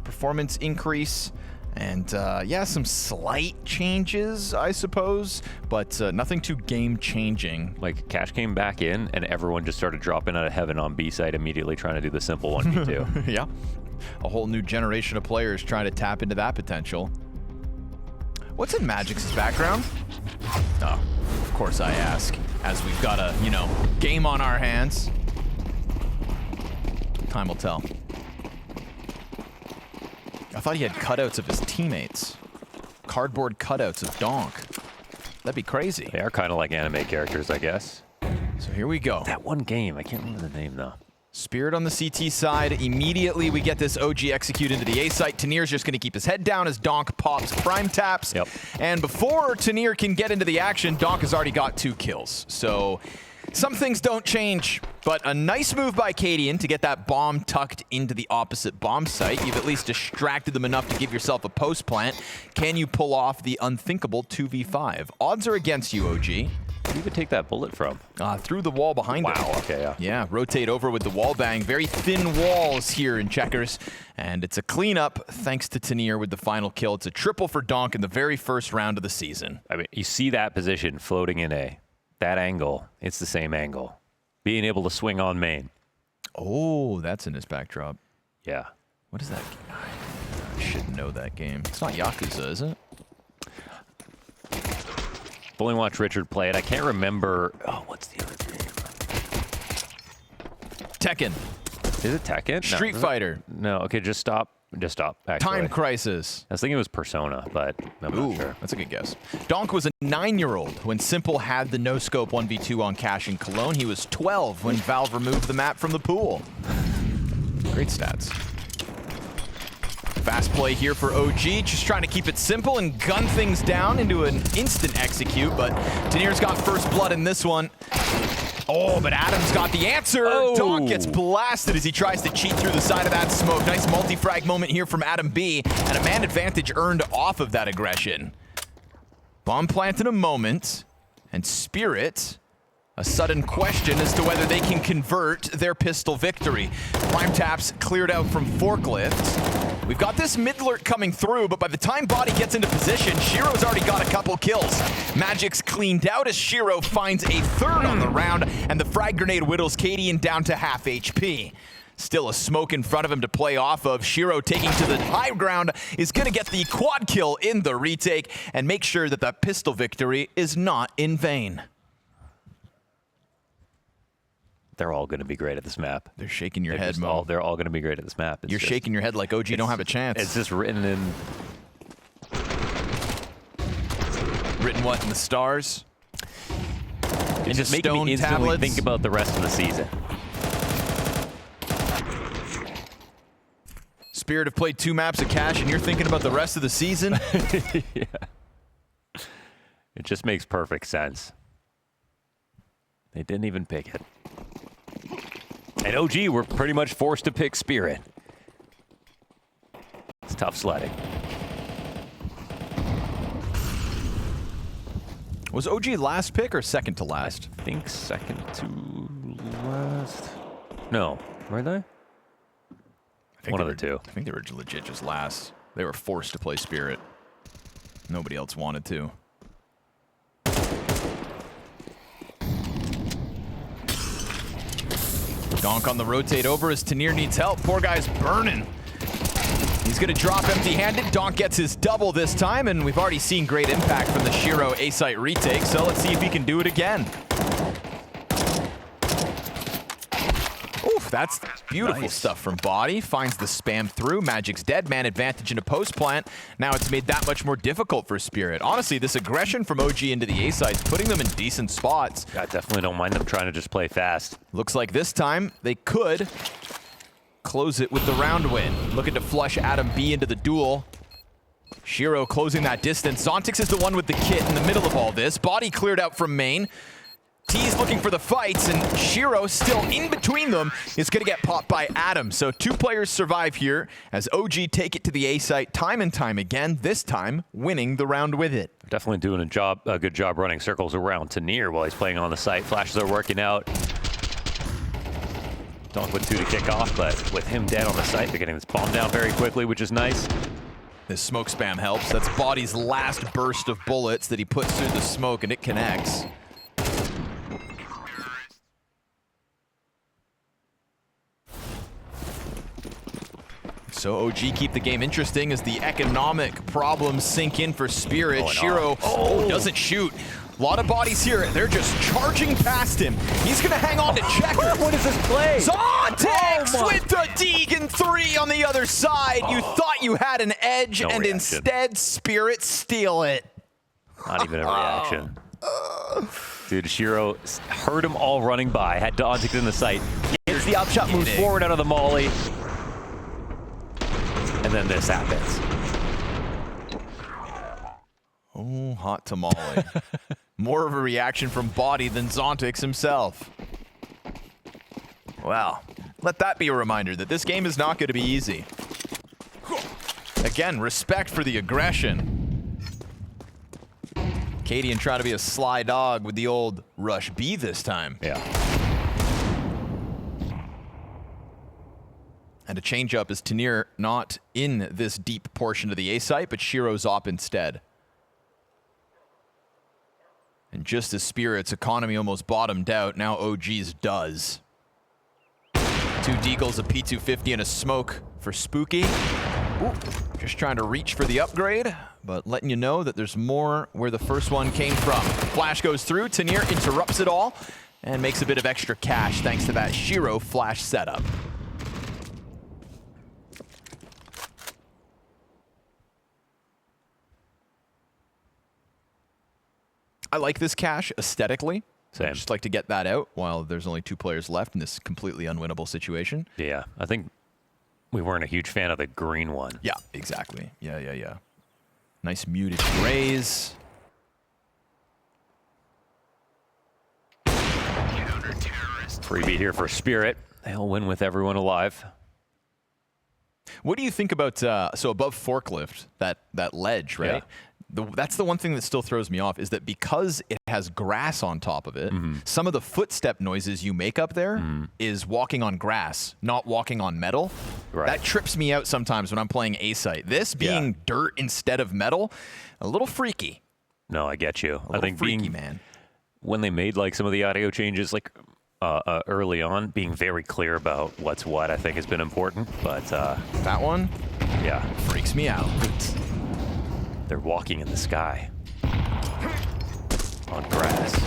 performance increase. And yeah, some slight changes, I suppose, but nothing too game-changing. Like, Cash came back in, and everyone just started dropping out of heaven on B side immediately, trying to do the simple 1v2. Yeah, a whole new generation of players trying to tap into that potential. What's in Magic's background? Oh, of course I ask, as we've got a, you know, game on our hands. Time will tell. I thought he had cutouts of his teammates. Cardboard cutouts of Donk. That'd be crazy. They are kind of like anime characters, I guess. So here we go. That one game, I can't remember the name though. Spirit on the CT side. Immediately we get this OG execute into the A site. Tanir's just going to keep his head down as Donk pops prime taps. Yep. And before Tanir can get into the action, Donk has already got 2 kills. So some things don't change, but a nice move by Cadian to get that bomb tucked into the opposite bomb site. You've at least distracted them enough to give yourself a post plant. Can you pull off the unthinkable 2v5? Odds are against you, OG. Where did you even take that bullet from? Through the wall behind it. Wow, okay, yeah. Yeah, rotate over with the wall bang. Very thin walls here in Checkers. And it's a cleanup thanks to Tanir with the final kill. It's a triple for Donk in the very first round of the season. I mean, you see that position floating in A. That angle, it's the same angle. Being able to swing on main. Oh, that's in his backdrop. Yeah. What is that? I should know that game. It's not Yakuza, is it? I've only watched Richard play it. I can't remember. Oh, what's the other game? Tekken. Is it Tekken? Street Fighter. No, okay, just stop. Just stop, actually. Time Crisis. I was thinking it was Persona, but I'm not sure. That's a good guess. Donk was a 9-year-old when Simple had the no-scope 1v2 on Cash in Cologne. He was 12 when Valve removed the map from the pool. Great stats. Fast play here for OG, just trying to keep it simple and gun things down into an instant execute, but Tanir's got first blood in this one. Oh, but Adam's got the answer. Oh. Donk gets blasted as he tries to cheat through the side of that smoke. Nice multi-frag moment here from adamb, and a man advantage earned off of that aggression. Bomb plant in a moment, and Spirit, a sudden question as to whether they can convert their pistol victory. Prime taps cleared out from forklifts. We've got this mid lurk coming through, but by the time Body gets into position, Shiro's already got a couple kills. Magic's cleaned out as Shiro finds a third on the round, and the frag grenade whittles Cadian down to half HP. Still a smoke in front of him to play off of. Shiro taking to the high ground is going to get the quad kill in the retake and make sure that that pistol victory is not in vain. They're all going to be great at this map. They're shaking your head, Mo. They're all going to be great at this map. You're shaking your head like OG don't have a chance. It's just written in... Written what, in the stars? It's just making me instantly think about the rest of the season. Spirit have played 2 maps of Cash, and you're thinking about the rest of the season? Yeah. It just makes perfect sense. They didn't even pick it. And OG were pretty much forced to pick Spirit. It's tough sledding. Was OG last pick or second to last? I think second to last. No, were they? One of the two. I think they were legit just last. They were forced to play Spirit. Nobody else wanted to. Donk on the rotate over as Tanir needs help. Poor guy's burning. He's going to drop empty-handed. Donk gets his double this time, and we've already seen great impact from the Shiro A-site retake, so let's see if he can do it again. Oof, that's beautiful stuff from Body. Finds the spam through. Magic's dead. Man advantage into post plant. Now it's made that much more difficult for Spirit. Honestly, this aggression from OG into the A-site is putting them in decent spots. I definitely don't mind them trying to just play fast. Looks like this time they could close it with the round win. Looking to flush adamb into the duel. Shiro closing that distance. Zontix is the one with the kit in the middle of all this. Body cleared out from main. T's looking for the fights, and Shiro still in between them is going to get popped by adamb. So 2 players survive here as OG take it to the A site time and time again, this time winning the round with it. Definitely doing a good job running circles around Tanir while he's playing on the site. Flashes are working out. Donk with 2 to kick off, but with him dead on the site, they're getting this bomb down very quickly, which is nice. This smoke spam helps. That's body's last burst of bullets that he puts through the smoke, and it connects. So OG keep the game interesting as the economic problems sink in for Spirit. Shiro doesn't shoot. A lot of bodies here. They're just charging past him. He's going to hang on to checkers. What is this play? Zontex with the Deegan 3 on the other side. You thought you had an edge, and reaction. instead Spirit steal it. Not even a reaction. Dude, Shiro heard them all running by, had Donk in the sight. Gets the upshot, moves forward out of the molly. And then this happens. Oh, hot tamale. More of a reaction from Body than Zontex himself. Well, let that be a reminder that this game is not going to be easy. Again, respect for the aggression. Cadian trying to be a sly dog with the old rush B this time. Yeah. And a change-up is Tanir not in this deep portion of the A site, but Shiro's op instead. And just as Spirit's economy almost bottomed out, now OG's does. 2 deagles, a P250, and a smoke for Spooky. Ooh, just trying to reach for the upgrade, but letting you know that there's more where the first one came from. Flash goes through, Tanir interrupts it all, and makes a bit of extra cash thanks to that Shiro flash setup. I like this cache aesthetically. Same. I'd just like to get that out while there's only 2 players left in this completely unwinnable situation. Yeah, I think we weren't a huge fan of the green one. Yeah, exactly. Yeah. Nice muted grays. Freebie here for Spirit. They'll win with everyone alive. What do you think about, so above forklift, that ledge, right? Yeah. That's the one thing that still throws me off, is that because it has grass on top of it, some of the footstep noises you make up there is walking on grass, not walking on metal. Right. That trips me out sometimes when I'm playing A-Site. This being dirt instead of metal, a little freaky. No, I get you. I think freaky, man. When they made like some of the audio changes, like early on, being very clear about what's what, I think has been important. But that one, yeah, freaks me out. They're walking in the sky on grass.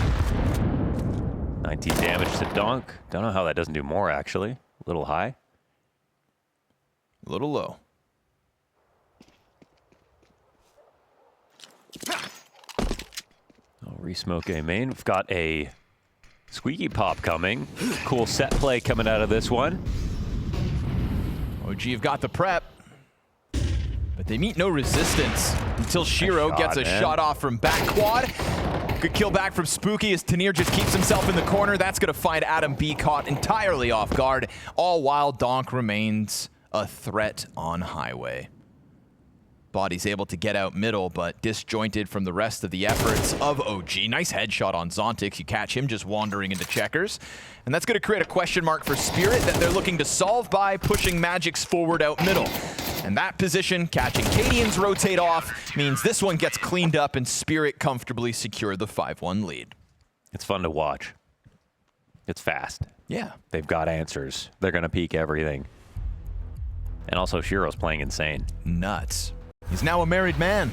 19 damage to Donk. Don't know how that doesn't do more, actually. A little high. A little low. I'll re-smoke A main. We've got a squeaky pop coming. Cool set play coming out of this one. OG have got the prep, but they meet no resistance until Shiro gets a shot off from back quad. Good kill back from Spooky as Tanir just keeps himself in the corner. That's going to find adamb caught entirely off guard, all while Donk remains a threat on highway. Body's able to get out middle, but disjointed from the rest of the efforts of OG. Nice headshot on Zontex. You catch him just wandering into checkers. And that's going to create a question mark for Spirit that they're looking to solve by pushing Magix forward out middle. And that position, catching Cadian's rotate off, means this one gets cleaned up and Spirit comfortably secure the 5-1 lead. It's fun to watch. It's fast. Yeah. They've got answers. They're going to peek everything. And also, Shiro's playing insane. Nuts. He's now a married man.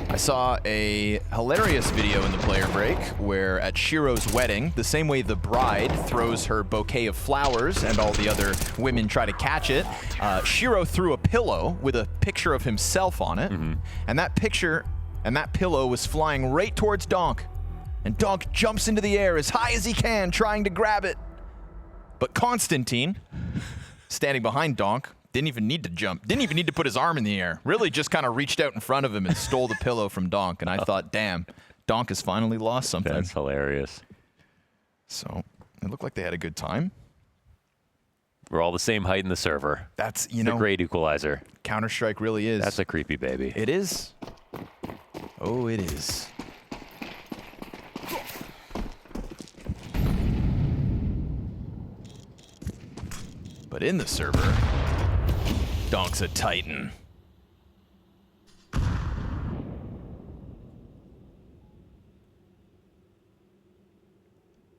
I saw a hilarious video in the player break where at Shiro's wedding, the same way the bride throws her bouquet of flowers and all the other women try to catch it, Shiro threw a pillow with a picture of himself on it, and that picture and that pillow was flying right towards Donk. And Donk jumps into the air as high as he can, trying to grab it. But Constantine, standing behind Donk, didn't even need to jump, didn't even need to put his arm in the air. Really just kind of reached out in front of him and stole the pillow from Donk. And I thought, damn, Donk has finally lost something. That's hilarious. So it looked like they had a good time. We're all the same height in the server. That's, you It's know, a great equalizer. Counter-Strike really is. That's a creepy baby. It is. Oh, it is. But in the server, Donk's a titan.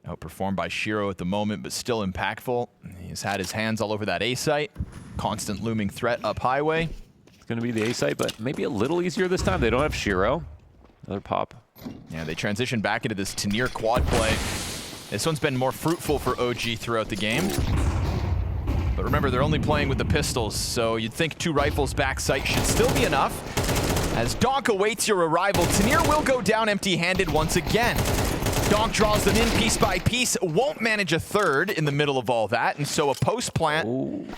Outperformed by Shiro at the moment, but still impactful. He's had his hands all over that A site. Constant looming threat up highway. It's going to be the A site, but maybe a little easier this time. They don't have Shiro. Another pop. Yeah, they transition back into this Tanir quad play. This one's been more fruitful for OG throughout the game. But remember, they're only playing with the pistols, so you'd think 2 rifles back sight should still be enough. As Donk awaits your arrival, Tanir will go down empty-handed once again. Donk draws them in piece by piece, won't manage a third in the middle of all that, and so a post plant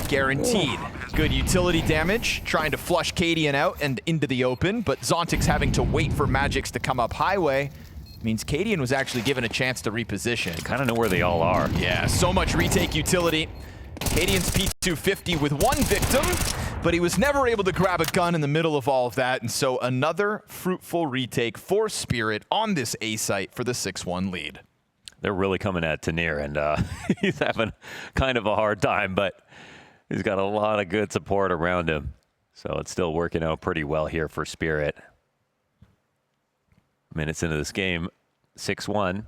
guaranteed. Good utility damage, trying to flush Cadian out and into the open, but Zontic's having to wait for Magix to come up highway. Means Cadian was actually given a chance to reposition. I kind of know where they all are. Yeah, so much retake utility. Cadian's P250 with 1 victim, but he was never able to grab a gun in the middle of all of that, and so another fruitful retake for Spirit on this A site for the 6-1 lead. They're really coming at Tanir, and he's having kind of a hard time, but he's got a lot of good support around him. So it's still working out pretty well here for Spirit. Minutes into this game, 6-1.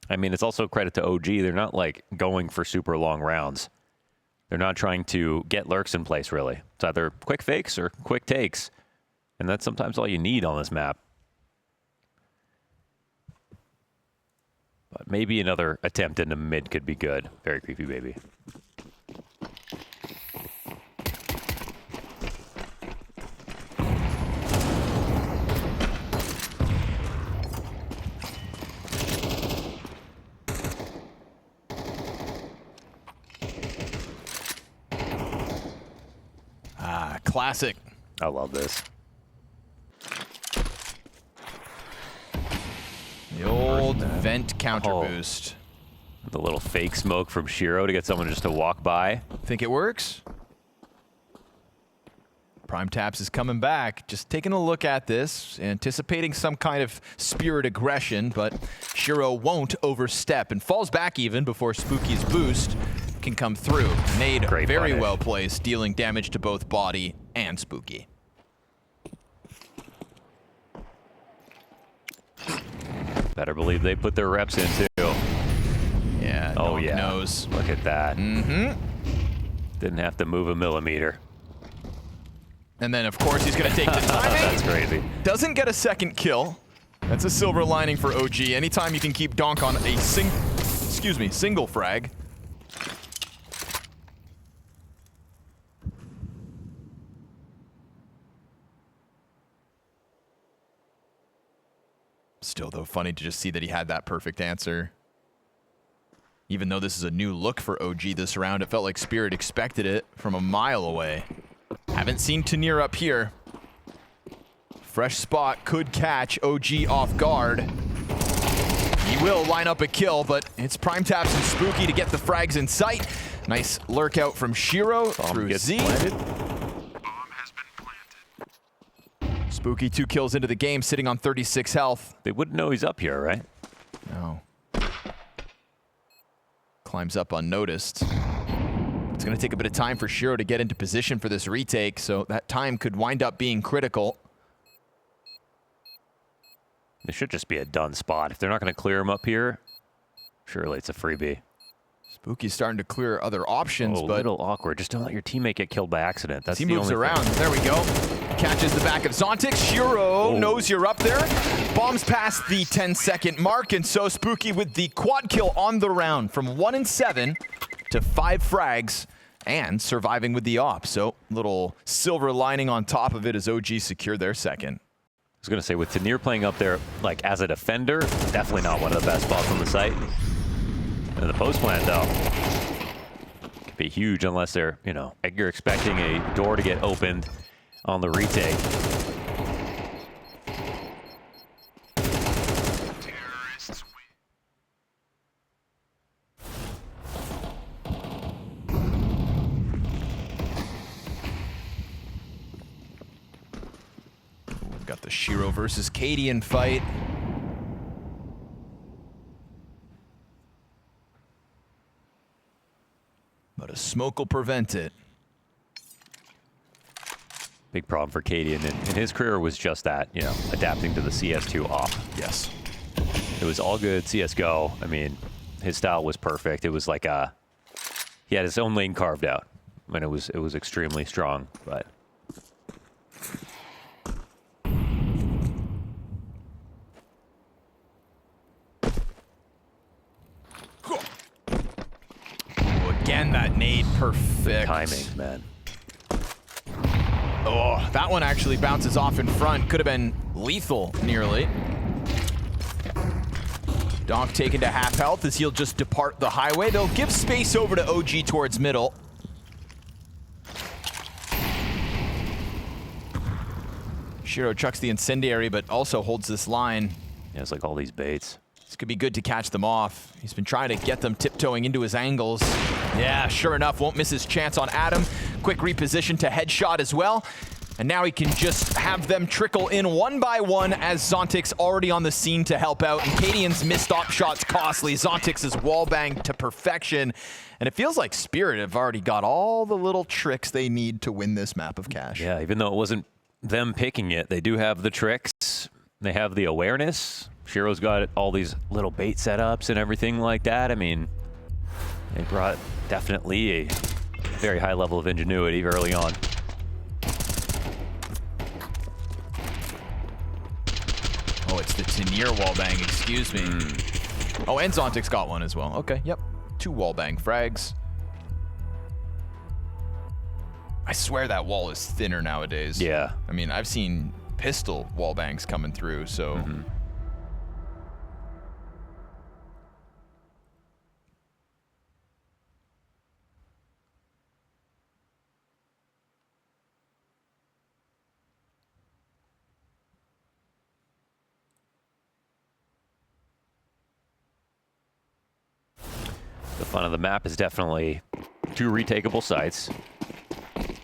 I mean, it's also credit to OG. They're not like going for super long rounds. They're not trying to get lurks in place, really. It's either quick fakes or quick takes. And that's sometimes all you need on this map. But maybe another attempt into mid could be good. Very creepy, baby. Classic. I love this. The old vent counter boost. The little fake smoke from Shiro to get someone just to walk by. Think it works? Prime Taps is coming back. Just taking a look at this, anticipating some kind of Spirit aggression, but Shiro won't overstep and falls back even before Spooky's boost can come through. Nade very well placed, dealing damage to both Body and Spooky. Better believe they put their reps in too. Yeah, oh yeah. Knows. Look at that. Didn't have to move a millimeter. And then, of course, he's going to take the timing. That's crazy. Doesn't get a second kill. That's a silver lining for OG. Anytime you can keep Donk on a single frag. Still, though, funny to just see that he had that perfect answer. Even though this is a new look for OG this round, it felt like Spirit expected it from a mile away. Haven't seen Tanir up here. Fresh spot could catch OG off guard. He will line up a kill, but it's Prime Taps and Spooky to get the frags in sight. Nice lurk out from Shiro through Z. Spooky 2 kills into the game, sitting on 36 health. They wouldn't know he's up here, right? No. Climbs up unnoticed. It's going to take a bit of time for Shiro to get into position for this retake, so that time could wind up being critical. This should just be a done spot. If they're not going to clear him up here, surely it's a freebie. Spooky's starting to clear other options, but... a little awkward. Just don't let your teammate get killed by accident. That's he moves around. There we go. Catches the back of Zontic. Shiro knows you're up there. Bombs past the 10-second mark, and so Spooky with the quad kill on the round from 1 and 7 to 5 frags and surviving with the op. So little silver lining on top of it as OG secured their second. I was going to say, with Tanir playing up there like as a defender, definitely not one of the best spots on the site. And the post plant, though, could be huge unless they're, you're expecting a door to get opened on the retake. We've got the Shiro versus Cadian fight. But a smoke will prevent it. Big problem for Cadian in his career was just that, you know, adapting to the CS2 op. Yes. It was all good CSGO. I mean, his style was perfect. It was like he had his own lane carved out, and it was extremely strong. But again, that nade perfect. timing, man. Oh, that one actually bounces off in front. Could have been lethal, nearly. Donk taken to half health as he'll just depart the highway. They'll give space over to OG towards middle. Shiro chucks the incendiary, but also holds this line. Yeah, it's like all these baits. This could be good to catch them off. He's been trying to get them tiptoeing into his angles. Yeah, sure enough, won't miss his chance on adamb. Quick reposition to headshot as well. And now he can just have them trickle in one by one as Zontix already on the scene to help out. And Cadian's missed op shot's costly. Zontix is wallbanged to perfection. And it feels like Spirit have already got all the little tricks they need to win this map of Cash. Yeah, even though it wasn't them picking it, they do have the tricks. They have the awareness. Shiro's got all these little bait setups and everything like that. I mean, they brought definitely a very high level of ingenuity early on. Oh, it's the Tenier wallbang, excuse me. Oh, and Zontix got one as well. Okay, yep. 2 wallbang frags. I swear that wall is thinner nowadays. Yeah. I mean, I've seen pistol wallbangs coming through, so... The fun of the map is definitely 2 retakeable sites,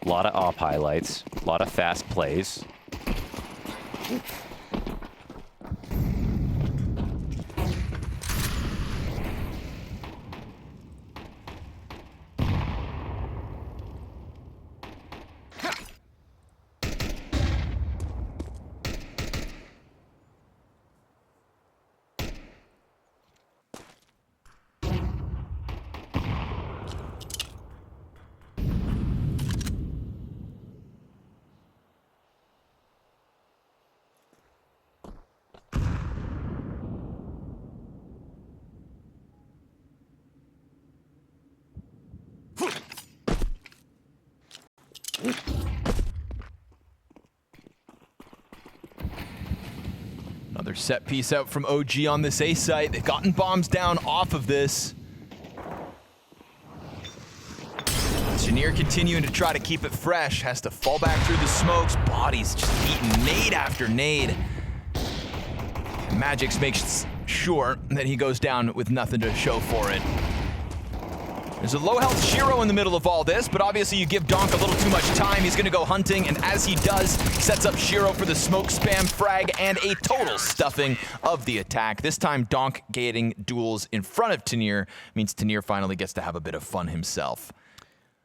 a lot of op highlights, a lot of fast plays. Another set piece out from OG on this A site. They've gotten bombs down off of this. Tenier continuing to try to keep it fresh. Has to fall back through the smokes. Body's just eating nade after nade. And Magix makes sure that he goes down with nothing to show for it. There's a low health Shiro in the middle of all this, but obviously you give Donk a little too much time. He's gonna go hunting, and as he does, sets up Shiro for the smoke spam frag and a total stuffing of the attack. This time, Donk getting duels in front of Tenier means Tenier finally gets to have a bit of fun himself.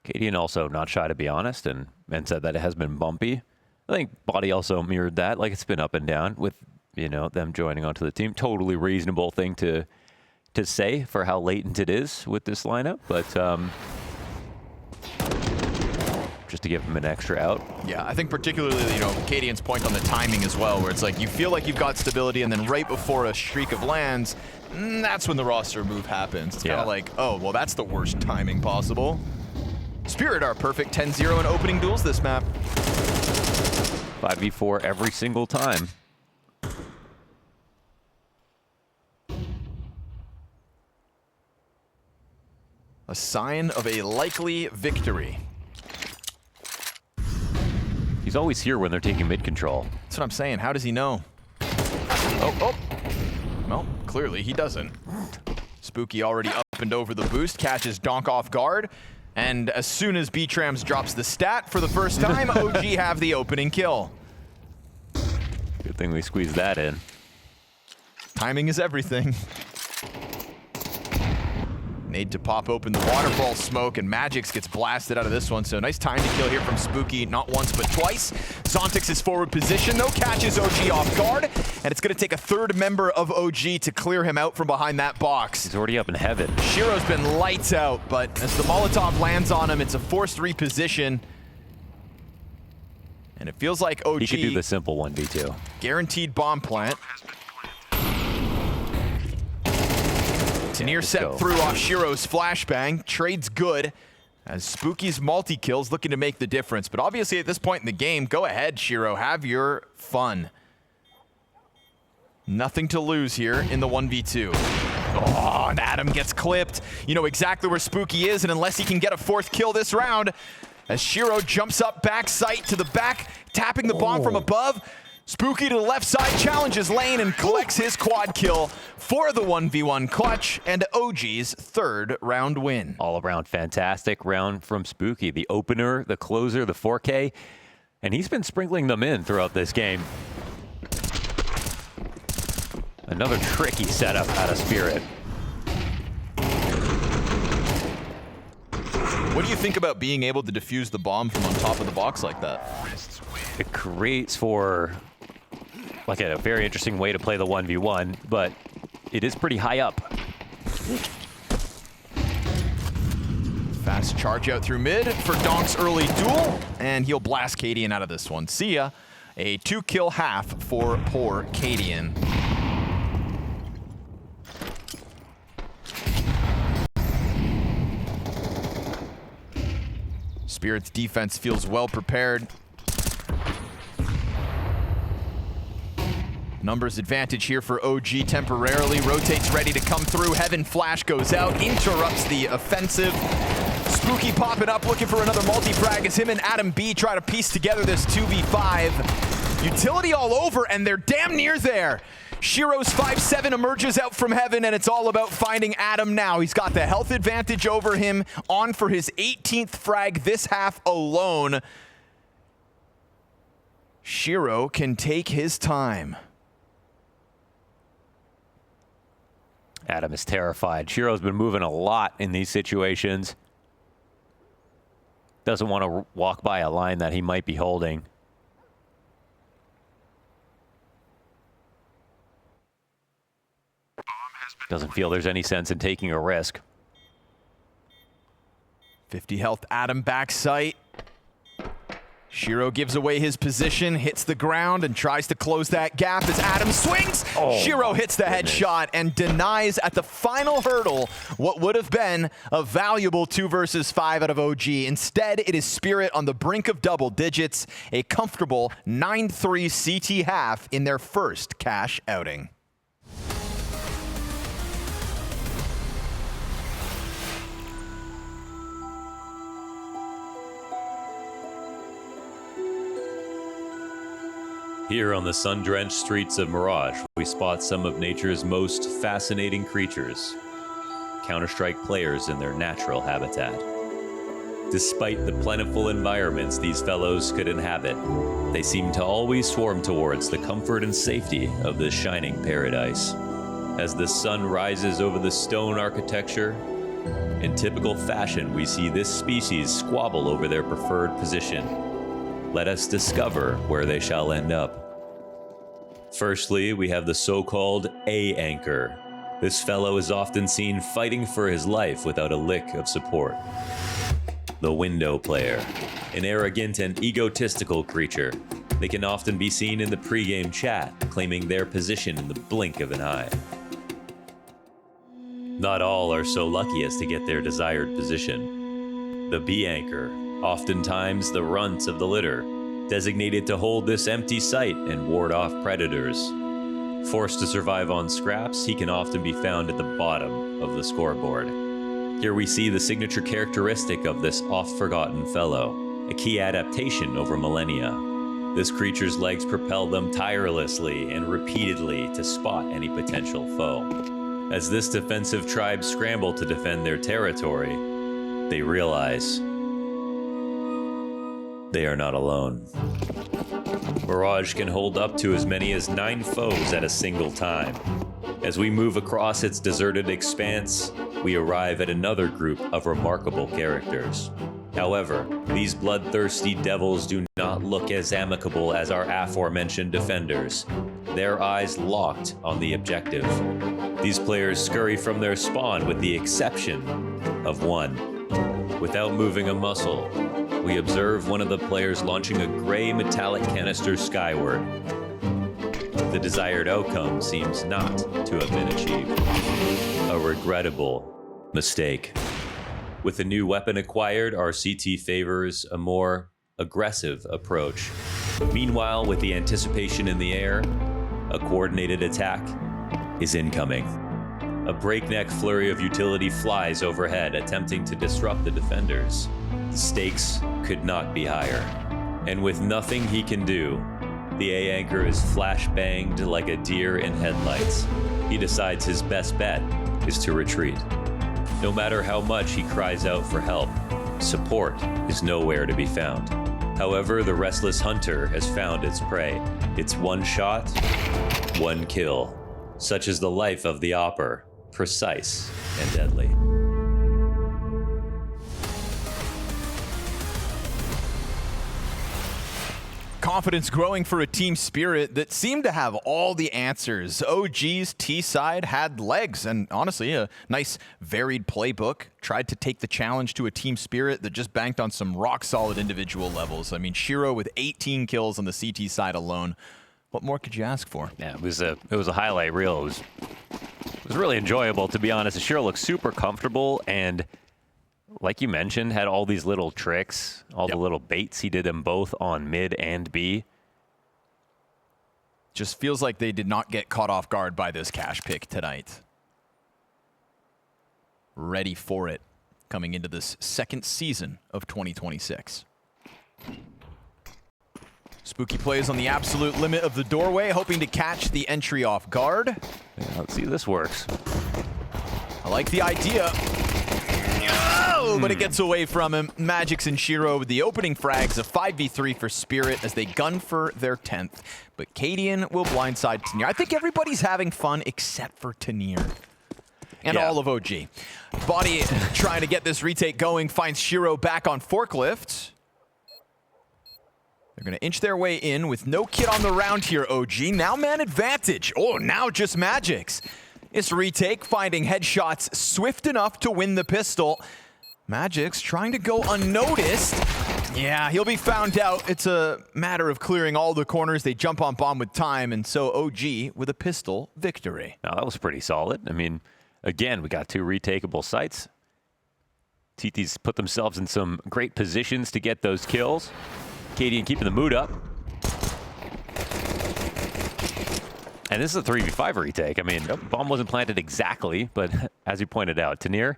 Cadian also not shy to be honest, and said that it has been bumpy. I think bodyy also mirrored that, like it's been up and down with, you know, them joining onto the team. Totally reasonable thing to say for how latent it is with this lineup, but just to give him an extra out. Yeah, I think particularly, you know, Cadian's point on the timing as well, where it's like you feel like you've got stability, and then right before a streak of lands, that's when the roster move happens. It's kind of like, oh, well, that's the worst timing possible. Spirit are perfect 10-0 in opening duels this map. 5v4 every single time. A sign of a likely victory. He's always here when they're taking mid control. That's what I'm saying. How does he know? Oh. Well, clearly he doesn't. Spooky already up and over the boost, catches Donk off guard. And as soon as B-Trams drops the stat for the first time, OG have the opening kill. Good thing we squeezed that in. Timing is everything. Made to pop open the waterfall smoke, and Magix gets blasted out of this one. So nice time to kill here from Spooky, not once but twice. Zontix is forward position, though, catches OG off guard, and it's going to take a third member of OG to clear him out from behind that box. He's already up in heaven. Shiro's been lights out, but as the Molotov lands on him, it's a forced reposition. And it feels like OG... He could do the simple 1v2. Guaranteed bomb plant. Tanir set through off Shiro's flashbang. Trade's good as Spooky's multi-kills looking to make the difference. But obviously at this point in the game, go ahead, Shiro. Have your fun. Nothing to lose here in the 1v2. Oh, and Adam gets clipped. You know exactly where Spooky is, and unless he can get a fourth kill this round, as Shiro jumps up back sight to the back, tapping the bomb from above, Spooky to the left side challenges lane and collects his quad kill for the 1v1 clutch and OG's third round win. All around fantastic round from Spooky. The opener, the closer, the 4K, and he's been sprinkling them in throughout this game. Another tricky setup out of Spirit. What do you think about being able to defuse the bomb from on top of the box like that? It creates for like a very interesting way to play the 1v1, but it is pretty high up. Fast charge out through mid for Donk's early duel, and he'll blast Cadian out of this one. See ya. A 2-kill half for poor Cadian. Spirit's defense feels well prepared. Numbers advantage here for OG temporarily. Rotates ready to come through. Heaven Flash goes out, interrupts the offensive. Spooky popping up, looking for another multi-frag as him and adamb try to piece together this 2v5. Utility all over, and they're damn near there. Shiro's 5-7 emerges out from heaven, and it's all about finding adamb now. He's got the health advantage over him, on for his 18th frag this half alone. Shiro can take his time. adamb is terrified. Shiro's been moving a lot in these situations. Doesn't want to walk by a line that he might be holding. Doesn't feel there's any sense in taking a risk. 50 health, adamb back sight. Shiro gives away his position, hits the ground, and tries to close that gap as adamb swings. Oh, Shiro hits the headshot and denies at the final hurdle what would have been a valuable 2 versus 5 out of OG. Instead, it is Spirit on the brink of double digits, a comfortable 9-3 CT half in their first cash outing. Here on the sun-drenched streets of Mirage, we spot some of nature's most fascinating creatures, Counter-Strike players in their natural habitat. Despite the plentiful environments these fellows could inhabit, they seem to always swarm towards the comfort and safety of this shining paradise. As the sun rises over the stone architecture, in typical fashion we see this species squabble over their preferred position. Let us discover where they shall end up. Firstly, we have the so-called A-anchor. This fellow is often seen fighting for his life without a lick of support. The window player, an arrogant and egotistical creature. They can often be seen in the pre-game chat, claiming their position in the blink of an eye. Not all are so lucky as to get their desired position. The B-anchor, oftentimes the runt of the litter, designated to hold this empty site and ward off predators. Forced to survive on scraps, he can often be found at the bottom of the scoreboard. Here we see the signature characteristic of this oft-forgotten fellow, a key adaptation over millennia. This creature's legs propel them tirelessly and repeatedly to spot any potential foe. As this defensive tribe scramble to defend their territory, they realize they are not alone. Mirage can hold up to as many as 9 foes at a single time. As we move across its deserted expanse, we arrive at another group of remarkable characters. However, these bloodthirsty devils do not look as amicable as our aforementioned defenders, their eyes locked on the objective. These players scurry from their spawn with the exception of one. Without moving a muscle, we observe one of the players launching a gray metallic canister skyward. The desired outcome seems not to have been achieved. A regrettable mistake. With a new weapon acquired, our CT favors a more aggressive approach. Meanwhile, with the anticipation in the air, a coordinated attack is incoming. A breakneck flurry of utility flies overhead, attempting to disrupt the defenders. The stakes could not be higher. And with nothing he can do, the A-anchor is flash-banged like a deer in headlights. He decides his best bet is to retreat. No matter how much he cries out for help, support is nowhere to be found. However, the restless hunter has found its prey. It's one shot, one kill. Such is the life of the Opper, precise and deadly. Confidence growing for a team spirit that seemed to have all the answers. OG's T-side had legs and honestly a nice varied playbook. Tried to take the challenge to a team spirit that just banked on some rock solid individual levels. I mean, Shiro with 18 kills on the CT side alone. What more could you ask for? Yeah, it was a highlight reel. It was really enjoyable, to be honest. Shiro looked super comfortable and, like you mentioned, had all these little tricks, all the little baits. He did them both on mid and B. Just feels like they did not get caught off guard by this cash pick tonight. Ready for it coming into this second season of 2026. Spooky plays on the absolute limit of the doorway, hoping to catch the entry off guard. Yeah, let's see if this works. I like the idea. Oh, but it gets away from him. Magix and Shiro with the opening frags, a 5v3 for Spirit as they gun for their 10th. But Cadian will blindside Tanier. I think everybody's having fun except for Tanier. And all of OG. Bodyy trying to get this retake going, finds Shiro back on forklift. They're going to inch their way in with no kit on the round here, OG. Now man advantage. Oh, now just Magix. This retake finding headshots swift enough to win the pistol. Magix trying to go unnoticed. Yeah, he'll be found out. It's a matter of clearing all the corners. They jump on bomb with time, and so OG with a pistol victory. Now, that was pretty solid. I mean, again, we got 2 retakeable sites. TT's put themselves in some great positions to get those kills. Cadian keeping the mood up. And this is a 3v5 retake. I mean, bomb wasn't planted exactly, but as you pointed out, Tanier,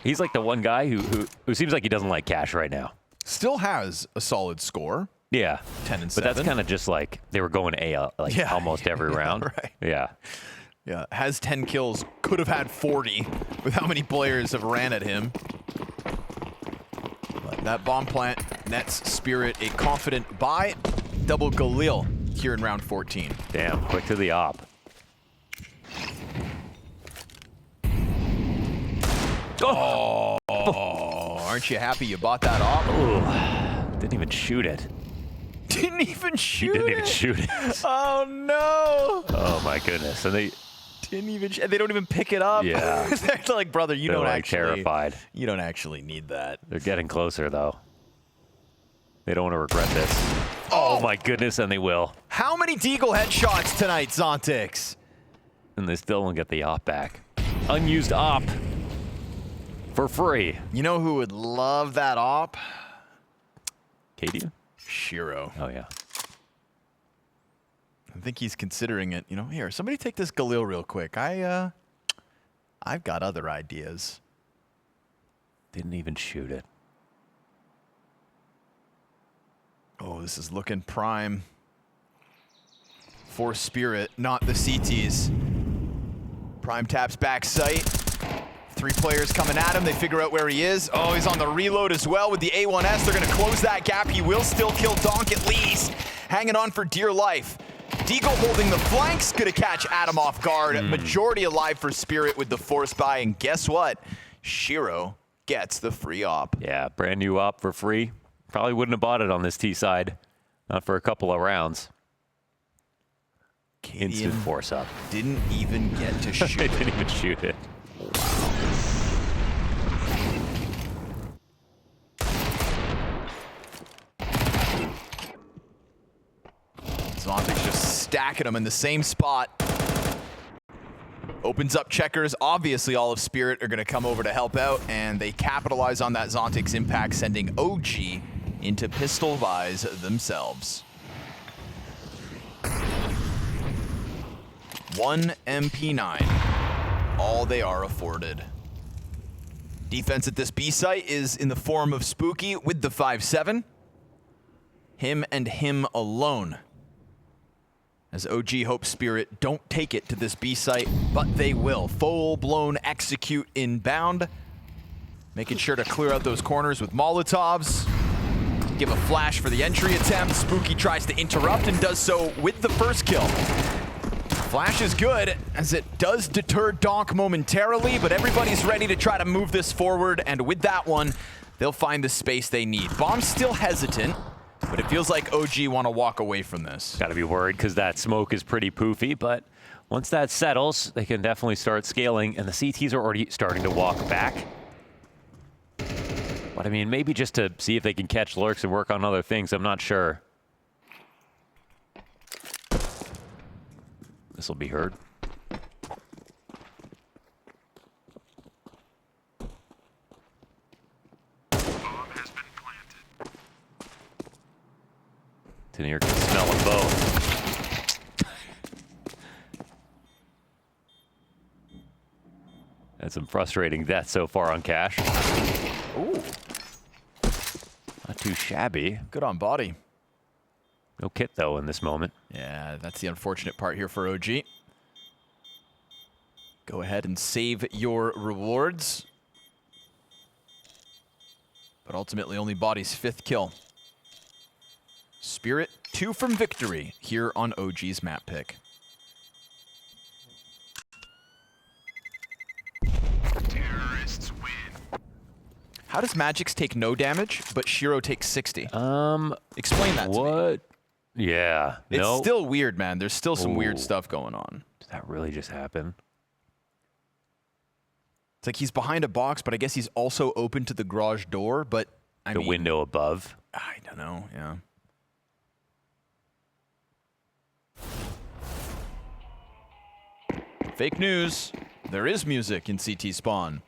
he's like the one guy who seems like he doesn't like cash right now. Still has a solid score. Yeah. 10 and 7. But that's kind of just like they were going A almost every round. Right. Yeah. Yeah, has 10 kills, could have had 40 with how many players have ran at him. But that bomb plant nets Spirit a confident buy. Double Galil here in round 14. Damn, quick to the op. Oh, aren't you happy you bought that op? Ooh, didn't even shoot it. Didn't even shoot it? Didn't even shoot it. Oh, no. Oh, my goodness. And they don't even pick it up. Yeah. They're like, brother, you They're don't like actually. terrified. You don't actually need that. They're getting closer, though. They don't want to regret this. Oh, my goodness, and they will. How many Deagle headshots tonight, Zontix? And they still won't get the op back. Unused op. For free. You know who would love that op? Cadian? Shiro. Oh, yeah. I think he's considering it. You know, here, somebody take this Galil real quick. I've got other ideas. Didn't even shoot it. Oh, this is looking prime for Spirit, not the CTs. Prime taps back sight. 3 players coming at him. They figure out where he is. Oh, he's on the reload as well with the A1S. They're going to close that gap. He will still kill Donk at least. Hanging on for dear life. Deagle holding the flanks. Going to catch Adam off guard. Majority alive for Spirit with the force buy. And guess what? Shiro gets the free op. Yeah, brand new op for free. Probably wouldn't have bought it on this T side. Not for a couple of rounds. Instant force up. Didn't even get to shoot They it. didn't even shoot it. Zontic's just stacking them in the same spot. Opens up checkers. Obviously, all of Spirit are going to come over to help out, and they capitalize on that Zontic's impact, sending OG into pistol buys themselves. 1 MP9, all they are afforded. Defense at this B site is in the form of Spooky with the 5-7. Him and him alone. As OG hopes Spirit don't take it to this B site, but they will. Full-blown execute inbound. Making sure to clear out those corners with Molotovs. Give a flash for the entry attempt. Spooky tries to interrupt and does so with the first kill. Flash is good, as it does deter Donk momentarily, but everybody's ready to try to move this forward, and with that one, they'll find the space they need. Bomb's still hesitant, but it feels like OG want to walk away from this. Got to be worried because that smoke is pretty poofy, but once that settles, they can definitely start scaling, and the CTs are already starting to walk back. But I mean, maybe just to see if they can catch lurks and work on other things, I'm not sure. This will be heard. Tenier can smell them both. Had some frustrating deaths so far on Cash. Ooh, Not too shabby. good on body. No kit, though, in this moment. Yeah, that's the unfortunate part here for OG. Go ahead and save your rewards. But ultimately, only body's 5th kill. Spirit 2 from victory here on OG's map pick. Terrorists win. How does Magix take no damage, but Shiro takes 60? Explain that to me. What? Yeah. It's still weird, man. There's still some weird Ooh. stuff going on. Did that really just happen? It's like he's behind a box, but I guess he's also open to the garage door, but I The mean, window above. I don't know, yeah. Fake news. There is music in CT Spawn.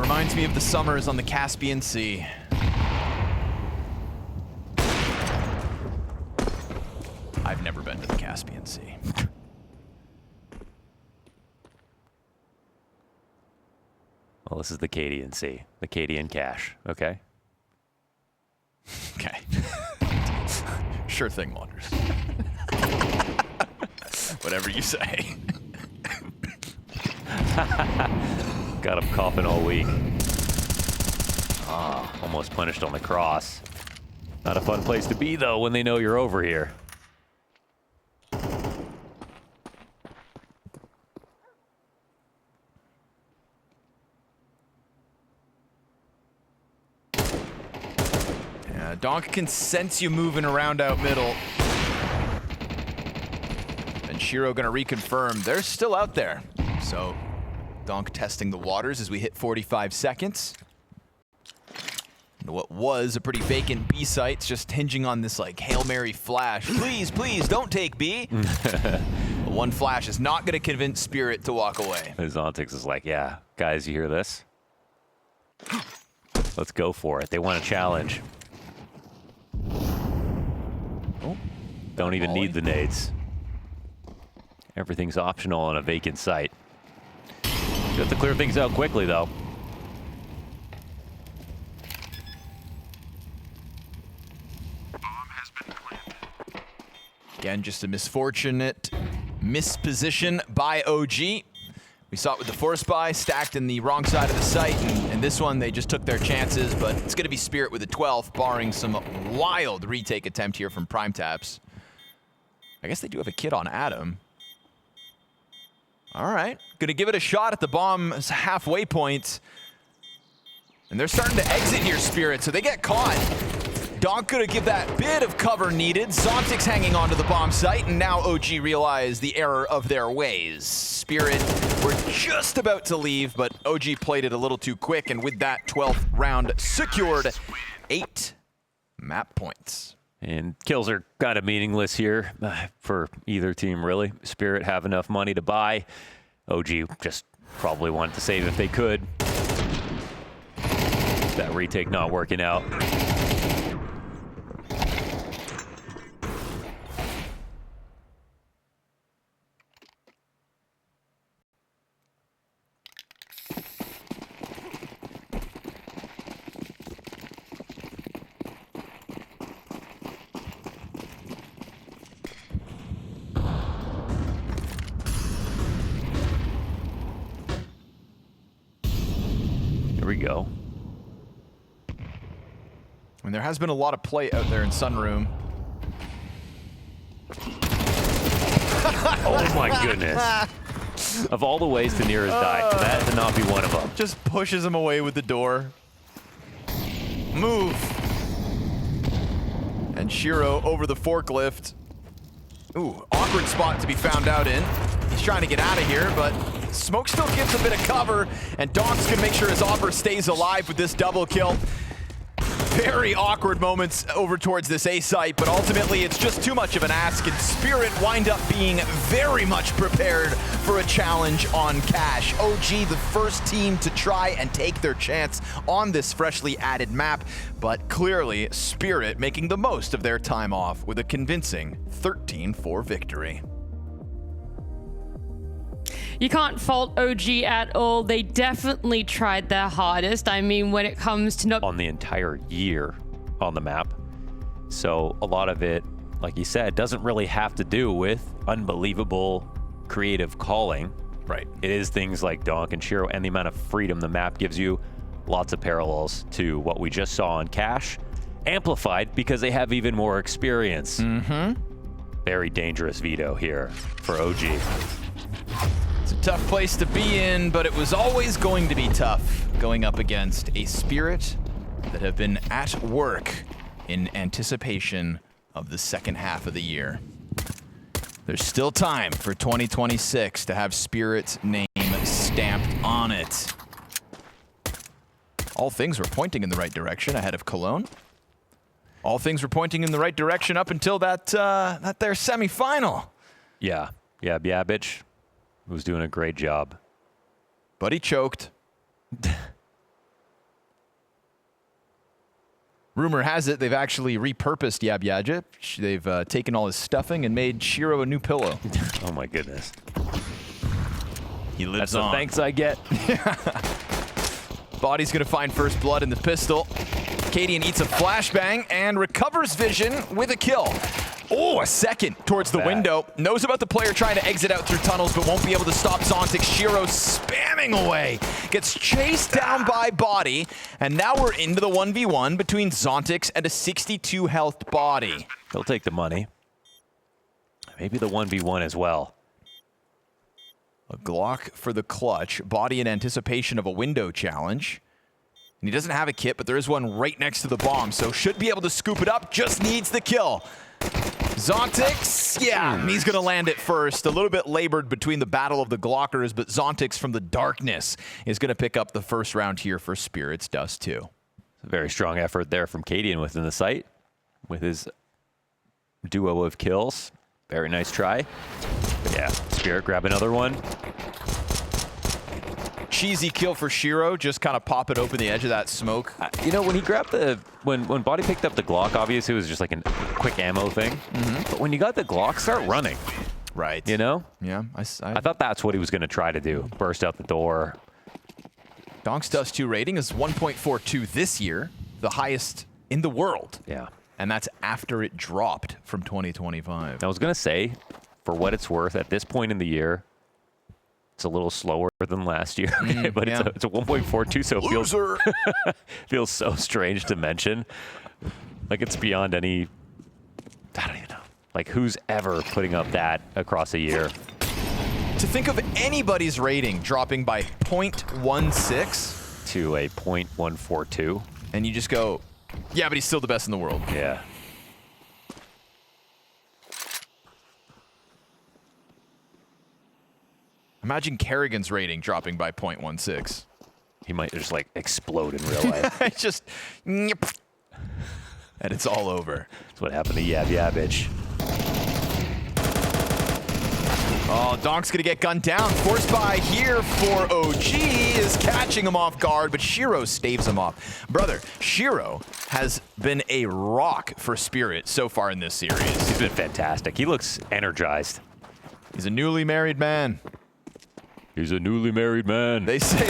Reminds me of the summers on the Caspian Sea. I've never been to the Caspian Sea. Well, this is the Cadian Sea. The Cadian Cash. Okay. Okay. Sure thing, Wonders. Whatever you say. Got him coughing all week. Ah, almost punished on the cross. Not a fun place to be, though, when they know you're over here. Yeah, Donk can sense you moving around out middle. And Shiro gonna reconfirm they're still out there. So Donk testing the waters as we hit 45 seconds. And what was a pretty vacant B site, it's just hinging on this like Hail Mary flash. Please, please, don't take B. One flash is not gonna convince Spirit to walk away. Zontix is like, yeah, guys, you hear this? Let's go for it. They want a challenge. Oh, Don't even need the nades. Everything's optional on a vacant site. You have to clear things out quickly, though. Again, just a misfortunate misposition by OG. We saw it with the force buy, stacked in the wrong side of the site, and this one, they just took their chances, but it's going to be Spirit with the 12th, barring some wild retake attempt here from Prime Taps. I guess they do have a kit on adamb. All right, going to give it a shot at the bomb's halfway point. And they're starting to exit here, Spirit, so they get caught. Donk gonna give that bit of cover needed. Zontic's hanging onto the bomb site, and now OG realize the error of their ways. Spirit were just about to leave, but OG played it a little too quick, and with that 12th round secured, 8 map points. And kills are kind of meaningless here for either team, really. Spirit have enough money to buy. OG just probably wanted to save if they could. That retake not working out. Here we go. And there has been a lot of play out there in Sunroom. Oh my goodness. Of all the ways to near his die, for that to not be one of them. Just pushes him away with the door. Move. And Shiro over the forklift. Ooh, awkward spot to be found out in. He's trying to get out of here, but Smoke still gives a bit of cover, and Donk's gonna make sure his offer stays alive with this double kill. Very awkward moments over towards this A site, but ultimately it's just too much of an ask, and Spirit wind up being very much prepared for a challenge on Cash. OG, the first team to try and take their chance on this freshly added map, but clearly Spirit making the most of their time off with a convincing 13-4 victory. You can't fault OG at all. They definitely tried their hardest. I mean, when it comes to not On the entire year on the map. So a lot of it, like you said, doesn't really have to do with unbelievable creative calling. Right. It is things like Donk and Shiro and the amount of freedom the map gives you. Lots of parallels to what we just saw on Cash. Amplified because they have even more experience. Very dangerous veto here for OG. It's a tough place to be in, but it was always going to be tough going up against a Spirit that have been at work in anticipation of the second half of the year. There's still time for 2026 to have Spirit's name stamped on it. All things were pointing in the right direction ahead of Cologne. All things were pointing in the right direction up until that their semifinal. Yeah, Bjabich was doing a great job. But he choked. Rumor has it they've actually repurposed Yab. They've taken all his stuffing and made Shiro a new pillow. Oh my goodness. He lives That's on. the thanks I get. Body's gonna find first blood in the pistol. Cadian eats a flashbang and recovers vision with a kill. Oh, a second towards the window. Knows about the player trying to exit out through tunnels, but won't be able to stop Zontic. Shiro spamming away. Gets chased down by Body, and now we're into the 1v1 between Zontic and a 62 health Body. He'll take the money. Maybe the 1v1 as well. A Glock for the clutch. Body in anticipation of a window challenge. And he doesn't have a kit, but there is one right next to the bomb, so should be able to scoop it up. Just needs the kill. Zontic, yeah, he's going to land it first. A little bit labored between the battle of the Glockers, but Zontic from the darkness is going to pick up the first round here for Spirit's Dust2. A very strong effort there from Cadian within the site with his duo of kills. Very nice try. But yeah, Spirit grab another one. Cheesy kill for Shiro, just kind of pop it open the edge of that smoke. You know, when he grabbed the, when Body picked up the Glock, obviously it was just like a quick ammo thing. But when you got the Glock, start running. Right. You know? Yeah. I thought that's what he was going to try to do. Burst out the door. Donk's Dust2 rating is 1.42 this year, the highest in the world. Yeah. And that's after it dropped from 2025. I was going to say, for what it's worth, at this point in the year, it's a little slower than last year, but yeah. it's a 1.42, so it Loser. feels so strange to mention. Like, it's beyond any, I don't even know. Like, who's ever putting up that across a year? To think of anybody's rating dropping by 0.16 to a 0.142. and you just go, yeah, but he's still the best in the world. Yeah. Imagine Kerrigan's rating dropping by 0.16. He might just, like, explode in real life. It's just, and it's all over. That's what happened to Yabbage. Oh, Donk's gonna get gunned down. Force buy here for OG is catching him off guard, but Shiro staves him off. Brother, Shiro has been a rock for Spirit so far in this series. He's been fantastic. He looks energized. He's a newly married man. He's a newly married man. They say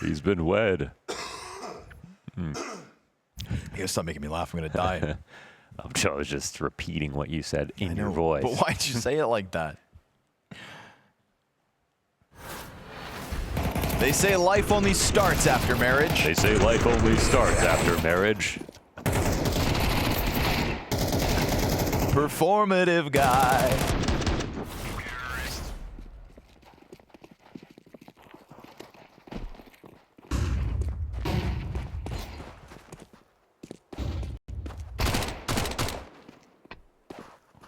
He's been wed. You gotta stop making me laugh. I'm gonna die. I was just repeating what you said in your know, voice. But why'd you say it like that? They say life only starts after marriage. They say life only starts after marriage. Performative guy.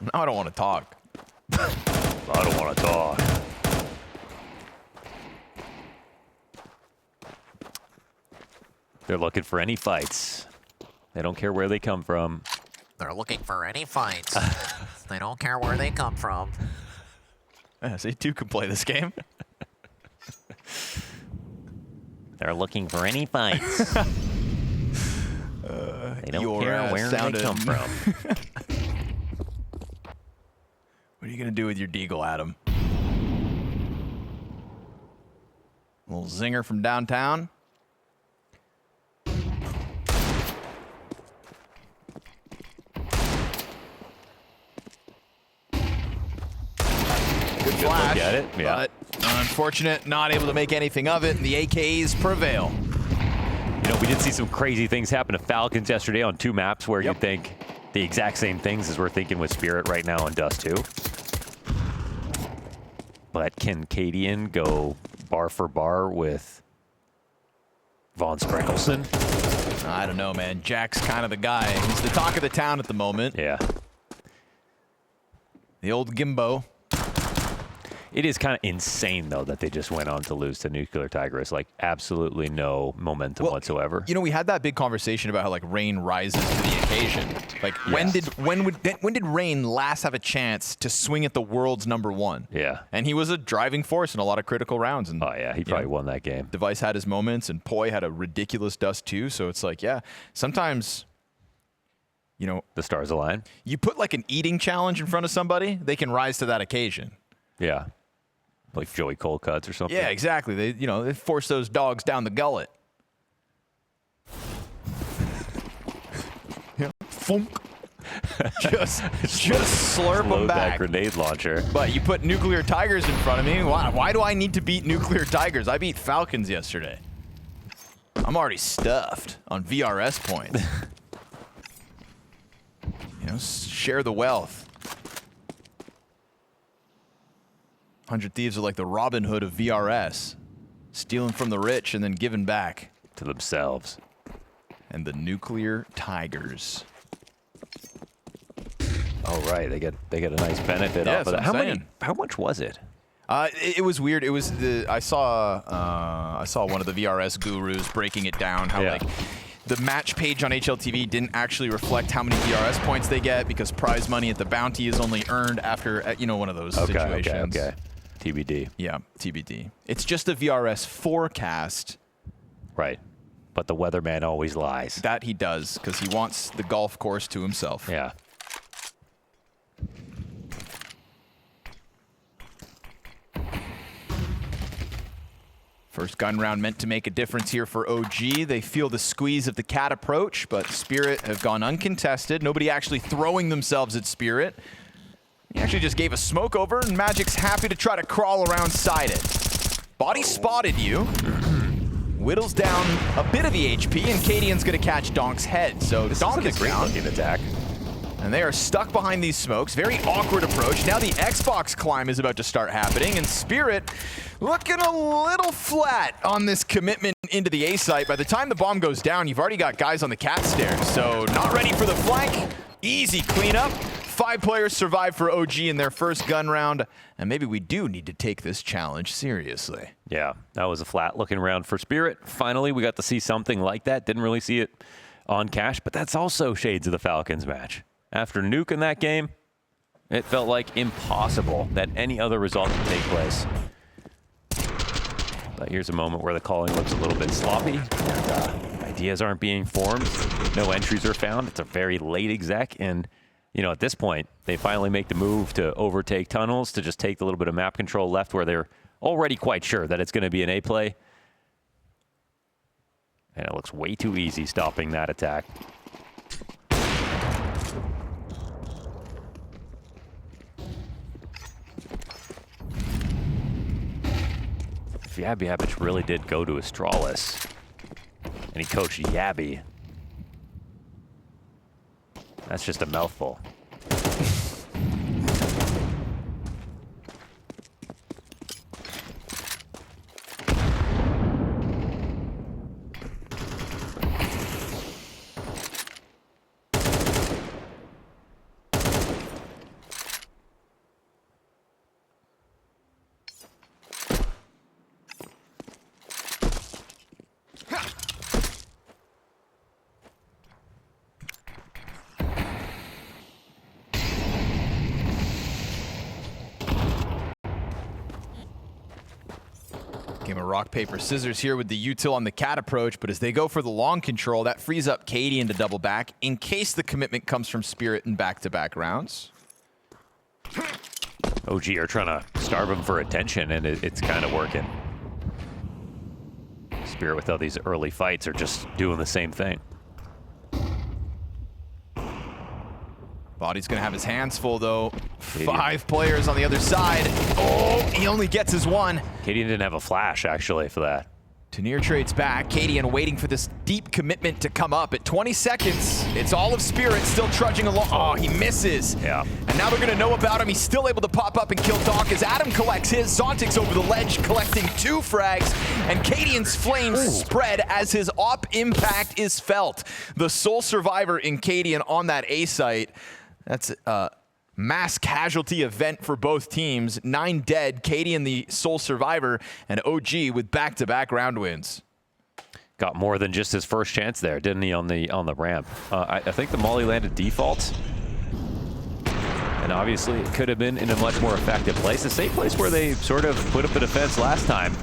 Now I don't want to talk. I don't want to talk. They're looking for any fights. They don't care where they come from. They're looking for any fights. They don't care where they come from. Yeah, so you two can play this game. They're looking for any fights. They don't care where they come from. What are you gonna do with your deagle, Adam? Little zinger from downtown. Good flash. Look at it. Yeah. But unfortunate, not able to make anything of it, and the AKs prevail. You know, we did see some crazy things happen to Falcons yesterday on 2 maps where Yep. you think the exact same things as we're thinking with Spirit right now on Dust2. But can Cadian go bar for bar with Von Sprenkelson? I don't know, man. Jack's kind of the guy. He's the talk of the town at the moment. Yeah. The old Gimbo. It is kind of insane, though, that they just went on to lose to Nuclear Tigress. Like, absolutely no momentum whatsoever. You know, we had that big conversation about how, like, Rain rises to the occasion. Like, when did Rain last have a chance to swing at the world's #1? Yeah. And he was a driving force in a lot of critical rounds. And Oh, yeah, he probably won that game. Device had his moments, and Poi had a ridiculous Dust too. So it's like, yeah, sometimes, you know, The stars align. you put like an eating challenge in front of somebody, they can rise to that occasion. Yeah. Like Joey Coldcuts or something. Yeah, exactly. They force those dogs down the gullet. Yeah. Funk. just slurp them Load that back. grenade launcher. But you put Nuclear Tigers in front of me. Why do I need to beat Nuclear Tigers? I beat Falcons yesterday. I'm already stuffed on VRS points. You know, share the wealth. 100 Thieves are like the Robin Hood of VRS, stealing from the rich and then giving back. To themselves. And the Nuclear Tigers. Oh, right. They get a nice benefit Yeah, off of that's that. what I'm saying. How much was it? It was weird. It was I saw one of the VRS gurus breaking it down. How like the match page on HLTV didn't actually reflect how many VRS points they get because prize money at the bounty is only earned after one of those situations. Okay. TBD. Yeah, TBD. It's just a VRS forecast. Right. But the weatherman always lies. That he does because he wants the golf course to himself. Yeah. First gun round meant to make a difference here for OG. They feel the squeeze of the cat approach, but Spirit have gone uncontested. Nobody actually throwing themselves at Spirit. He actually just gave a smoke over, and Magic's happy to try to crawl around side it. Body spotted you. Whittles down a bit of the HP, and Cadian's going to catch Donk's head. So Donk is a great down. looking attack. And they are stuck behind these smokes. Very awkward approach. Now the Xbox climb is about to start happening, and Spirit looking a little flat on this commitment into the A site. By the time the bomb goes down, you've already got guys on the cat stairs. So not ready for the flank. Easy cleanup. 5 players survive for OG in their first gun round, and maybe we do need to take this challenge seriously. Yeah, that was a flat looking round for Spirit. Finally, we got to see something like that. Didn't really see it on Cash, but that's also shades of the Falcons match. After nuking that game, it felt like impossible that any other result could take place. But here's a moment where the calling looks a little bit sloppy, and ideas aren't being formed. No entries are found. It's a very late exec, and you know, at this point, they finally make the move to overtake tunnels, to just take the little bit of map control left where they're already quite sure that it's going to be an A play. And it looks way too easy stopping that attack. Yabby really did go to Astralis, and he coached Yabby. That's just a mouthful. Game of rock, paper, scissors here with the util on the cat approach, but as they go for the long control, that frees up Cadian to double back in case the commitment comes from Spirit in back-to-back rounds. OG are trying to starve him for attention, and it's kind of working. Spirit, with all these early fights, are just doing the same thing. Body's going to have his hands full, though. 5 players on the other side. Oh, he only gets his one. Cadian didn't have a flash, actually, for that. Tanier trades back. Cadian waiting for this deep commitment to come up. At 20 seconds, it's all of Spirit still trudging along. Oh, he misses. Yeah. And now they're going to know about him. He's still able to pop up and kill donk as adamb collects his. Zontic's over the ledge, collecting 2 frags. And Cadian's flames spread as his op impact is felt. The sole survivor in Cadian on that A site. That's a mass casualty event for both teams. 9 dead, Cadian the sole survivor, and OG with back-to-back round wins. Got more than just his first chance there, didn't he, on the ramp? I think the molly landed default. And obviously it could have been in a much more effective place. The same place where they sort of put up a defense last time.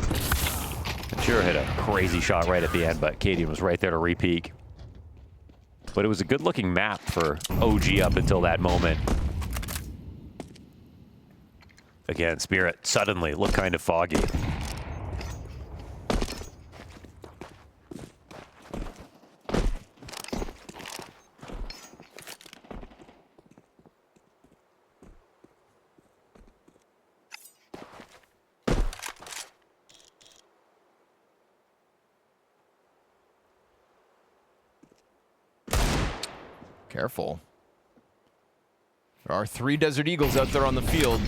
Sure hit a crazy shot right at the end, but Cadian was right there to re-peek. But it was a good-looking map for OG up until that moment. Again, Spirit suddenly looked kind of foggy. Careful. There are 3 Desert Eagles out there on the field.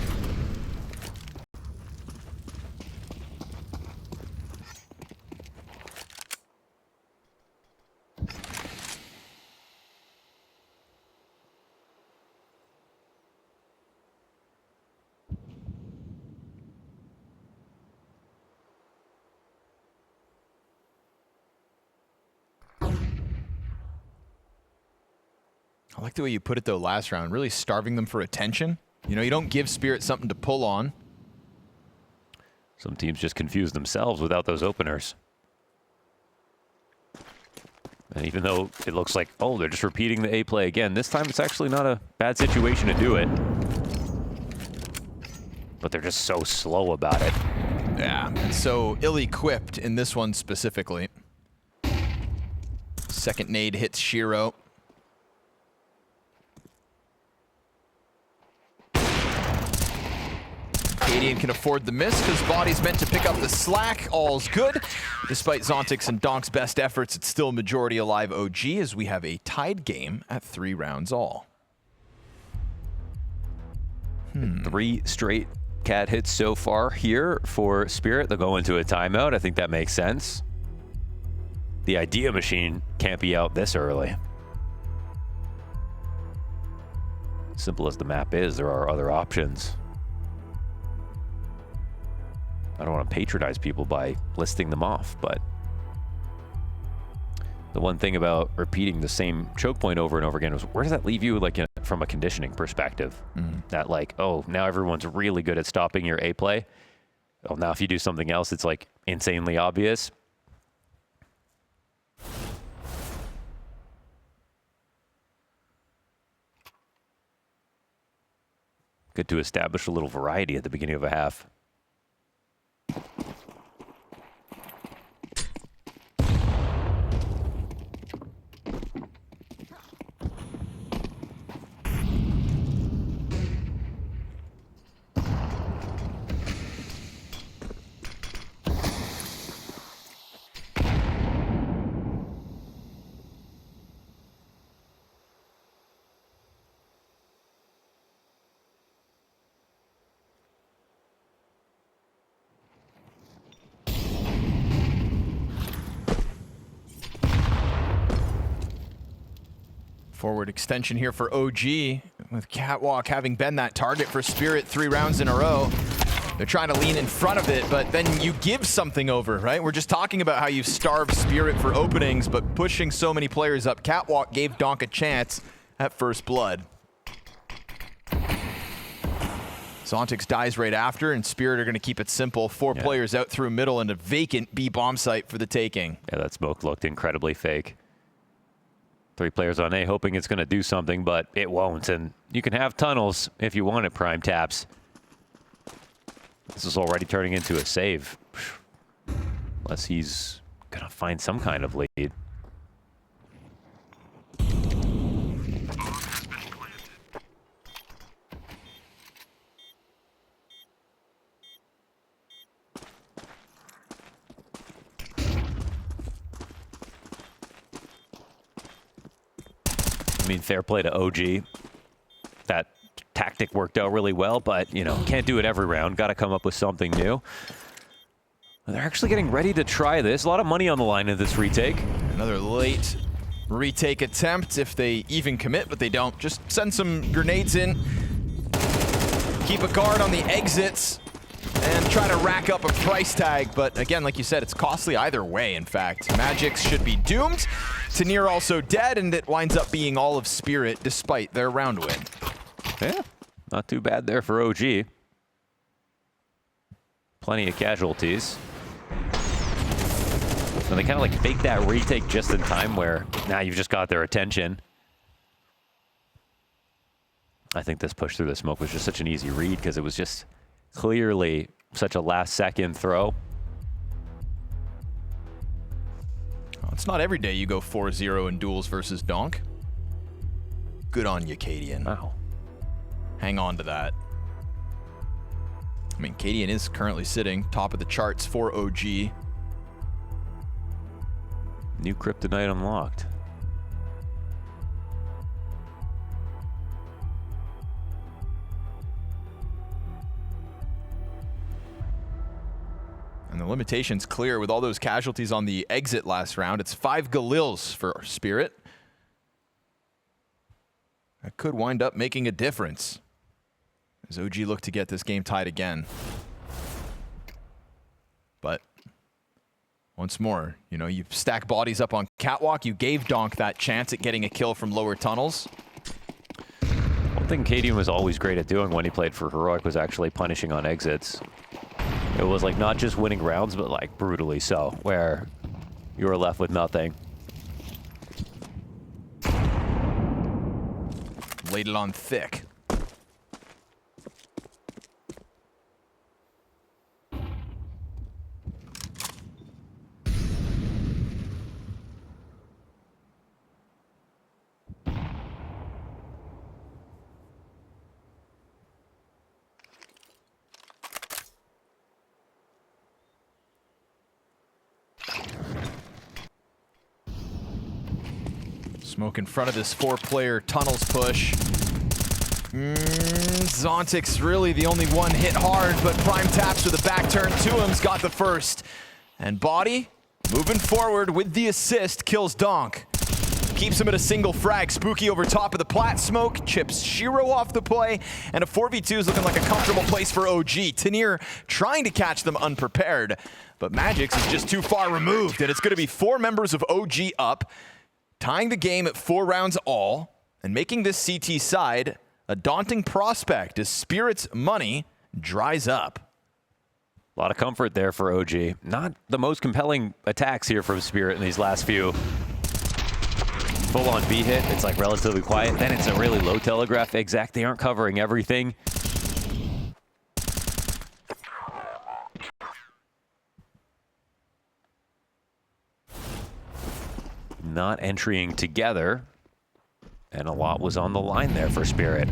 I like the way you put it, though, last round. Really starving them for attention. You know, you don't give Spirit something to pull on. Some teams just confuse themselves without those openers. And even though it looks like, oh, they're just repeating the A play again, this time it's actually not a bad situation to do it. But they're just so slow about it. Yeah, and so ill-equipped in this one specifically. Second nade hits Shiro. Cadian can afford the miss because body's meant to pick up the slack. All's good. Despite Zontix and Donk's best efforts, it's still majority alive OG as we have a tied game at 3 rounds all. 3 straight cat hits so far here for Spirit. They'll go into a timeout. I think that makes sense. The idea machine can't be out this early. Simple as the map is, there are other options. I don't want to patronize people by listing them off, but the one thing about repeating the same choke point over and over again was, where does that leave you, like, from a conditioning perspective? That, like, oh, now everyone's really good at stopping your A play. Oh, now if you do something else, it's like insanely obvious. Good to establish a little variety at the beginning of a half. Forward extension here for OG, with Catwalk having been that target for Spirit 3 rounds in a row. They're trying to lean in front of it, but then you give something over, right? We're just talking about how you starve Spirit for openings, but pushing so many players up. Catwalk gave Donk a chance at first blood. Zontix dies right after, and Spirit are going to keep it simple. 4 players out through middle and a vacant B bomb site for the taking. Yeah, that smoke looked incredibly fake. 3 players on A, hoping it's going to do something, but it won't. And you can have tunnels if you want it, Prime Taps. This is already turning into a save. Unless he's going to find some kind of lead. I mean, fair play to OG. That tactic worked out really well, but, you know, can't do it every round. Got to come up with something new. They're actually getting ready to try this. A lot of money on the line in this retake. Another late retake attempt, if they even commit, but they don't. Just send some grenades in. Keep a guard on the exits and try to rack up a price tag. But again, like you said, it's costly either way, in fact. Magix should be doomed. Tanir also dead, and it winds up being all of Spirit despite their round win. Yeah, not too bad there for OG. Plenty of casualties. And they kind of like fake that retake just in time where now you've just got their attention. I think this push through the smoke was just such an easy read because it was just clearly such a last-second throw. It's not every day you go 4-0 in duels versus Donk. Good on you, Cadian. Wow. Hang on to that. I mean, Cadian is currently sitting top of the charts for OG. New kryptonite unlocked. And the limitation's clear with all those casualties on the exit last round. It's 5 Galils for Spirit. That could wind up making a difference as OG look to get this game tied again. But once more, you know, you stack bodies up on Catwalk. You gave Donk that chance at getting a kill from lower tunnels. One thing Cadian was always great at doing when he played for Heroic was actually punishing on exits. It was like not just winning rounds, but like brutally so, where you were left with nothing. Laid it on thick. Smoke in front of this 4-player tunnels push. Zontic's really the only one hit hard, but Prime taps with a back turn to him's got the first. And bodyy, moving forward with the assist, kills Donk. Keeps him at a single frag. Spooky over top of the plat smoke, chips Shiro off the play, and a 4v2 is looking like a comfortable place for OG. Tanir trying to catch them unprepared, but Magix is just too far removed, and it's going to be 4 members of OG up, tying the game at 4 rounds all, and making this CT side a daunting prospect as Spirit's money dries up. A lot of comfort there for OG. Not the most compelling attacks here from Spirit in these last few. Full-on B hit, it's like relatively quiet. Then it's a really low telegraph exact. They aren't covering everything. Not entering together. And a lot was on the line there for Spirit.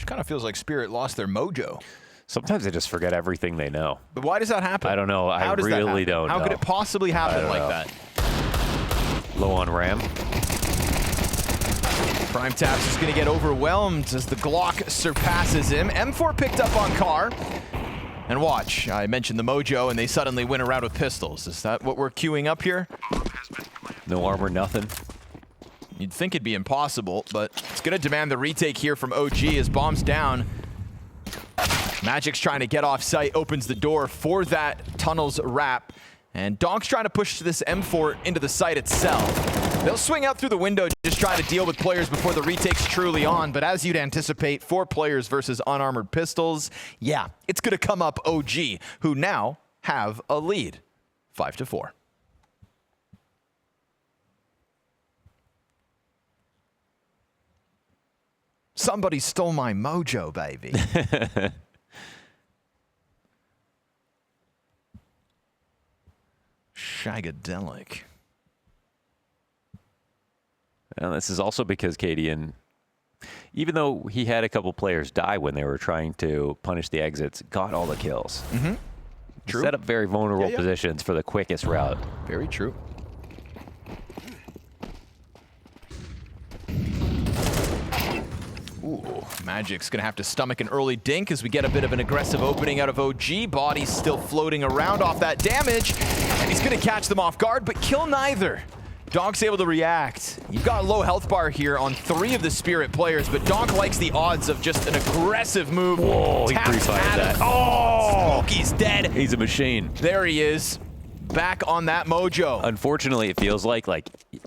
Kind of feels like Spirit lost their mojo. Sometimes they just forget everything they know. But why does that happen? I don't know. I really don't know. How could it possibly happen like that? Low on RAM. Prime taps is going to get overwhelmed as the Glock surpasses him. M4 picked up on Car. And watch, I mentioned the mojo, and they suddenly win a round with pistols. Is that what we're queuing up here? No armor, nothing. You'd think it'd be impossible, but it's going to demand the retake here from OG as bombs down. Magic's trying to get off site, opens the door for that tunnels wrap, and Donk's trying to push this M4 into the site itself. They'll swing out through the window, just try to deal with players before the retake's truly on, but as you'd anticipate, 4 players versus unarmored pistols, yeah, it's going to come up OG, who now have a lead, 5-4. Somebody stole my mojo, baby. Shagadelic. Well, this is also because Cadian, even though he had a couple players die when they were trying to punish the exits, got all the kills. True. Set up very vulnerable positions for the quickest route. Very true. Ooh, Magic's gonna have to stomach an early dink as we get a bit of an aggressive opening out of OG. Body's still floating around off that damage, and he's gonna catch them off guard, but kill neither. Donk's able to react. You've got a low health bar here on 3 of the Spirit players, but Donk likes the odds of just an aggressive move. Whoa, he pre-fired that. Oh, Smokey's dead. He's a machine. There he is, back on that mojo. Unfortunately, it feels like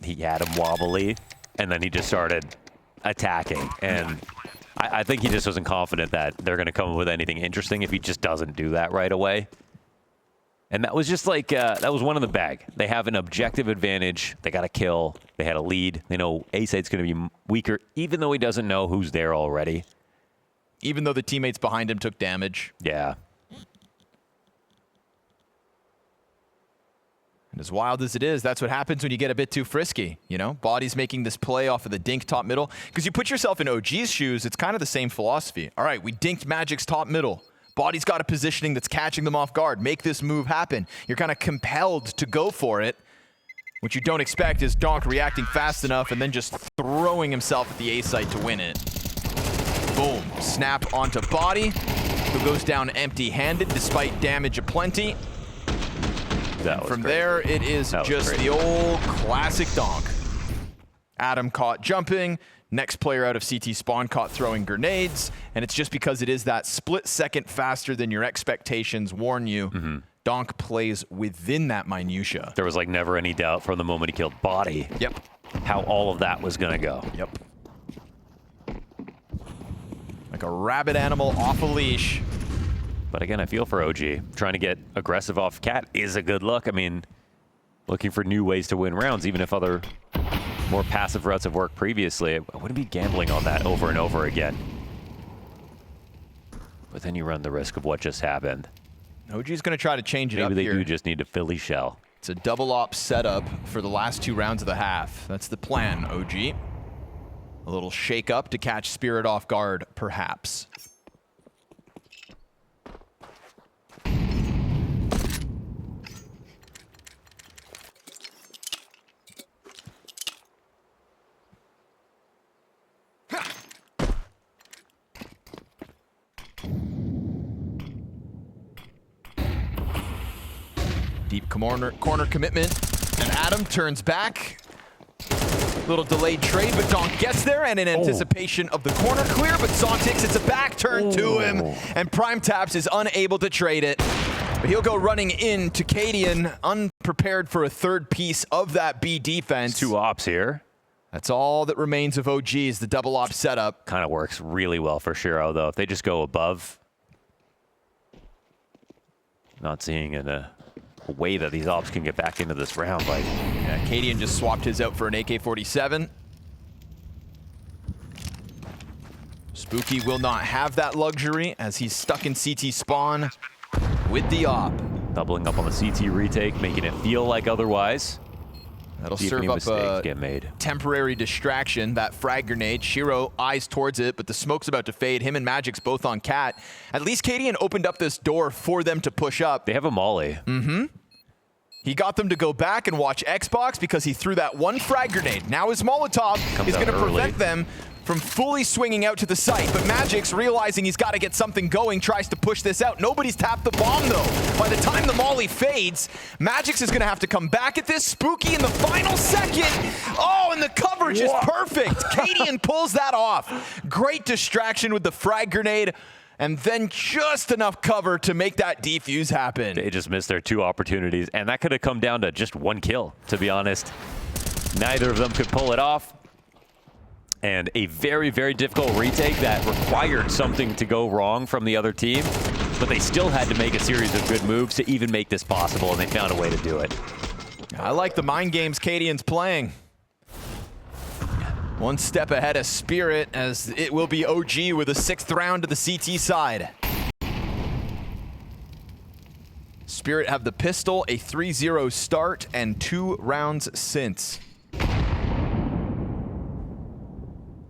he had him wobbly, and then he just started attacking. And I think he just wasn't confident that they're going to come up with anything interesting if he just doesn't do that right away. And that was just like, that was one in the bag. They have an objective advantage. They got a kill. They had a lead. They know A-Side's going to be weaker, even though he doesn't know who's there already. Even though the teammates behind him took damage. Yeah. And as wild as it is, that's what happens when you get a bit too frisky. You know, body's making this play off of the dink top middle. Because you put yourself in OG's shoes, it's kind of the same philosophy. All right, we dinked Magic's top middle. Body's got a positioning that's catching them off guard. Make this move happen. You're kind of compelled to go for it. What you don't expect is Donk reacting fast enough and then just throwing himself at the A site to win it. Boom. Snap onto bodyy, who goes down empty-handed despite damage aplenty. From there, it is just the old classic Donk. Adamb caught jumping. Next player out of CT spawn caught throwing grenades. And it's just because it is that split second faster than your expectations warn you. Donk plays within that minutia. There was like never any doubt from the moment he killed Body. Yep. How all of that was going to go. Yep. Like a rabid animal off a leash. But again, I feel for OG. Trying to get aggressive off Cat is a good look. I mean, looking for new ways to win rounds, even if other more passive routes have worked previously. I wouldn't be gambling on that over and over again. But then you run the risk of what just happened. OG's going to try to change it up here. Maybe they do just need a Philly shell. It's a double op setup for the last 2 rounds of the half. That's the plan, OG. A little shake up to catch Spirit off guard, perhaps. Deep corner commitment, and adamb turns back. Little delayed trade, but Donk gets there, and in anticipation of the corner clear, but Zontix, it's a back turn to him, and PrimeTaps is unable to trade it. But he'll go running in to Cadian, unprepared for a third piece of that B defense. 2 ops here. That's all that remains of OG is the double op setup. Kind of works really well for Shiro, though. If they just go above, not seeing a way that these ops can get back into this round. Like, yeah, Cadian just swapped his out for an AK-47. Spooky will not have that luxury as he's stuck in CT spawn with the op. doubling up on the CT retake, making it feel like otherwise. That'll See if serve any up mistakes a get made. temporary distraction, that frag grenade. Shiro eyes towards it, but the smoke's about to fade. Him and Magic's both on Cat. At least Cadian opened up this door for them to push up. They have a molly. He got them to go back and watch Xbox because he threw that one frag grenade. Now his Molotov is going to prevent them from fully swinging out to the site, but Magic's realizing he's got to get something going, tries to push this out. Nobody's tapped the bomb, though. By the time the molly fades, Magic's is going to have to come back at this. Spooky in the final second. Oh, and the coverage is perfect. Cadian pulls that off. Great distraction with the frag grenade, and then just enough cover to make that defuse happen. They just missed their 2 opportunities, and that could have come down to just 1 kill, to be honest. Neither of them could pull it off. And a very, very difficult retake that required something to go wrong from the other team, but they still had to make a series of good moves to even make this possible, and they found a way to do it. I like the mind games Cadian's playing. 1 step ahead of Spirit, as it will be OG with a 6th round to the CT side. Spirit have the pistol, a 3-0 start, and 2 rounds since.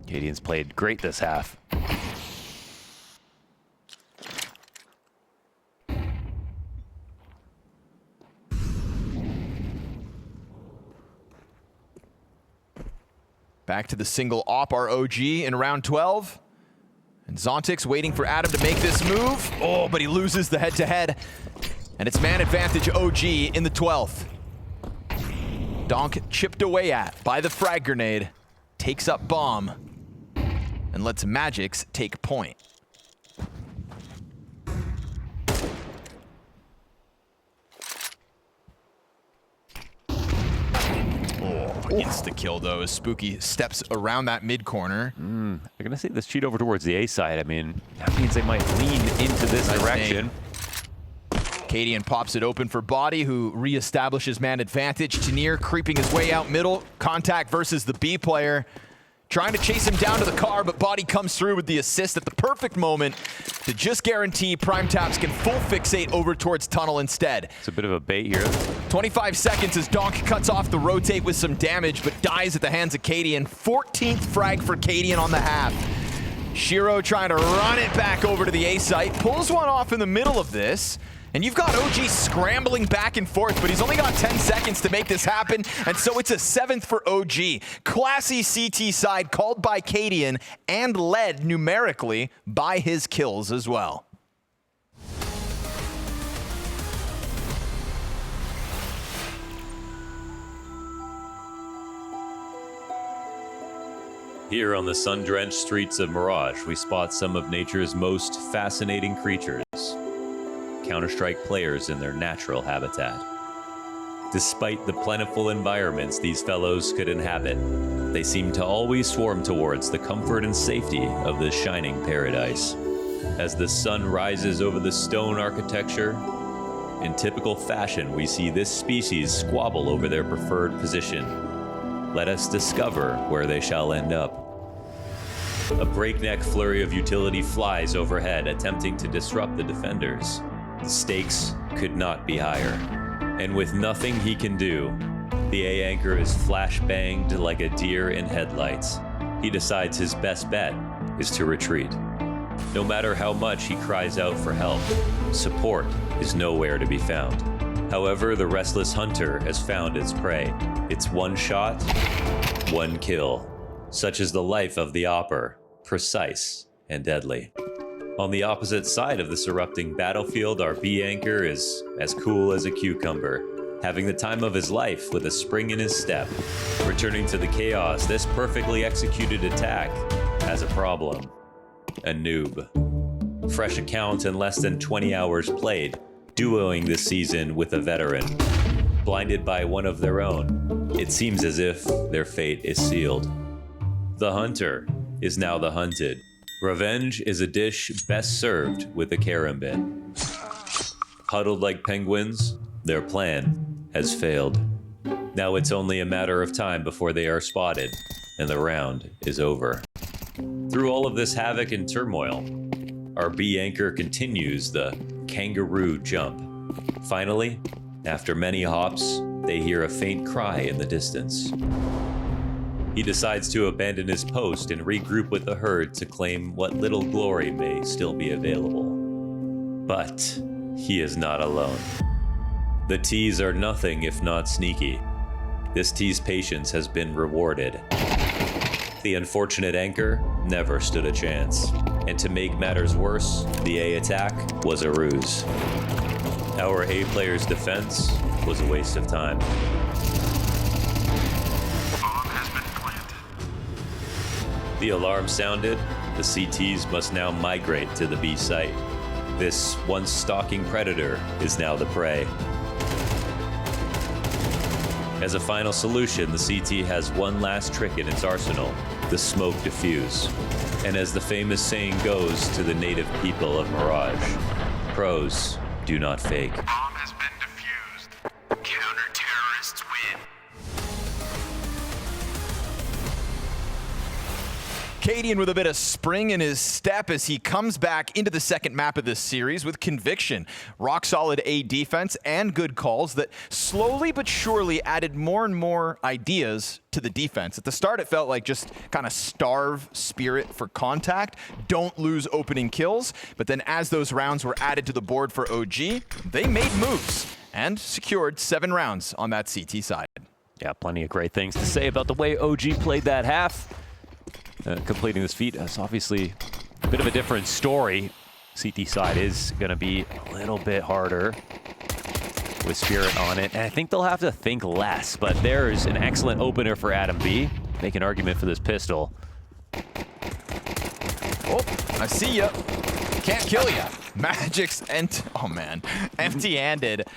Cadian's played great this half. Back to the single op, our OG in round 12. And Zontix waiting for adamb to make this move. Oh, but he loses the head-to-head. And it's man advantage OG in the 12th. Donk chipped away at by the frag grenade. Takes up bomb. And lets Magic's take point. Insta-kill, though, as Spooky steps around that mid-corner. They're going to see this cheat over towards the A side. I mean, that means they might lean into this direction. Cadian pops it open for Bodyy, who reestablishes man advantage. Tenier creeping his way out middle. Contact versus the B player. Trying to chase him down to the car, but Bodyy comes through with the assist at the perfect moment to just guarantee PrimeTaps can full fixate over towards tunnel instead. It's a bit of a bait here. 25 seconds as Donk cuts off the rotate with some damage, but dies at the hands of Cadian. 14th frag for Cadian on the half. Shiro trying to run it back over to the A site, pulls one off in the middle of this. And you've got OG scrambling back and forth, but he's only got 10 seconds to make this happen, and so it's a 7th for OG. Classy CT side called by Cadian and led numerically by his kills as well. Here on the sun-drenched streets of Mirage, we spot some of nature's most fascinating creatures. Counter-Strike players in their natural habitat. Despite the plentiful environments these fellows could inhabit, they seem to always swarm towards the comfort and safety of this shining paradise. As the sun rises over the stone architecture, in typical fashion, we see this species squabble over their preferred position. Let us discover where they shall end up. A breakneck flurry of utility flies overhead, attempting to disrupt the defenders. The stakes could not be higher. And with nothing he can do, the A anchor is flash-banged like a deer in headlights. He decides his best bet is to retreat. No matter how much he cries out for help, support is nowhere to be found. However, the restless hunter has found its prey. It's one shot, one kill. Such is the life of the Opper, precise and deadly. On the opposite side of this erupting battlefield, our B anchor is as cool as a cucumber, having the time of his life with a spring in his step. Returning to the chaos, this perfectly executed attack has a problem. A noob. Fresh account and less than 20 hours played, duoing this season with a veteran. Blinded by one of their own, it seems as if their fate is sealed. The hunter is now the hunted. Revenge is a dish best served with a carambit. Huddled like penguins, their plan has failed. Now it's only a matter of time before they are spotted, and the round is over. Through all of this havoc and turmoil, our B anchor continues the kangaroo jump. Finally, after many hops, they hear a faint cry in the distance. He decides to abandon his post and regroup with the herd to claim what little glory may still be available. But he is not alone. The T's are nothing if not sneaky. This T's patience has been rewarded. The unfortunate anchor never stood a chance. And to make matters worse, the A attack was a ruse. Our A player's defense was a waste of time. The alarm sounded. The CTs must now migrate to the B site. This once stalking predator is now the prey. As a final solution, the CT has one last trick in its arsenal, the smoke diffuse. And as the famous saying goes to the native people of Mirage, pros do not fake. Bomb has been defused. Counter-terrorists win. Cadian with a bit of spring in his step as he comes back into the second map of this series with conviction. Rock solid A defense and good calls that slowly but surely added more and more ideas to the defense. At the start, it felt like just kind of starve spirit for contact, don't lose opening kills. But then as those rounds were added to the board for OG, they made moves and secured 7 rounds on that CT side. Yeah, plenty of great things to say about the way OG played that half. Completing this feat is obviously a bit of a different story. CT side is going to be a little bit harder with Spirit on it, and I think they'll have to think less, but there's an excellent opener for adamb. Make an argument for this pistol. Oh, I see ya. Can't kill ya. Magic's oh man, empty-handed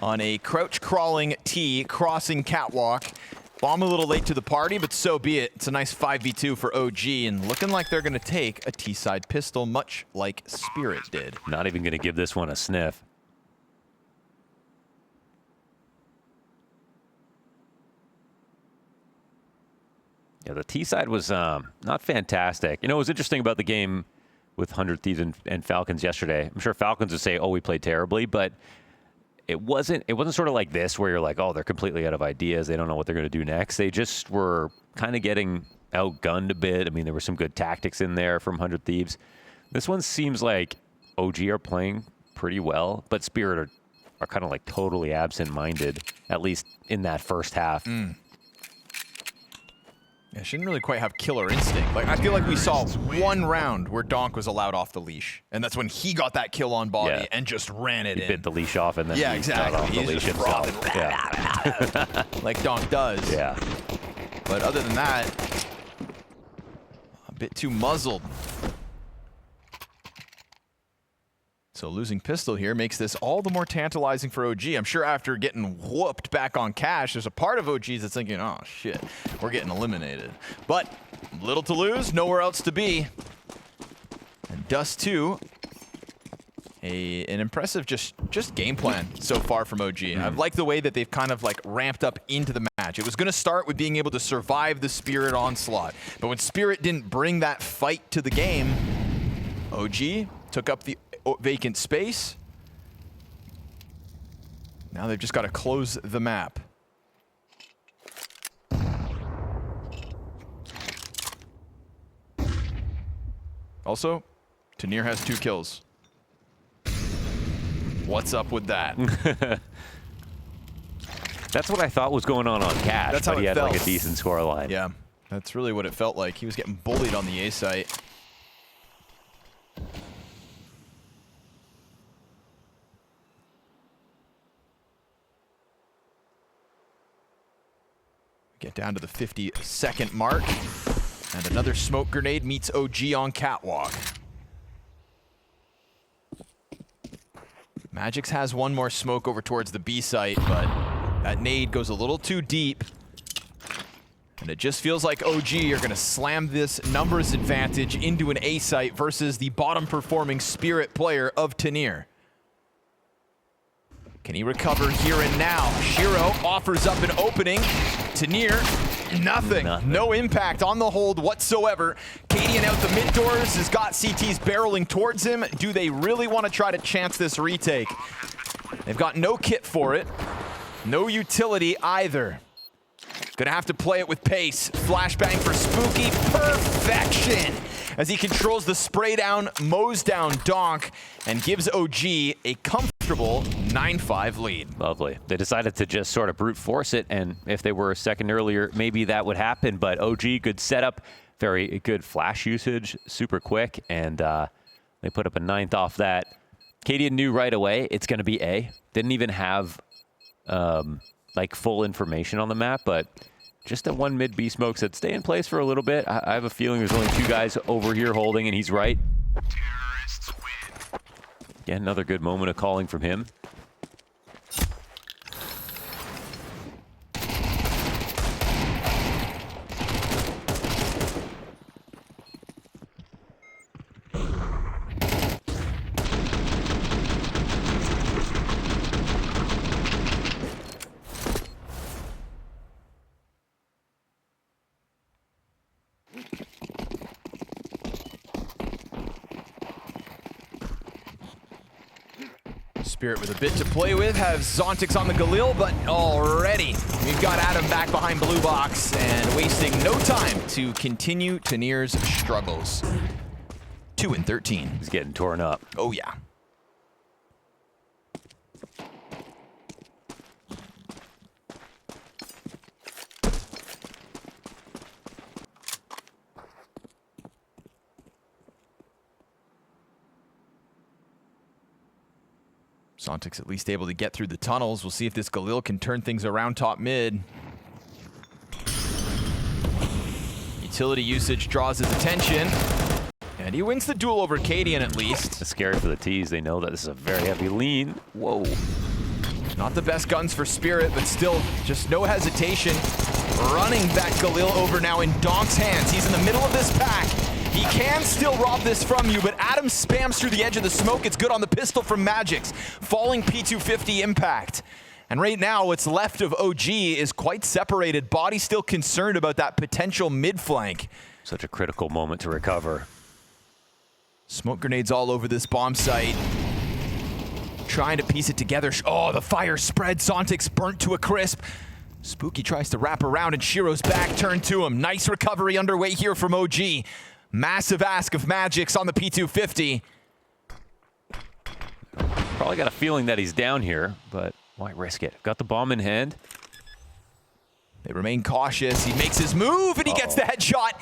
on a crouch-crawling T crossing catwalk. Bomb a little late to the party, but so be it. It's a nice 5v2 for OG, and looking like they're going to take a T-side pistol, much like Spirit did. Not even going to give this one a sniff. Yeah, the T-side was not fantastic. You know, what was interesting about the game with 100 Thieves and Falcons yesterday? I'm sure Falcons would say, oh, we played terribly, but it wasn't sort of like this where you're like, oh, they're completely out of ideas. They don't know what they're going to do next. They just were kind of getting outgunned a bit. I mean, there were some good tactics in there from 100 Thieves. This one seems like OG are playing pretty well, but Spirit are kind of like totally absent-minded, at least in that first half. Yeah, she didn't really quite have killer instinct. Like, I feel like we saw one round where Donk was allowed off the leash, and that's when he got that kill on body and just ran it in. He bit the leash off and then yeah, he exactly. got off the He's leash just himself. Yeah. Like Donk does. Yeah. But other than that, a bit too muzzled. So losing pistol here makes this all the more tantalizing for OG. I'm sure after getting whooped back on cash, there's a part of OGs that's thinking, oh shit, we're getting eliminated. But little to lose, nowhere else to be. And Dust2, an impressive just game plan so far from OG. I've liked the way that they've kind of like ramped up into the match. It was going to start with being able to survive the Spirit onslaught. But when Spirit didn't bring that fight to the game, OG took up the vacant space. Now they've just got to close the map. Also, Tanir has 2 kills. What's up with that? That's what I thought was going on cash. That's how but he it had felt. like a decent score line. Yeah, that's really what it felt like. He was getting bullied on the A site. Get down to the 50-second mark. And another smoke grenade meets OG on catwalk. Magix has one more smoke over towards the B site, but that nade goes a little too deep. And it just feels like OG are going to slam this numbers advantage into an A site versus the bottom performing Spirit player of Tanir. Can he recover here and now? Shiro offers up an opening. Tanir, nothing. No impact on the hold whatsoever. Cadian out the mid doors has got CTs barreling towards him. Do they really want to try to chance this retake? They've got no kit for it. No utility either. Gonna have to play it with pace. Flashbang for Spooky. Perfection! As he controls the spray down, mows down Donk, and gives OG a comfortable 9-5 lead. Lovely. They decided to just sort of brute force it, and if they were a second earlier, maybe that would happen, but OG, good setup, very good flash usage, super quick, and they put up a 9th off that. Cadian knew right away it's going to be A. Didn't even have like full information on the map, but just that one mid B smoke said stay in place for a little bit. I have a feeling there's only 2 guys over here holding, and he's right. Terrorists win. Again, another good moment of calling from him. Spirit with a bit to play with, have Zontix on the Galil, but already we've got Adam back behind blue box and wasting no time to continue Tanir's struggles. 2 and 13. He's getting torn up. Oh yeah. Zontix at least able to get through the tunnels. We'll see if this Galil can turn things around top mid. Utility usage draws his attention. And he wins the duel over Cadian at least. It's scary for the T's. They know that this is a very heavy lean. Whoa. Not the best guns for Spirit, but still just no hesitation. Running that Galil over now in Donk's hands. He's in the middle of this pack. He can still rob this from you, but Adam spams through the edge of the smoke. It's good on the pistol from Magix. Falling P250 impact. And right now, what's left of OG is quite separated. Body still concerned about that potential mid-flank. Such a critical moment to recover. Smoke grenades all over this bomb site. Trying to piece it together. Oh, the fire spread. Zontix burnt to a crisp. Spooky tries to wrap around, and Shiro's back turned to him. Nice recovery underway here from OG. Massive ask of Magix on the P250. Probably got a feeling that he's down here, but why risk it? Got the bomb in hand. They remain cautious. He makes his move, and he gets the headshot.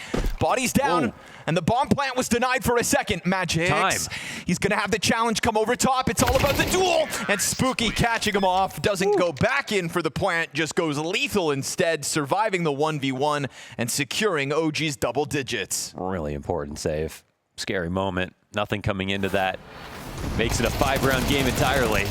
Body's down, and the bomb plant was denied for a second. Magix, he's going to have the challenge come over top. It's all about the duel, and Spooky catching him off. Doesn't go back in for the plant, just goes lethal instead, surviving the 1v1 and securing OG's double digits. Really important save. Scary moment. Nothing coming into that. Makes it a 5-round game entirely.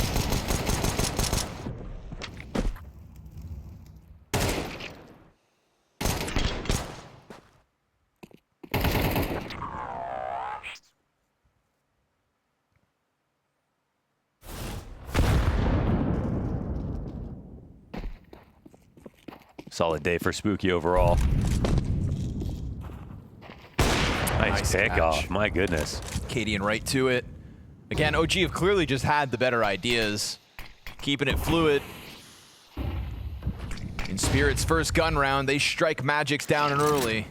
Solid day for Spooky overall. Nice pickoff, my goodness. Cadian right to it. Again, OG have clearly just had the better ideas. Keeping it fluid. In Spirit's first gun round, they strike Magics down and early.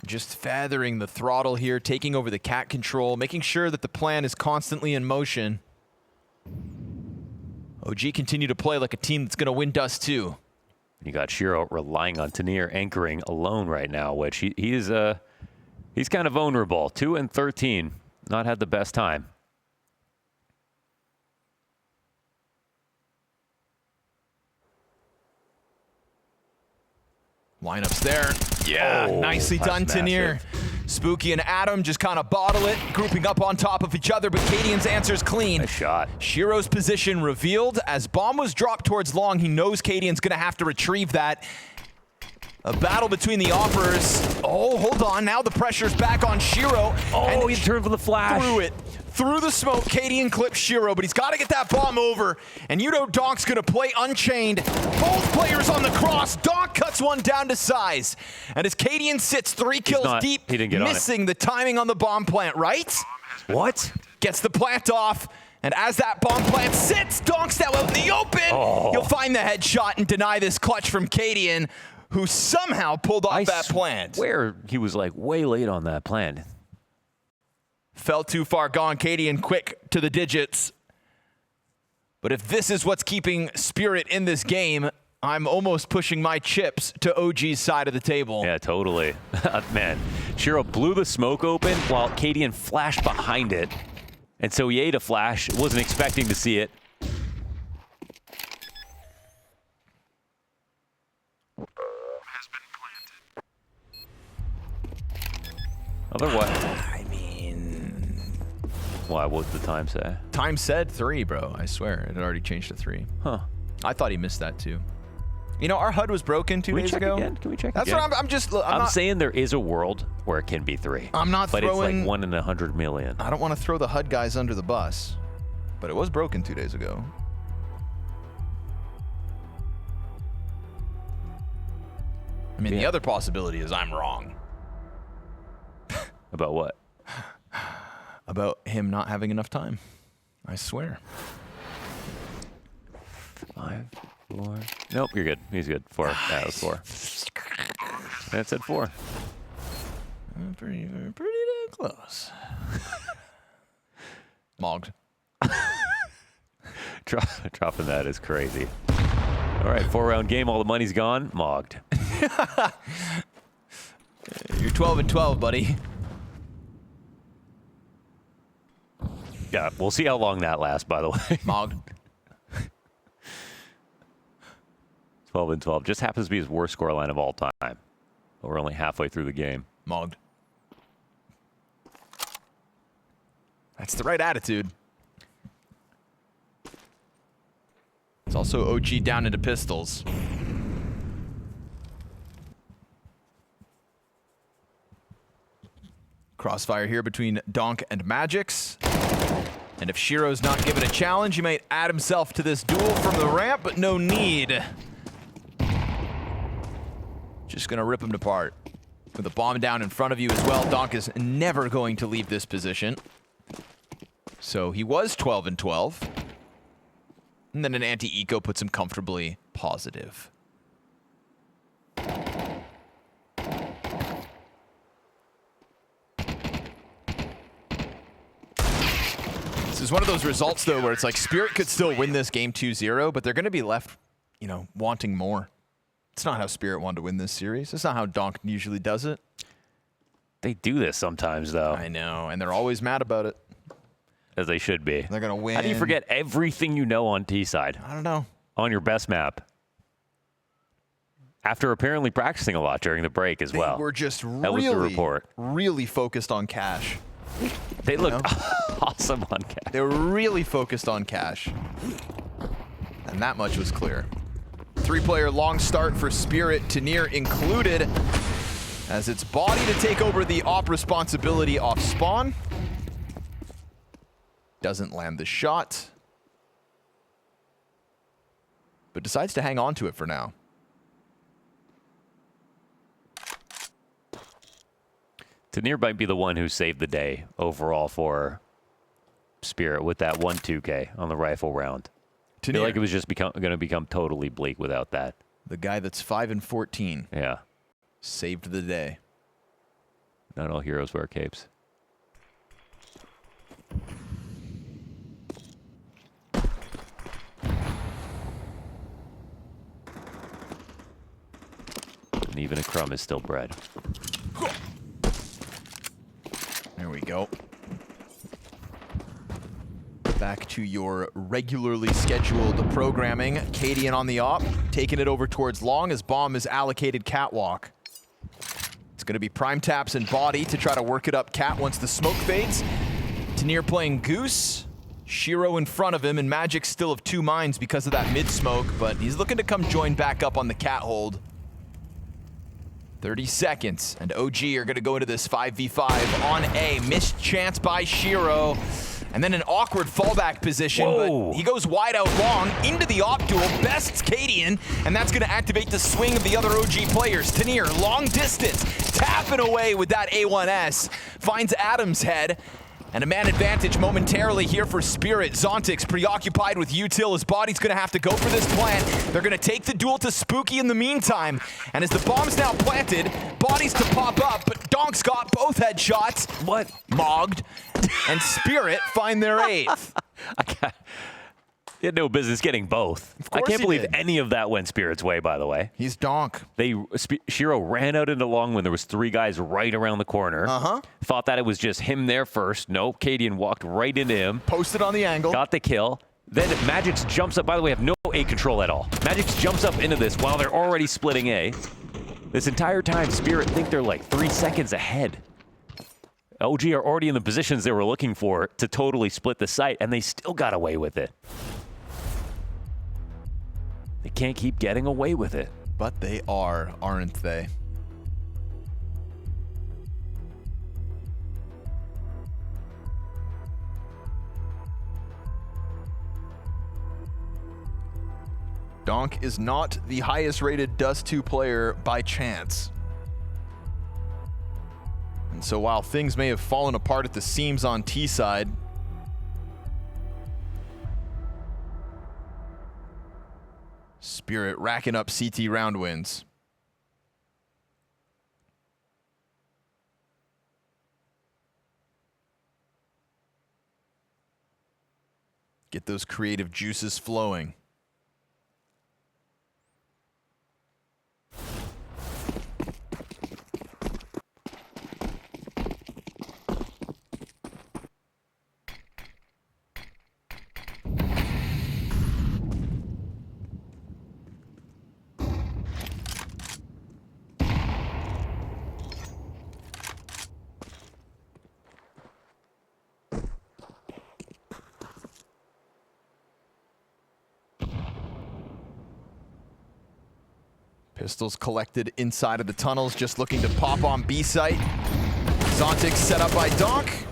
Just feathering the throttle here, taking over the cat control, making sure that the plan is constantly in motion. OG continue to play like a team that's going to win Dust 2. You got Shiro relying on Tanir anchoring alone right now, which he's kind of vulnerable. 2 and 13, not had the best time. Lineups there. Yeah, nicely done, Tanir. Spooky and Adam just kind of bottle it, grouping up on top of each other, but Cadian's answer's clean. Nice shot. Shiro's position revealed. As bomb was dropped towards long, he knows Cadian's going to have to retrieve that. A battle between the offers. Oh, hold on. Now the pressure's back on Shiro. Oh, he turned for the flash. Through it. Through the smoke, Cadian clips Shiro, but he's got to get that bomb over. And you know Donk's going to play Unchained. Both players on the cross. Donk cuts one down to size. And as Cadian sits 3 kills deep, he didn't get missing the timing on the bomb plant, right? What? Gets the plant off. And as that bomb plant sits, Donk's now out in the open. He'll find the headshot and deny this clutch from Cadian, who somehow pulled off that plant. Where he was like way late on that plant. Fell too far gone. Cadian quick to the digits. But if this is what's keeping Spirit in this game, I'm almost pushing my chips to OG's side of the table. Yeah, totally. Man, Shiro blew the smoke open while Cadian flashed behind it. And so he ate a flash, wasn't expecting to see it. Has been planted. Otherwise, I mean, why? What did the time say? time said 3, bro. I swear. It had already changed to 3. Huh. I thought he missed that too. You know, our HUD was broken 2 days ago. Again? Can we check That's again? what I'm just. I'm not saying there is a world where it can be 3. I'm not but throwing. it's like 1 in 100 million. I don't want to throw the HUD guys under the bus, but it was broken 2 days ago. I mean, the other possibility is I'm wrong. About what? About him not having enough time. I swear. 5, 4. Nope, you're good. He's good. 4. Yeah, it was 4. That said 4. Pretty damn close. Mogged. Dropping that is crazy. All right, 4-round game. All the money's gone. Mogged. You're 12 and 12, buddy. Yeah, we'll see how long that lasts, by the way. Mogged. 12 and 12. Just happens to be his worst scoreline of all time. But we're only halfway through the game. Mogged. That's the right attitude. It's also OG down into pistols. Crossfire here between Donk and Magics. And if Shiro's not given a challenge, he might add himself to this duel from the ramp, but no need. Just gonna rip him apart. With a bomb down in front of you as well, Donk is never going to leave this position. So he was 12 and 12. And then an anti-eco puts him comfortably positive. This is one of those results, though, where it's like Spirit could still win this game 2-0, but they're going to be left you know, wanting more. It's not how Spirit wanted to win this series. It's not how Donk usually does it. They do this sometimes, though. I know, and they're always mad about it. As they should be. They're going to win. How do you forget everything you know on T-side? I don't know. On your best map. After apparently practicing a lot during the break as well. We're just that was the report. really focused on cash. They look awesome on cash. They were really focused on cash. And that much was clear. 3-player long start for Spirit, Tanir included, as it's Body to take over the op responsibility off spawn. Doesn't land the shot, but decides to hang on to it for now. Tanir might be the one who saved the day overall for Spirit with that 1-2K on the rifle round. I feel like it was just going to become totally bleak without that. The guy that's 5-14. Yeah. Saved the day. Not all heroes wear capes. And even a crumb is still bread. There we go. Back to your regularly scheduled programming. Cadian on the op, taking it over towards long as bomb is allocated catwalk. It's going to be prime taps and Body to try to work it up cat once the smoke fades. Tanir playing Goose. Shiro in front of him, and Magic still of 2 mines because of that mid-smoke, but he's looking to come join back up on the cat hold. 30 seconds, and OG are going to go into this 5v5 on A. Missed chance by Shiro. And then an awkward fallback position, but he goes wide out long into the op duel, bests Cadian, and that's going to activate the swing of the other OG players. Tanir, long distance, tapping away with that A1S, finds Adam's head, and a man advantage momentarily here for Spirit. Zontix preoccupied with util. His Body's going to have to go for this plant. They're going to take the duel to Spooky in the meantime. And as the bomb's now planted, Body's to pop up, but Donk's got both headshots. What? Mogged. And Spirit find their 8th. He had no business getting both. I can't believe any of that went Spirit's way, by the way. He's Donk. Shiro ran out into long when there was 3 guys right around the corner. Thought that it was just him there first. No, Cadian walked right into him. Posted on the angle. Got the kill. Then Magix jumps up. By the way, have no A control at all. Magix jumps up into this while they're already splitting A. This entire time, Spirit think they're like 3 seconds ahead. OG are already in the positions they were looking for to totally split the site, and they still got away with it. They can't keep getting away with it. But they are, aren't they? Donk is not the highest rated Dust2 player by chance. And so while things may have fallen apart at the seams on T side, Spirit racking up CT round wins. Get those creative juices flowing. Pistols collected inside of the tunnels, just looking to pop on B site. Zontix set up by Donk,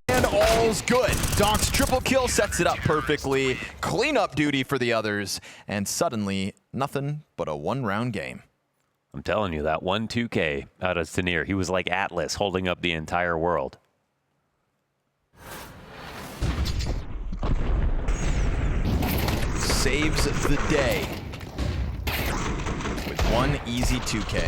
and all's good. Donk's triple kill sets it up perfectly. Cleanup duty for the others, and suddenly nothing but a 1-round game. I'm telling you, that 1-2K out of Tanir, he was like Atlas holding up the entire world. Saves the day. One easy 2K.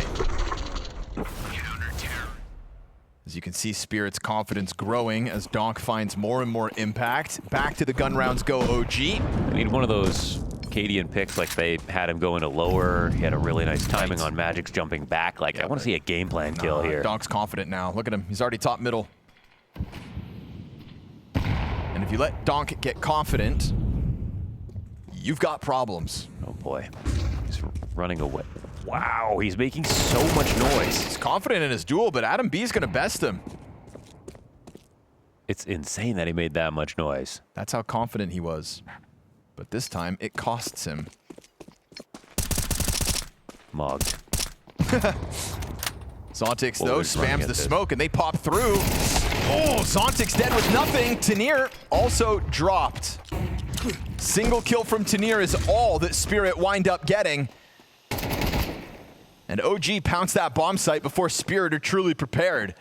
As you can see, Spirit's confidence growing as Donk finds more and more impact. Back to the gun rounds go OG. I need one of those Cadian picks, like they had him going to lower. He had a really nice timing on Magic's jumping back. Like, I want to see a game plan kill here. Donk's confident now. Look at him. He's already top middle. And if you let Donk get confident, you've got problems. Oh boy, he's running away. Wow, he's making so much noise. He's confident in his duel, but adamb is gonna best him. It's insane that he made that much noise. That's how confident he was. But this time, it costs him. Mogged. Zontix, though, Always running spams at the this. smoke, and they pop through. Oh, Zontix dead with nothing. Tanir also dropped. Single kill from Tanir is all that Spirit wind up getting. And OG pounced that bomb site before Spirit are truly prepared.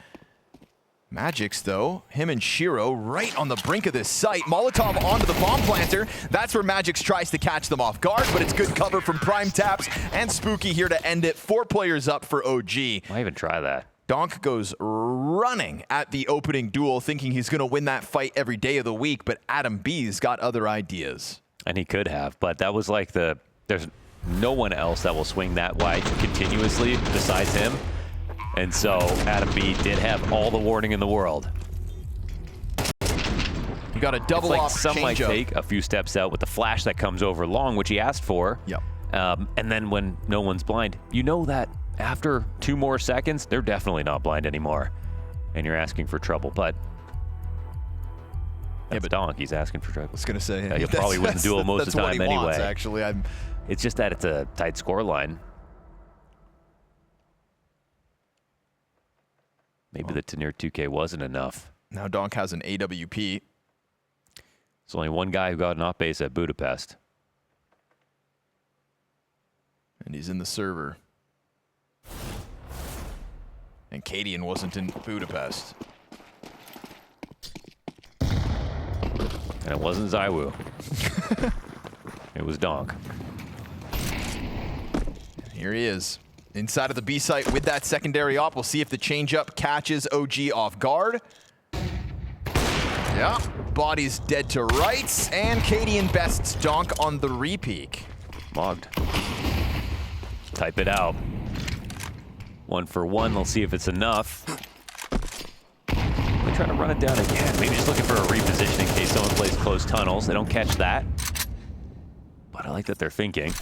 Magic's, though, him and Shiro right on the brink of this site. Molotov onto the bomb planter. That's where Magic's tries to catch them off guard, but it's good cover from Prime Taps and Spooky here to end it. 4 players up for OG. Why even try that? Donk goes running at the opening duel, thinking he's going to win that fight every day of the week, but adam's got other ideas. And he could have, but that was like there's no one else that will swing that wide continuously besides him. And so adamb did have all the warning in the world. You got a double It's like off some might change-up. take a few steps out with the flash that comes over long, which he asked for. Yep. And then when no one's blind, you know that after 2 more seconds, they're definitely not blind anymore. And you're asking for trouble, but that's Donk. He's asking for trouble. I was going to say. He'll probably win the duel most of the time what he anyway. wants, actually. It's just that it's a tight score line. Maybe the Tanir 2K wasn't enough. Now Donk has an AWP. There's only one guy who got an op base at Budapest. And he's in the server. And Cadian wasn't in Budapest. And it wasn't Zywoo. It was Donk. Here he is. Inside of the B site with that secondary op. We'll see if the changeup catches OG off guard. Yeah, body's dead to rights, and Cadian bests Donk on the repeak. Mogged. Type it out. 1 for 1. They'll see if it's enough. They're trying to run it down again. Maybe just looking for a reposition in case someone plays close tunnels. They don't catch that. But I like that they're thinking.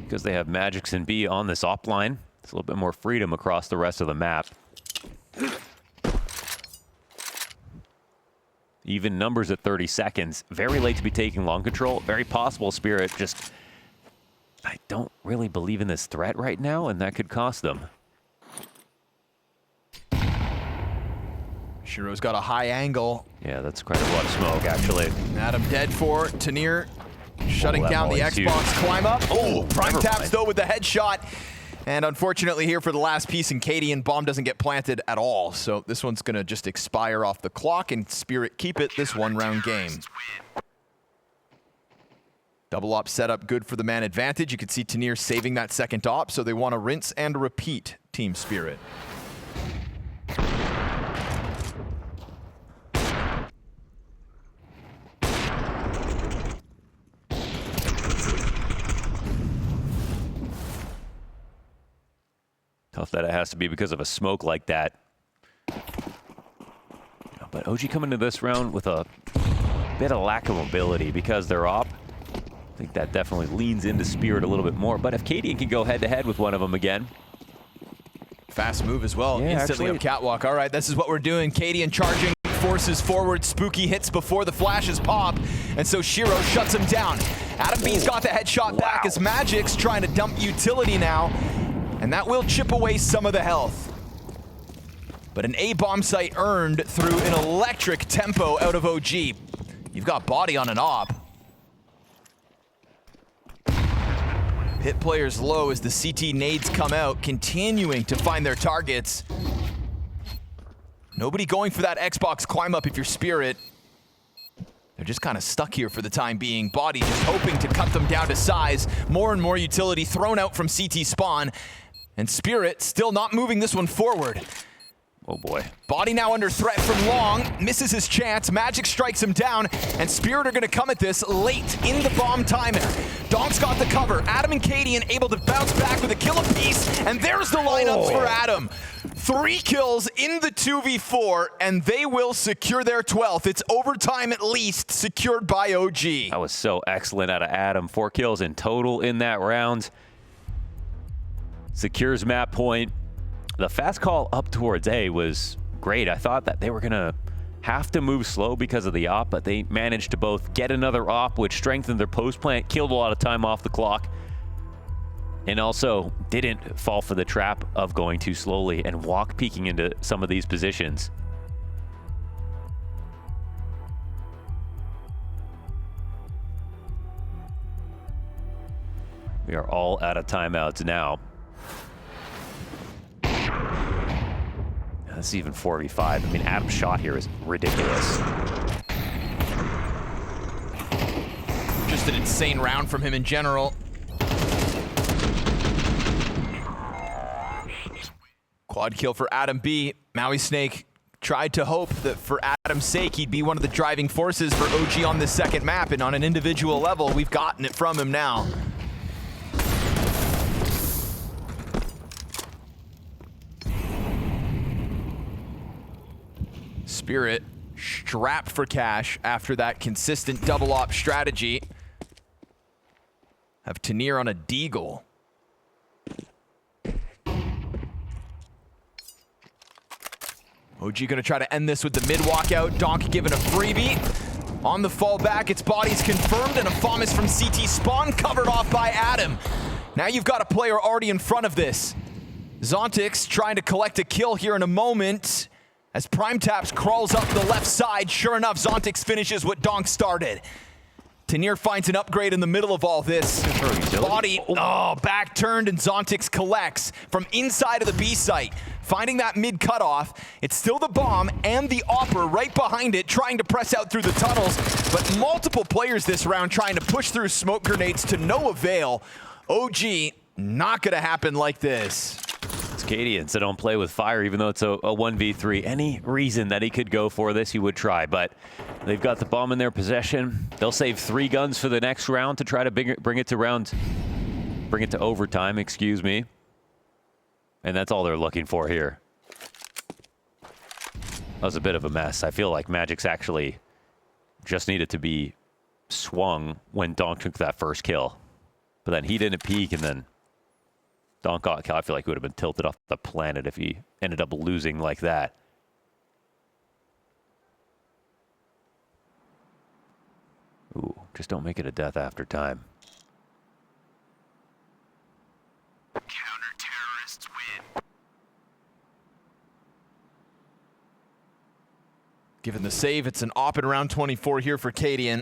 Because they have Magix and B on this op line. It's a little bit more freedom across the rest of the map. Even numbers at 30 seconds. Very late to be taking long control. Very possible Spirit just... I don't really believe in this threat right now, and that could cost them. Shiro's got a high angle. Yeah, that's quite a lot of smoke, actually. Adam dead for Tanir. Shutting that down the molly's Xbox huge. climb up. Oh, Prime never Taps mind. though with the headshot. And unfortunately here for the last piece in Cadian, bomb doesn't get planted at all. So this one's gonna just expire off the clock and Spirit keep it this 1-round game. Double op setup good for the man advantage. You can see Tanir saving that second op, so they want to rinse and repeat Team Spirit. Tough that it has to be because of a smoke like that. But OG coming to this round with a bit of lack of mobility because they're op. I think that definitely leans into Spirit a little bit more. But if Cadian can go head-to-head with one of them again. Fast move as well. Yeah, Instantly actually. up catwalk. All right, this is what we're doing. Cadian charging, forces forward. Spooky hits before the flashes pop. And so Shiro shuts him down. adam's got the headshot back as Magic's trying to dump utility now. And that will chip away some of the health. But an A-bomb site earned through an electric tempo out of OG. You've got body on an op. Hit players low as the CT nades come out, continuing to find their targets. Nobody going for that Xbox climb up if you're Spirit. They're just kind of stuck here for the time being. Body just hoping to cut them down to size. More and more utility thrown out from CT spawn. And Spirit still not moving this one forward. Oh boy. Body now under threat from long, misses his chance, Magic strikes him down, and Spirit are gonna come at this late in the bomb timer. Donk's got the cover, Adam and Cadian able to bounce back with a kill apiece, and there's the lineups for Adam. 3 kills in the 2v4, and they will secure their 12th. It's overtime at least, secured by OG. That was so excellent out of Adam. 4 kills in total in that round. Secures map point. The fast call up towards A was great. I thought that they were going to have to move slow because of the op, but they managed to both get another op, which strengthened their post plant, killed a lot of time off the clock, and also didn't fall for the trap of going too slowly and walk peeking into some of these positions. We are all out of timeouts now. This is even 4v5. I mean, Adam's shot here is ridiculous. Just an insane round from him in general. Quad kill for adamb. Maui Snake tried to hope that for Adam's sake, he'd be one of the driving forces for OG on this second map, and on an individual level, we've gotten it from him now. Spirit strapped for cash after that consistent double op strategy. Have Tanir on a deagle. OG gonna try to end this with the mid walkout. Donk given a freebie. On the fall back, its body's confirmed, and a FOMIS from CT spawn covered off by adamb. Now you've got a player already in front of this. Zontix trying to collect a kill here in a moment. As Prime Taps crawls up the left side, sure enough, Zontix finishes what Donk started. Tanir finds an upgrade in the middle of all this. Body, back turned, and Zontix collects from inside of the B site. Finding that mid cutoff, it's still the bomb and the opper right behind it, trying to press out through the tunnels, but multiple players this round trying to push through smoke grenades to no avail. OG, not gonna happen like this. Cadians that don't play with fire, even though it's a 1v3. Any reason that he could go for this, he would try, but they've got the bomb in their possession. They'll save 3 guns for the next round to try to bring it to overtime, excuse me. And that's all they're looking for here. That was a bit of a mess. I feel like Magic's actually just needed to be swung when Donk took that first kill. But then he didn't peek, and then Donk got kill. I feel like he would have been tilted off the planet if he ended up losing like that. Ooh, just don't make it a death after time. Counter-terrorists win. Given the save, it's an op in round 24 here for Cadian.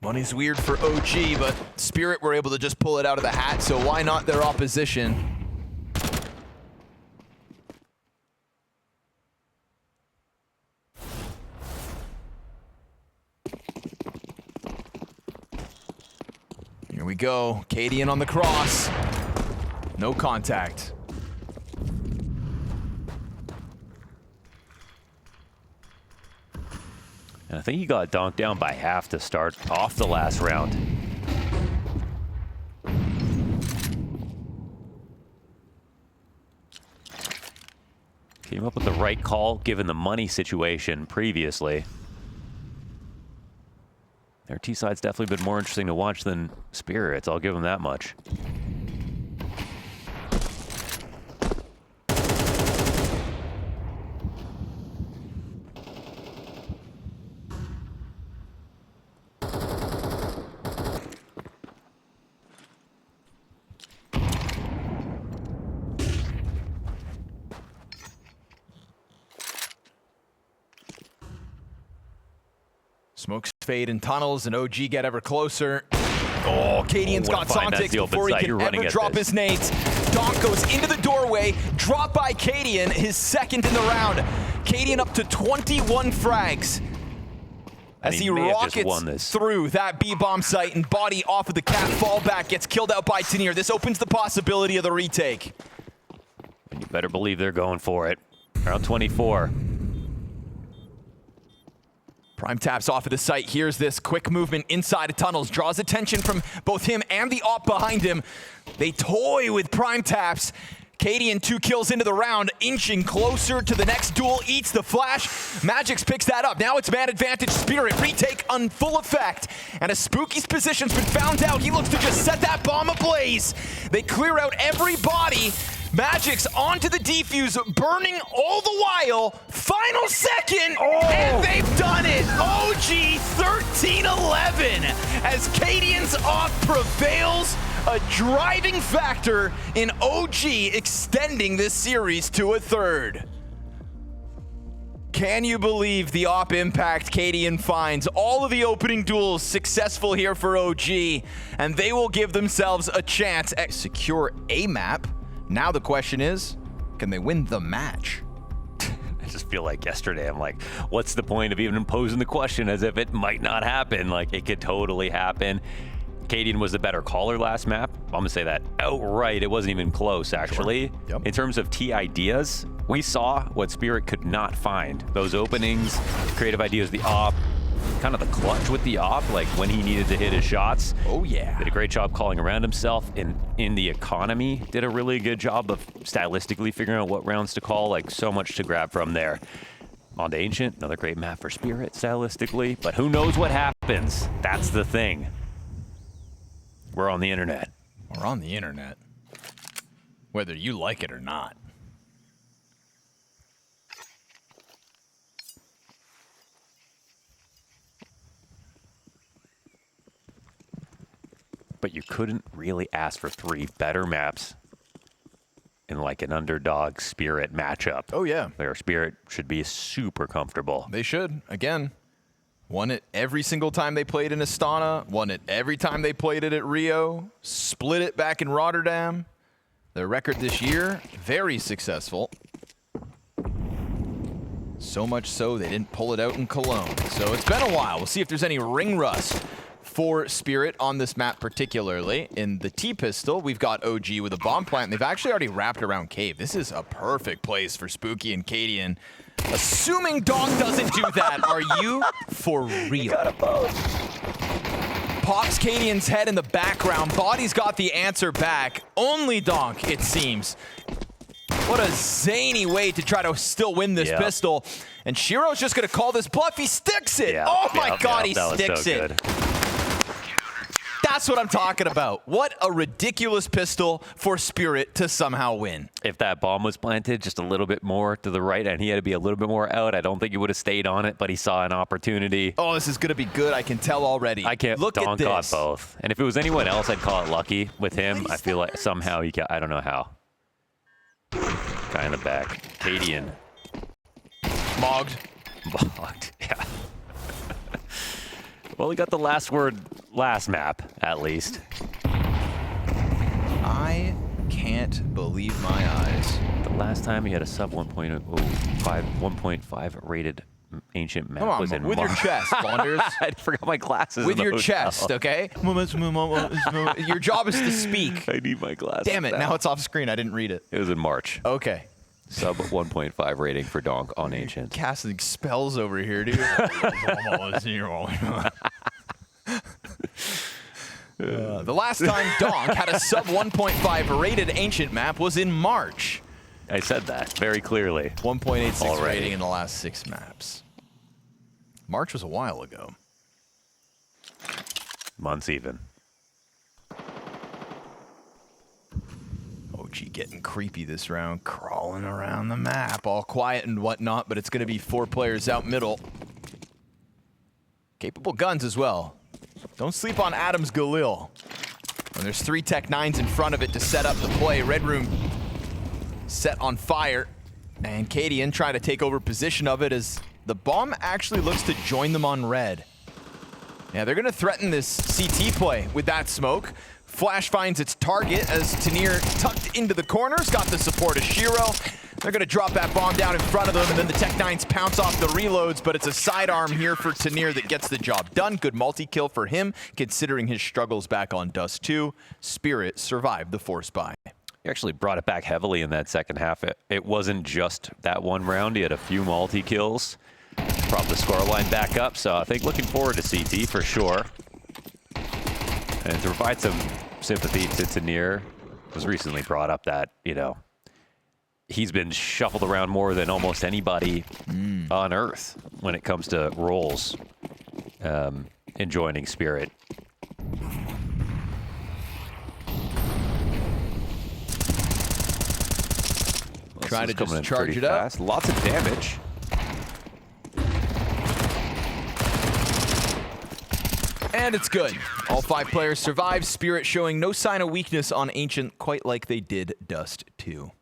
Money's weird for OG, but Spirit were able to just pull it out of the hat, so why not their opposition? Here we go, Cadian on the cross. No contact. And I think he got donked down by half to start off the last round. Came up with the right call given the money situation previously. Their T-side's definitely been more interesting to watch than Spirits, I'll give them that much. Smokes fade in tunnels, and OG get ever closer. Oh, Cadian's got Sontics before he can ever drop his nades. Donk goes into the doorway, drop by Cadian, his second in the round. Cadian up to 21 frags. As he rockets through that B-bomb site, and bodyy off of the cat fallback gets killed out by Tenier. This opens the possibility of the retake. And you better believe they're going for it. Round 24. Prime taps off of the site. Here's this quick movement inside of tunnels. Draws attention from both him and the op behind him. They toy with prime taps. Cadian 2 kills into the round, inching closer to the next duel, eats the flash. Magix picks that up. Now it's man advantage. Spirit retake on full effect. And as Spooky's position's been found out, he looks to just set that bomb ablaze. They clear out every body. Magix onto the defuse, burning all the while. Final second, and they've done it. OG 13-11 as Cadian's off prevails. A driving factor in OG extending this series to a third. Can you believe the op impact Cadian finds? All of the opening duels successful here for OG, and they will give themselves a chance at secure a map. Now the question is, can they win the match? I just feel like yesterday, I'm like, what's the point of even posing the question as if it might not happen? Like, it could totally happen. Cadian was the better caller last map. I'm gonna say that outright. It wasn't even close, actually. Sure. Yep. In terms of T ideas, we saw what Spirit could not find. Those openings, creative ideas, the op, kind of the clutch with the op, like when he needed to hit his shots. Oh yeah. Did a great job calling around himself. In the economy, did a really good job of stylistically figuring out what rounds to call. Like, so much to grab from there. On to Ancient, another great map for Spirit stylistically, but who knows what happens? That's the thing. We're on the internet. We're on the internet, whether you like it or not. But you couldn't really ask for 3 better maps in like an underdog Spirit matchup. Oh yeah. Their Spirit should be super comfortable. They should. Again, won it every single time they played in Astana, won it every time they played it at Rio, split it back in Rotterdam. Their record this year, very successful. So much so they didn't pull it out in Cologne. So it's been a while. We'll see if there's any ring rust for Spirit on this map particularly. In the T-pistol, we've got OG with a bomb plant. They've actually already wrapped around Cave. This is a perfect place for Spooky and Cadian. Assuming Donk doesn't do that, are you for real? Pops Cadian's head in the background. body's got the answer back. Only Donk, it seems. What a zany way to try to still win this pistol. And Shiro's just going to call this bluff. He sticks it. Oh my God, he sticks it. Good. That's what I'm talking about. What a ridiculous pistol for Spirit to somehow win. If that bomb was planted just a little bit more to the right and he had to be a little bit more out, I don't think he would have stayed on it, but he saw an opportunity. Oh, this is going to be good. I can tell already. I can't look at this. Got both. And if it was anyone else, I'd call it lucky. With him, I feel like somehow he got, I don't know how. Guy in the back. Cadian. Mogged. Mogged, yeah. Well, he got the last word last map, at least. I can't believe my eyes. The last time he had a sub 1.5 rated Ancient map was in with March. your chest, Bonders. I forgot my glasses. With in the your hotel. chest, okay? Your job is to speak. I need my glasses. Damn it, now it's off screen. I didn't read it. It was in March. Okay. Sub 1.5 rating for Donk on Ancient. Casting spells over here, dude. The last time Donk had a sub 1.5 rated Ancient map was in March. I said that very clearly. 1.86 rating in the last 6 maps. March was a while ago. Months even. OG getting creepy this round, crawling around the map, all quiet and whatnot, but it's going to be 4 players out middle. Capable guns as well. Don't sleep on Adam's Galil. When there's 3 Tech 9s in front of it to set up the play, Red Room set on fire, and Cadian trying to take over position of it as the bomb actually looks to join them on red. Yeah, they're going to threaten this CT play with that smoke. Flash finds its target as Tanir tucked into the corners, got the support of Shiro. They're going to drop that bomb down in front of them, and then the Tech-9s pounce off the reloads, but it's a sidearm here for Tanir that gets the job done. Good multi-kill for him, considering his struggles back on Dust2. Spirit survived the force buy. He actually brought it back heavily in that second half. It wasn't just that one round. He had a few multi-kills. Brought the scoreline back up, so I think looking forward to CT for sure. And to provide some sympathy to Tanir, was recently brought up that, you know, he's been shuffled around more than almost anybody on Earth when it comes to roles in joining Spirit. Try to just charge it up. Fast. Lots of damage. And it's good. All 5 players survive. Spirit showing no sign of weakness on Ancient, quite like they did Dust2.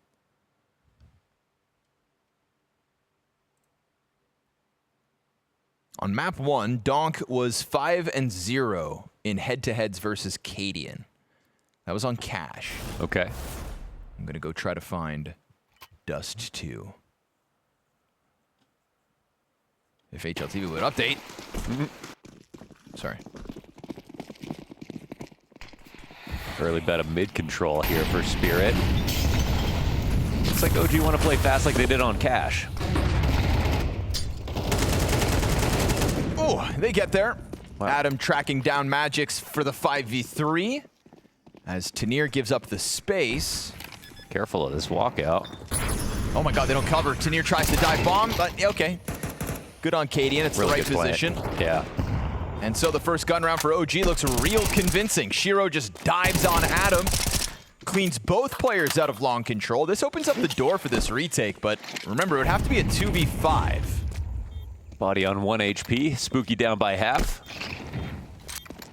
On map 1, Donk was 5-0 in head-to-heads versus Cadian. That was on Cash. Okay. I'm going to go try to find Dust2. If HLTV would update. Sorry. Early bet of mid-control here for Spirit. Looks like OG want to play fast like they did on Cash. Oh, they get there. Wow. Adam tracking down Magix for the 5v3 as Tanir gives up the space. Careful of this walkout. Oh my god, they don't cover. Tanir tries to dive bomb, but okay. Good on Cadian, it's Really the right good position. plant. Yeah. And so the first gun round for OG looks real convincing. Shiro just dives on Adam, cleans both players out of long control. This opens up the door for this retake, but remember, it would have to be a 2v5. Body on 1 HP, Spooky down by half.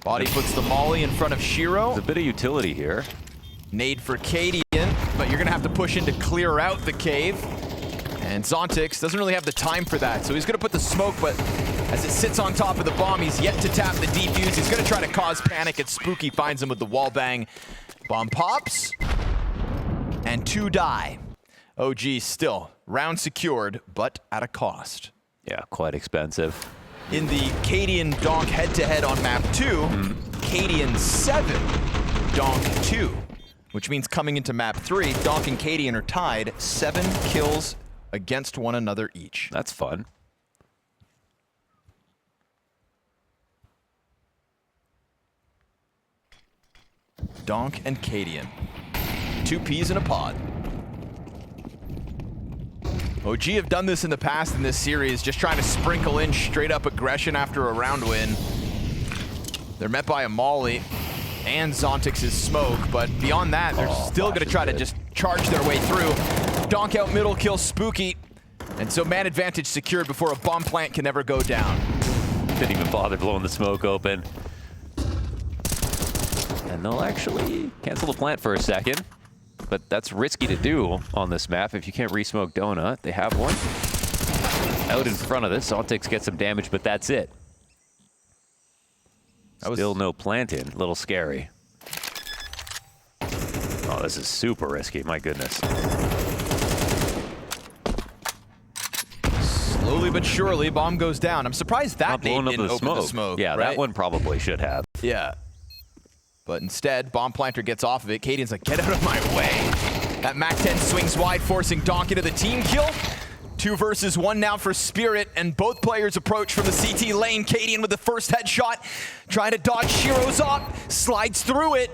Body puts the molly in front of Shiro. There's a bit of utility here. Nade for Cadian, but you're gonna have to push in to clear out the cave. And Zontix doesn't really have the time for that, so he's gonna put the smoke, but as it sits on top of the bomb, he's yet to tap the defuse. He's gonna try to cause panic, and Spooky finds him with the wall bang. Bomb pops, and 2 die. OG still round secured, but at a cost. Yeah, quite expensive. In the Cadian Donk head-to-head on map 2, Cadian 7, Donk 2, which means coming into map 3, Donk and Cadian are tied, 7 kills against one another each. That's fun. Donk and Cadian. 2 peas in a pod. OG have done this in the past in this series, just trying to sprinkle in straight up aggression after a round win. They're met by a molly and Zontix's smoke, but beyond that, they're still going to try to just charge their way through. Donk out middle, kills Spooky, and so man advantage secured before a bomb plant can ever go down. Didn't even bother blowing the smoke open. And they'll actually cancel the plant for a second. But that's risky to do on this map if you can't re-smoke Donut. They have one. Out in front of this, Zontix gets some damage, but that's it. Still no plant in. A little scary. Oh, this is super risky. My goodness. Slowly but surely, bomb goes down. I'm surprised that nade didn't open the smoke. Yeah, right? that one probably should have. Yeah. But instead, bomb planter gets off of it. Cadian's like, get out of my way. That MAC-10 swings wide, forcing Donk into the team kill. 2 versus 1 now for Spirit, and both players approach from the CT lane. Cadian with the first headshot, trying to dodge Shiro's up, slides through it.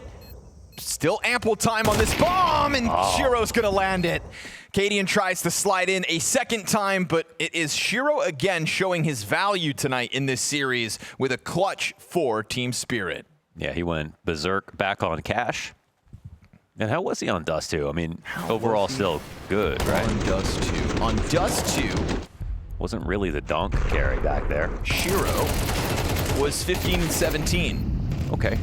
Still ample time on this bomb, and Shiro's gonna land it. Cadian tries to slide in a second time, but it is Shiro again showing his value tonight in this series with a clutch for Team Spirit. Yeah, he went berserk back on Cash. And how was he on Dust2? I mean, overall still good, right? On Dust2. On Dust2. Wasn't really the donk carry back there. Shiro was 15-17. Okay.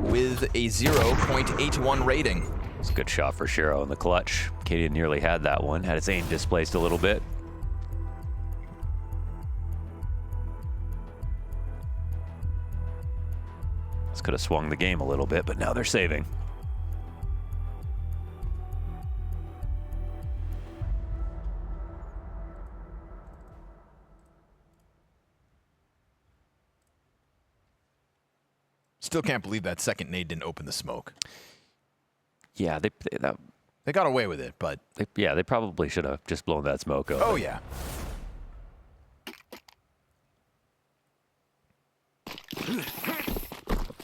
With a 0.81 rating. It's a good shot for Shiro in the clutch. Cadian nearly had that one. Had his aim displaced a little bit. Could have swung the game a little bit, but now they're saving. Still can't believe that second nade didn't open the smoke. Yeah, They got away with it, but... they probably should have just blown that smoke up. Oh, yeah.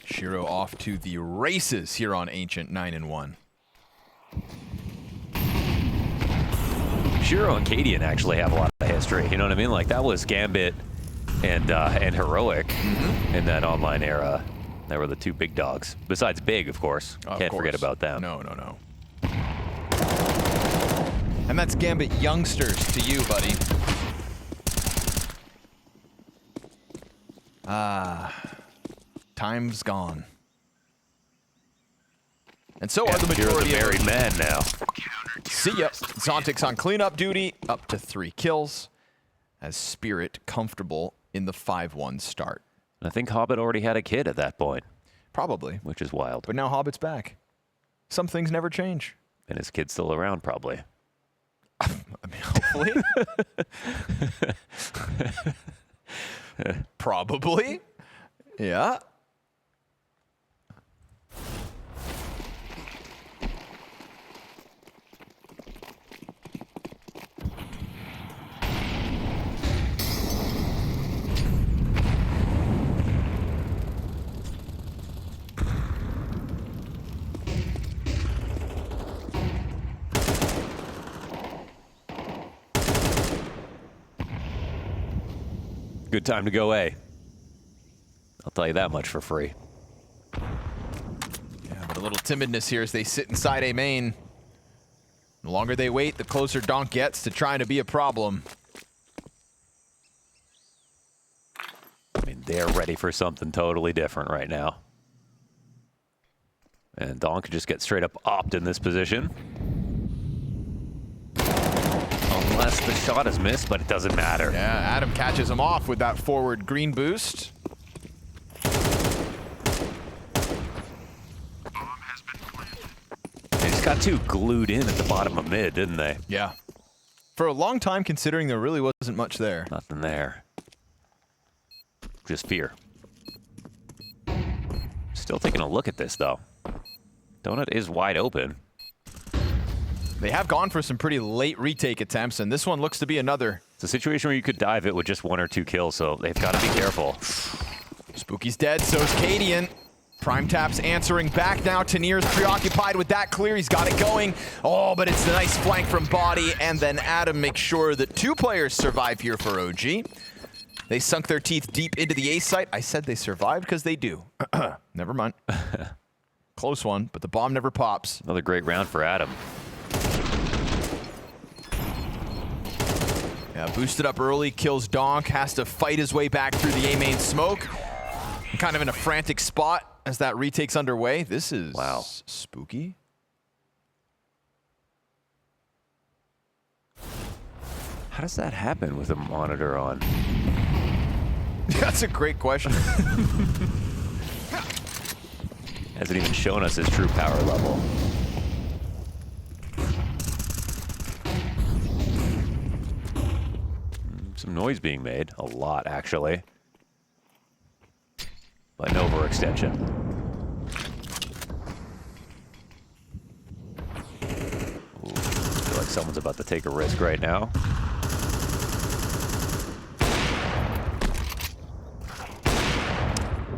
Shiro off to the races here on Ancient 9-1. Shiro and Cadian actually have a lot of history. You know what I mean? Like, that was Gambit and Heroic in that online era. They were the two big dogs. Besides Big, of course. Can't forget about them. No, no, no. And that's Gambit youngsters to you, buddy. Time's gone. And so are the majority of married men now. See ya. Zontic's on cleanup duty, up to 3 kills, as Spirit comfortable in the 5-1 start. I think Hobbit already had a kid at that point. Probably. Which is wild. But now Hobbit's back. Some things never change. And his kid's still around, probably. I mean, hopefully. Probably. Yeah. Good time to go A. I'll tell you that much for free. Yeah, but a little timidness here as they sit inside A main. The longer they wait, the closer Donk gets to trying to be a problem. I mean, they're ready for something totally different right now. And Donk could just get straight up opt in this position. Unless the shot is missed, but it doesn't matter. Yeah, adamb catches him off with that forward green boost. They just got too glued in at the bottom of mid, didn't they? Yeah. For a long time, considering there really wasn't much there. Nothing there. Just fear. Still taking a look at this, though. Donut is wide open. They have gone for some pretty late retake attempts, and this one looks to be another. It's a situation where you could dive it with just 1 or 2 kills, so they've got to be careful. Spooky's dead, so's Cadian. Prime Tap's answering back now. Tanir's preoccupied with that clear. He's got it going. Oh, but it's a nice flank from Body, and then adamb makes sure that 2 players survive here for OG. They sunk their teeth deep into the A site. I said they survived because they do. Never mind. Close one, but the bomb never pops. Another great round for adamb. Yeah, boosted up early, kills Donk, has to fight his way back through the A main smoke. Kind of in a frantic spot as that retake's underway. This is spooky. How does that happen with a monitor on? That's a great question. Hasn't even shown us his true power level. Some noise being made. A lot, actually. But no overextension. Ooh, I feel like someone's about to take a risk right now.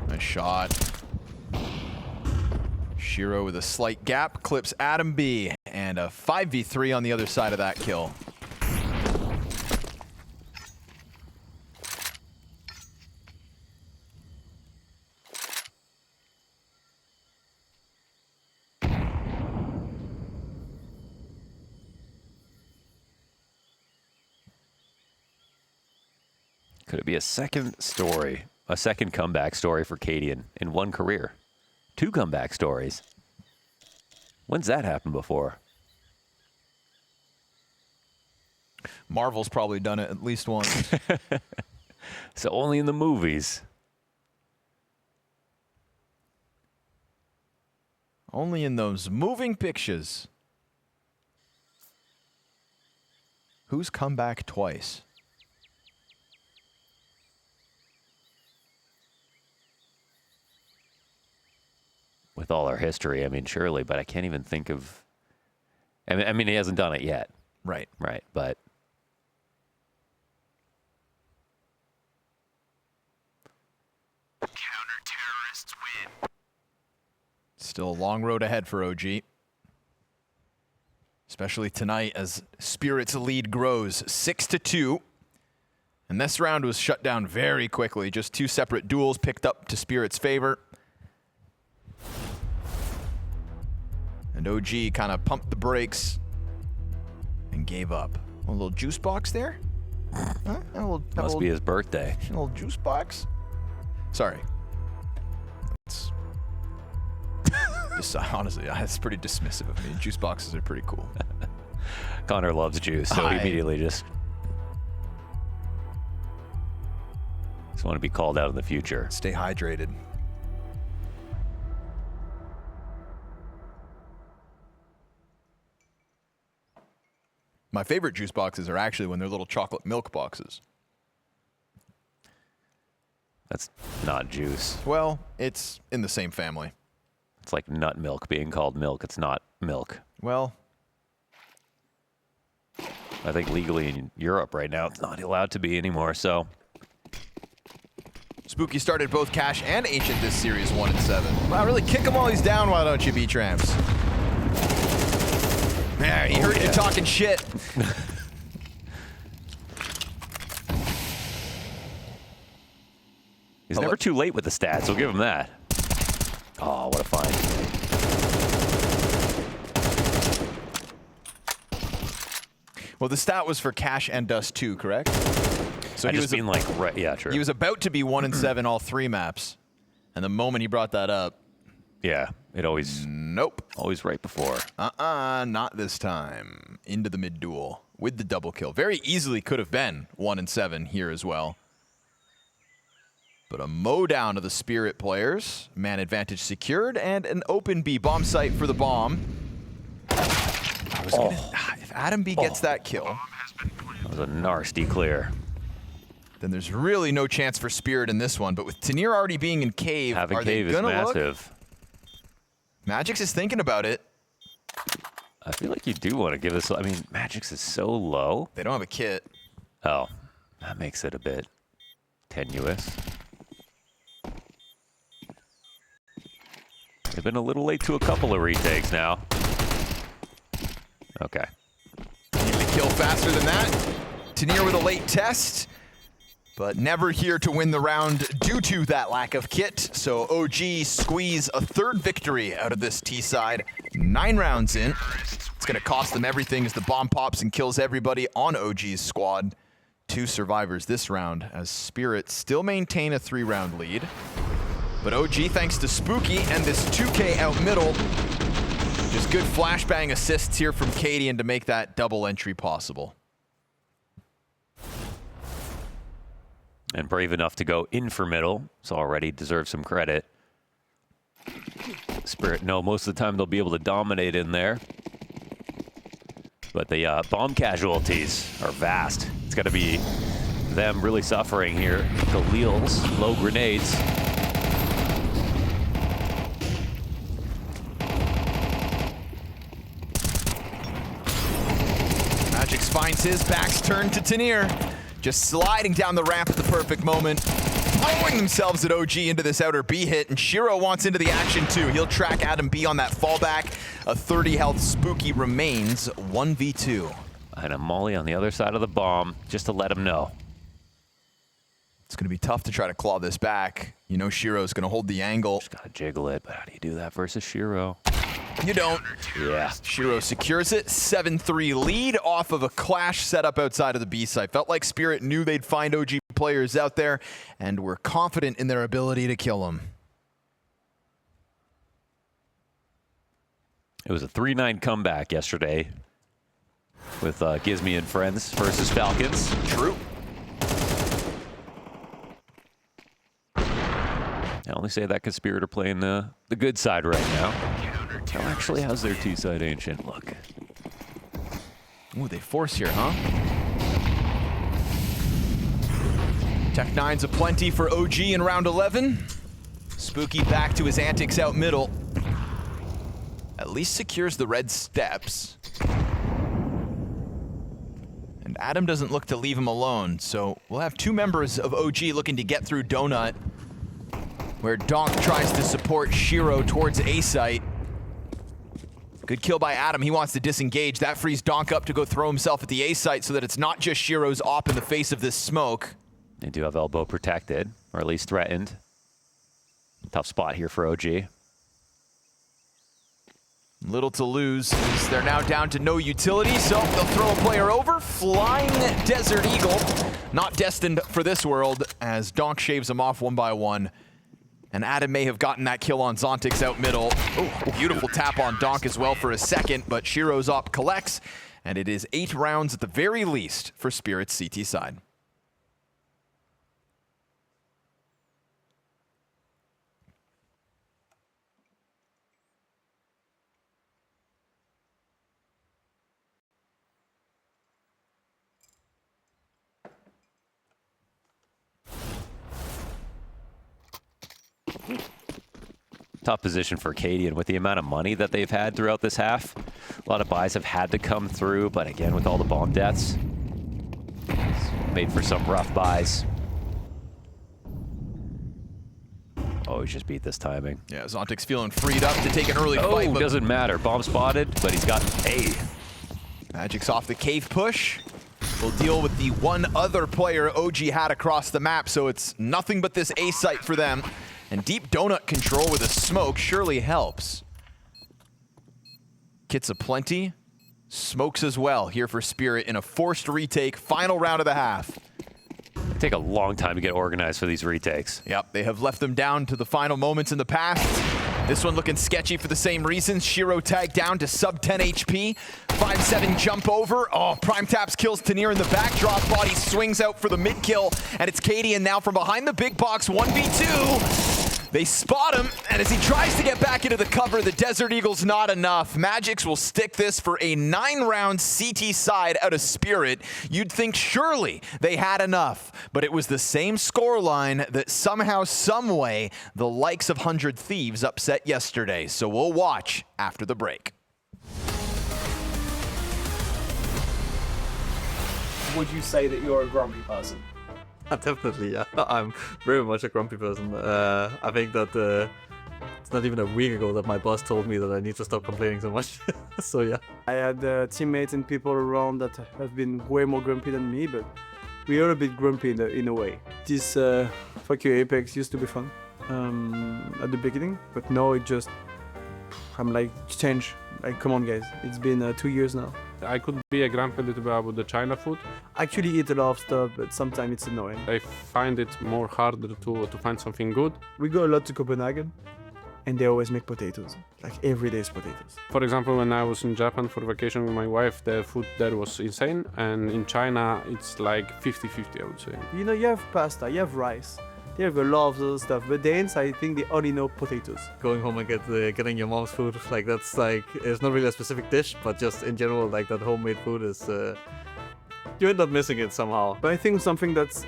Nice shot. Shiro with a slight gap clips adamb B, and a 5v3 on the other side of that kill. Could it be a second story, a second comeback story for Cadian in one career? 2 comeback stories. When's that happened before? Marvel's probably done it at least once. So only in the movies. Only in those moving pictures. Who's come back twice? With all our history, I mean, surely, but I can't even think of... I mean, he hasn't done it yet. Right. Right, but... Counter-terrorists win. Still a long road ahead for OG. Especially tonight as Spirit's lead grows 6-2. And this round was shut down very quickly. Just 2 separate duels picked up to Spirit's favor. And OG kind of pumped the brakes and gave up. A little juice box there? Huh? Must be his birthday. A little juice box? Sorry. Honestly, that's pretty dismissive of me. Juice boxes are pretty cool. Connor loves juice, so he immediately just want to be called out in the future. Stay hydrated. My favorite juice boxes are actually when they're little chocolate milk boxes. That's not juice. Well, it's in the same family. It's like nut milk being called milk. It's not milk. Well, I think legally in Europe right now, it's not allowed to be anymore, so. Spooky started both Cash and Ancient this series 1-7. Wow, really kick him while he's down, why don't you, B-Tramps? Yeah, he heard you talking shit. He's never too late with the stats, we'll give him that. Oh, what a find. Well, the stat was for Cash and Dust2, correct? So I just mean like, right, yeah, true. He was about to be 1-7 all 3 maps. And the moment he brought that up, yeah, it always, nope. always right before. Not this time. Into the mid duel with the double kill. Very easily could have been 1-7 here as well. But a mow down of the Spirit players. Man advantage secured and an open B bomb site for the bomb. If adamb gets that kill, That was a nasty clear. then there's really no chance for Spirit in this one. But with Tanir already being in cave, Having are cave they is gonna look? massive. Magix is thinking about it. I feel like you do want to give this, I mean, Magix is so low. They don't have a kit. Oh, that makes it a bit tenuous. They've been a little late to a couple of retakes now. Okay. Need to kill faster than that. Tanir with a late test, but never here to win the round due to that lack of kit. So OG squeeze a 3rd victory out of this T side. 9 rounds in. It's going to cost them everything as the bomb pops and kills everybody on OG's squad. 2 survivors this round as Spirit still maintain a 3-round lead. But OG, thanks to Spooky and this 2K out middle, just good flashbang assists here from Cadian to make that double entry possible. And brave enough to go in for middle, so already deserves some credit. Spirit, no, most of the time they'll be able to dominate in there. But the bomb casualties are vast. It's got to be them really suffering here. Khalil's low grenades. Magix finds his, back's turned to Tanir. Just sliding down the ramp at the perfect moment. Throwing themselves at OG into this outer B hit, and Shiro wants into the action too. He'll track adamb on that fallback. A 30 health Spooky remains 1v2. And a molly on the other side of the bomb, just to let him know. It's going to be tough to try to claw this back. You know Shiro's going to hold the angle. Just gotta jiggle it, but how do you do that versus Shiro? You don't. Yeah. Shiro secures it. 7-3 lead off of a clash set up outside of the B site. Felt like Spirit knew they'd find OG players out there and were confident in their ability to kill them. It was a 3-9 comeback yesterday with Gizmy and friends versus Falcons. True. I only say that because Spirit are playing the good side right now. Actually, how's their T-side ancient look? Ooh, they force here, huh? Tech 9's aplenty for OG in round 11. Spooky back to his antics out middle. At least secures the red steps. And Adam doesn't look to leave him alone, so we'll have two members of OG looking to get through Donut, where Donk tries to support Shiro towards A site. Good kill by Adam. He wants to disengage. That frees Donk up to go throw himself at the A site so that it's not just Shiro's op in the face of this smoke. They do have elbow protected, or at least threatened. Tough spot here for OG. Little to lose as they're now down to no utility, so they'll throw a player over. Flying Desert Eagle, not destined for this world, as Donk shaves him off one by one. And Adam may have gotten that kill on Zontix out middle. Ooh, beautiful tap on Donk as well for a second, but Shiro's op collects, and it is 8 rounds at the very least for Spirit's CT side. Tough position for Cadian with the amount of money that they've had throughout this half. A lot of buys have had to come through, but again, with all the bomb deaths, it's made for some rough buys. Oh, he just beat this timing. Yeah, Zontix feeling freed up to take an early fight. Oh, doesn't matter. Bomb spotted, but he's got A. Magic's off the cave push. We'll deal with the one other player OG had across the map, so it's nothing but this A site for them. And deep donut control with a smoke surely helps. Kits aplenty. Smokes as well here for Spirit in a forced retake. Final round of the half. They take a long time to get organized for these retakes. Yep, they have left them down to the final moments in the past. This one looking sketchy for the same reasons. Shiro tagged down to sub 10 HP. 5-7 jump over. Oh, Prime Taps kills Tanir in the backdrop. Body swings out for the mid kill. And it's Cadian now from behind the big box. 1v2. They spot him, and as he tries to get back into the cover, the Desert Eagle's not enough. Magix will stick this for a 9-round CT side out of Spirit. You'd think surely they had enough, but it was the same scoreline that somehow, someway, the likes of 100 Thieves upset yesterday. So we'll watch after the break. Would you say that you're a grumpy person? Definitely, yeah. I'm very much a grumpy person. I think that it's not even a week ago that my boss told me that I need to stop complaining so much. So yeah. I had teammates and people around that have been way more grumpy than me, but we are a bit grumpy in a way. This fuck you Apex used to be fun at the beginning, but now I'm like, change. Like, come on guys, it's been 2 years now. I could be a grumpy little bit about the China food. I actually eat a lot of stuff, but sometimes it's annoying. I find it more harder to find something good. We go a lot to Copenhagen, and they always make potatoes. Like, every day is potatoes. For example, when I was in Japan for vacation with my wife, the food there was insane. And in China, it's like 50-50, I would say. You know, you have pasta, you have rice. They have a lot of other stuff, but Danes, I think they only know potatoes. Going home and getting your mom's food, like that's like, it's not really a specific dish, but just in general, like that homemade food is, you end up missing it somehow. But I think something that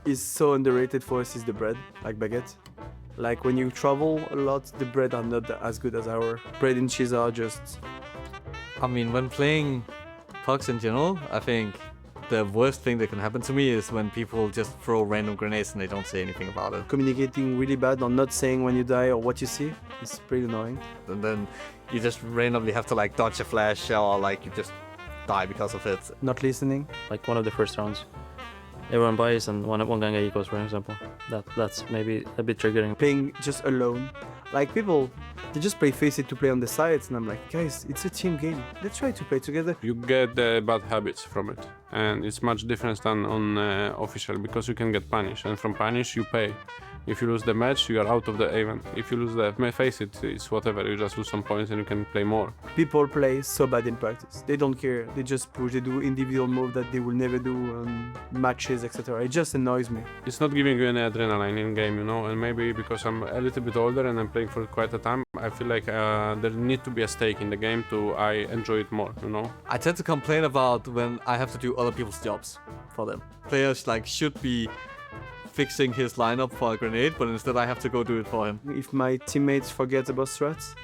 is so underrated for us is the bread, like baguette. Like when you travel a lot, the bread are not as good as our bread and cheese are just... I mean, when playing pucks in general, I think the worst thing that can happen to me is when people just throw random grenades and they don't say anything about it. Communicating really bad or not saying when you die or what you see is pretty annoying. And then you just randomly have to like dodge a flash or like you just die because of it. Not listening. Like one of the first rounds, everyone buys and one guy goes, for example. That's maybe a bit triggering. Playing just alone. Like people, they just play Face It to play on the sides, and I'm like, guys, it's a team game. Let's try to play together. You get bad habits from it, and it's much different than on official because you can get punished, and from punish you pay. If you lose the match, you are out of the event. If you lose the Face It, it's whatever. You just lose some points and you can play more. People play so bad in practice. They don't care. They just push. They do individual moves that they will never do on matches, etc. It just annoys me. It's not giving you any adrenaline in game, you know. And maybe because I'm a little bit older and I'm playing for quite a time, I feel like there need to be a stake in the game to I enjoy it more, you know? I tend to complain about when I have to do other people's jobs for them. Players like should be fixing his lineup for a grenade, but instead I have to go do it for him. If my teammates forget about strats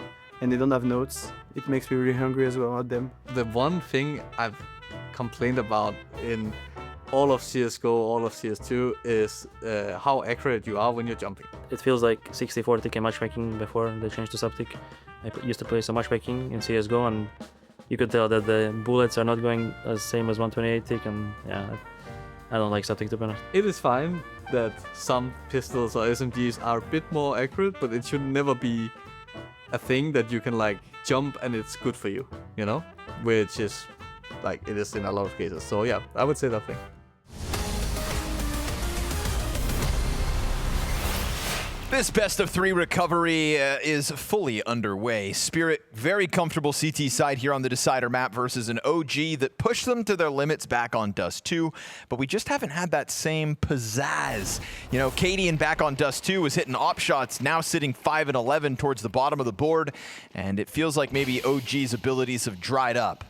and they don't have notes, it makes me really hungry as well at them. The one thing I've complained about in all of CSGO, all of CS2 is how accurate you are when you're jumping. It feels like 60-40 TK matchmaking before they changed to subtick. Used to play some matchmaking in CSGO, and you could tell that the bullets are not going as same as 128 tick, and yeah, I don't like subtick to be honest. It is fine that some pistols or SMGs are a bit more accurate, but it should never be a thing that you can like jump and it's good for you, you know? Which is like it is in a lot of cases. So yeah, I would say that thing. This best of 3 recovery is fully underway. Spirit very comfortable CT side here on the Decider map versus an OG that pushed them to their limits back on Dust2, but we just haven't had that same pizzazz. You know, Cadian back on Dust2 was hitting op shots, now sitting 5 and 11 towards the bottom of the board, and it feels like maybe OG's abilities have dried up.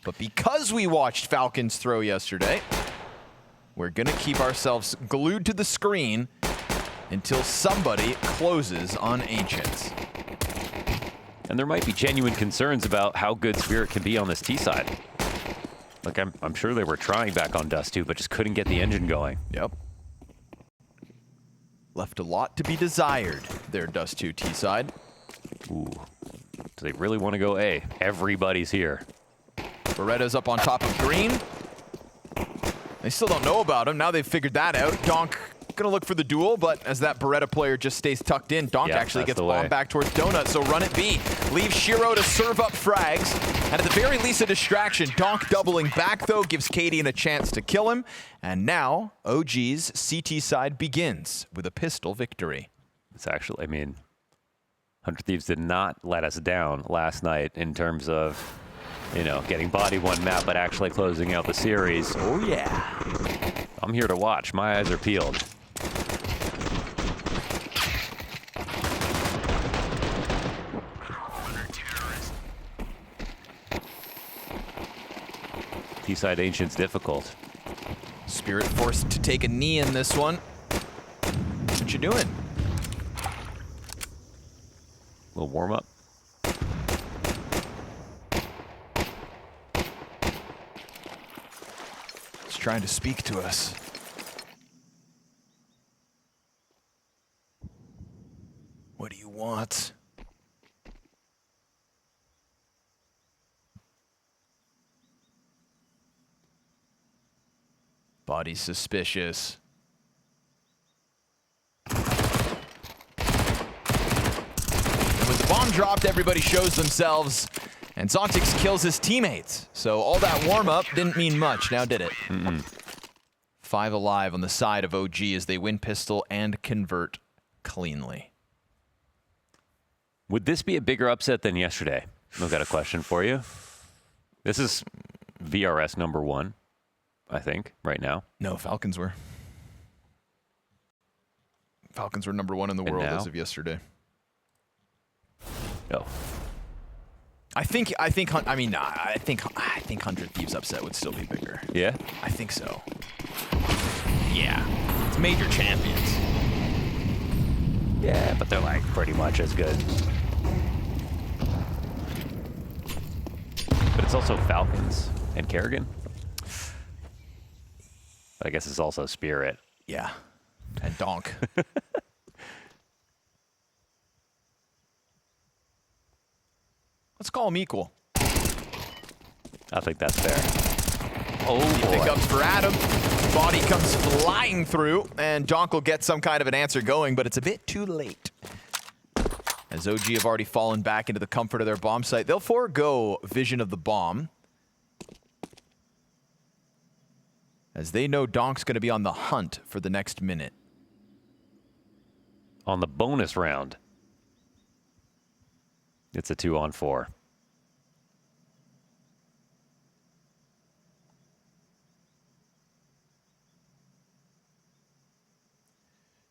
But because we watched Falcons throw yesterday, we're gonna keep ourselves glued to the screen until somebody closes on Ancients. And there might be genuine concerns about how good Spirit can be on this T side. Like, I'm sure they were trying back on Dust2, but just couldn't get the engine going. Yep. Left a lot to be desired, their Dust2 T side. Ooh. Do they really want to go A? Everybody's here. Beretta's up on top of green. They still don't know about him. Now they've figured that out. Donk gonna look for the duel, but as that Beretta player just stays tucked in, Donk actually gets bombed back towards Donut, so run it B. Leaves Shiro to serve up frags, and at the very least a distraction. Donk doubling back though, gives Cadian a chance to kill him, and now OG's CT side begins with a pistol victory. It's actually, I mean, 100 Thieves did not let us down last night in terms of, you know, getting body one map, but actually closing out the series. Oh yeah. I'm here to watch. My eyes are peeled. T-side Ancient's difficult. Spirit forced to take a knee in this one. What you doing? Little warm-up. He's trying to speak to us. What do you want? Body's suspicious. And with the bomb dropped, everybody shows themselves, and Zontix kills his teammates. So all that warm-up didn't mean much, now did it? 5 alive on the side of OG as they win pistol and convert cleanly. Would this be a bigger upset than yesterday? I've got a question for you. This is VRS #1, I think, right now. No, Falcons were. Falcons were #1 in the world now? as of yesterday. Oh. I think 100 Thieves upset would still be bigger. Yeah? I think so. Yeah. It's major champions. Yeah, but they're like pretty much as good. But it's also Falcons and Kerrigan. I guess it's also Spirit. Yeah. And Donk. Let's call them equal. I think that's fair. Oh, boy. Pickups for Adam. Body comes flying through, and Donk will get some kind of an answer going, but it's a bit too late. As OG have already fallen back into the comfort of their bomb site, they'll forego vision of the bomb, as they know Donk's going to be on the hunt for the next minute. On the bonus round, it's a 2-on-4.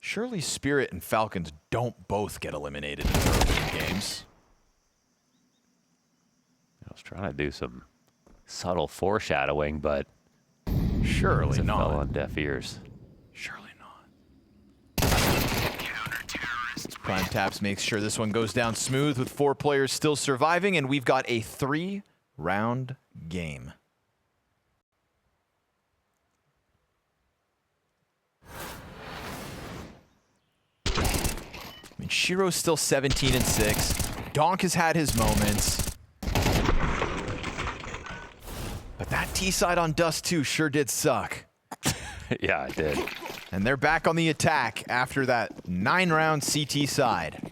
Surely Spirit and Falcons don't both get eliminated in the early game. games. I was trying to do some subtle foreshadowing, but Surely it fell not. on deaf ears. Surely not. Prime Taps makes sure this one goes down smooth with 4 players still surviving, and we've got a 3-round game. I mean, Shiro's still 17-6. Donk has had his moments. But that T-side on Dust2 sure did suck. Yeah, it did. And they're back on the attack after that 9-round CT side.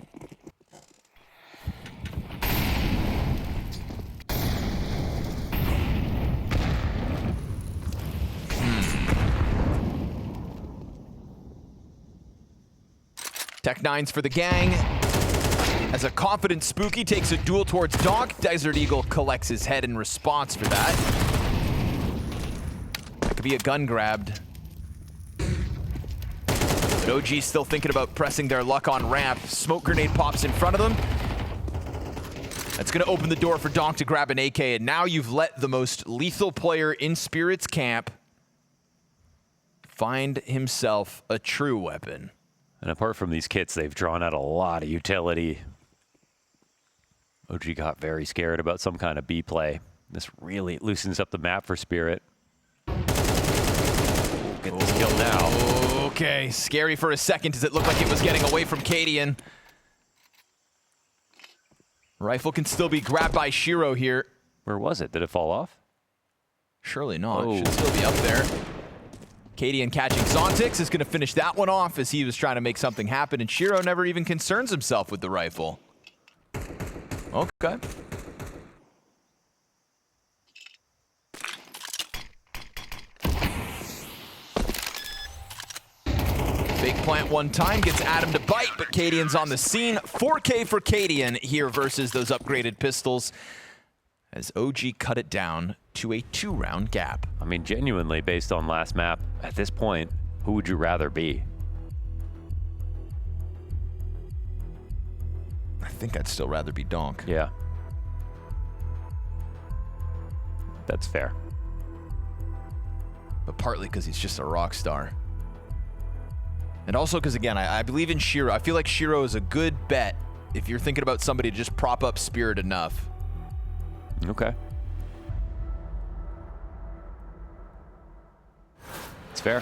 Tech9's for the gang. As a confident Spooky takes a duel towards Donk, Desert Eagle collects his head in response for that. That could be a gun grabbed. But OG's still thinking about pressing their luck on ramp. Smoke grenade pops in front of them. That's gonna open the door for Donk to grab an AK, and now you've let the most lethal player in Spirit's camp find himself a true weapon. And apart from these kits, they've drawn out a lot of utility. OG got very scared about some kind of B play. This really loosens up the map for Spirit. Get this kill now. Okay, scary for a second as it looked like it was getting away from Cadian. Rifle can still be grabbed by Shiro here. Where was it? Did it fall off? Surely not. Oh. Should still be up there. Cadian catching Zontix is going to finish that one off as he was trying to make something happen, and Shiro never even concerns himself with the rifle. Okay. Big plant one time, gets Adam to bite, but Cadian's on the scene. 4K for Cadian here versus those upgraded pistols as OG cut it down to a 2-round gap. I mean, genuinely, based on last map, at this point, who would you rather be? I think I'd still rather be Donk. Yeah. That's fair. But partly because he's just a rock star. And also because, again, I believe in Shiro. I feel like Shiro is a good bet if you're thinking about somebody to just prop up Spirit enough. Okay. It's fair.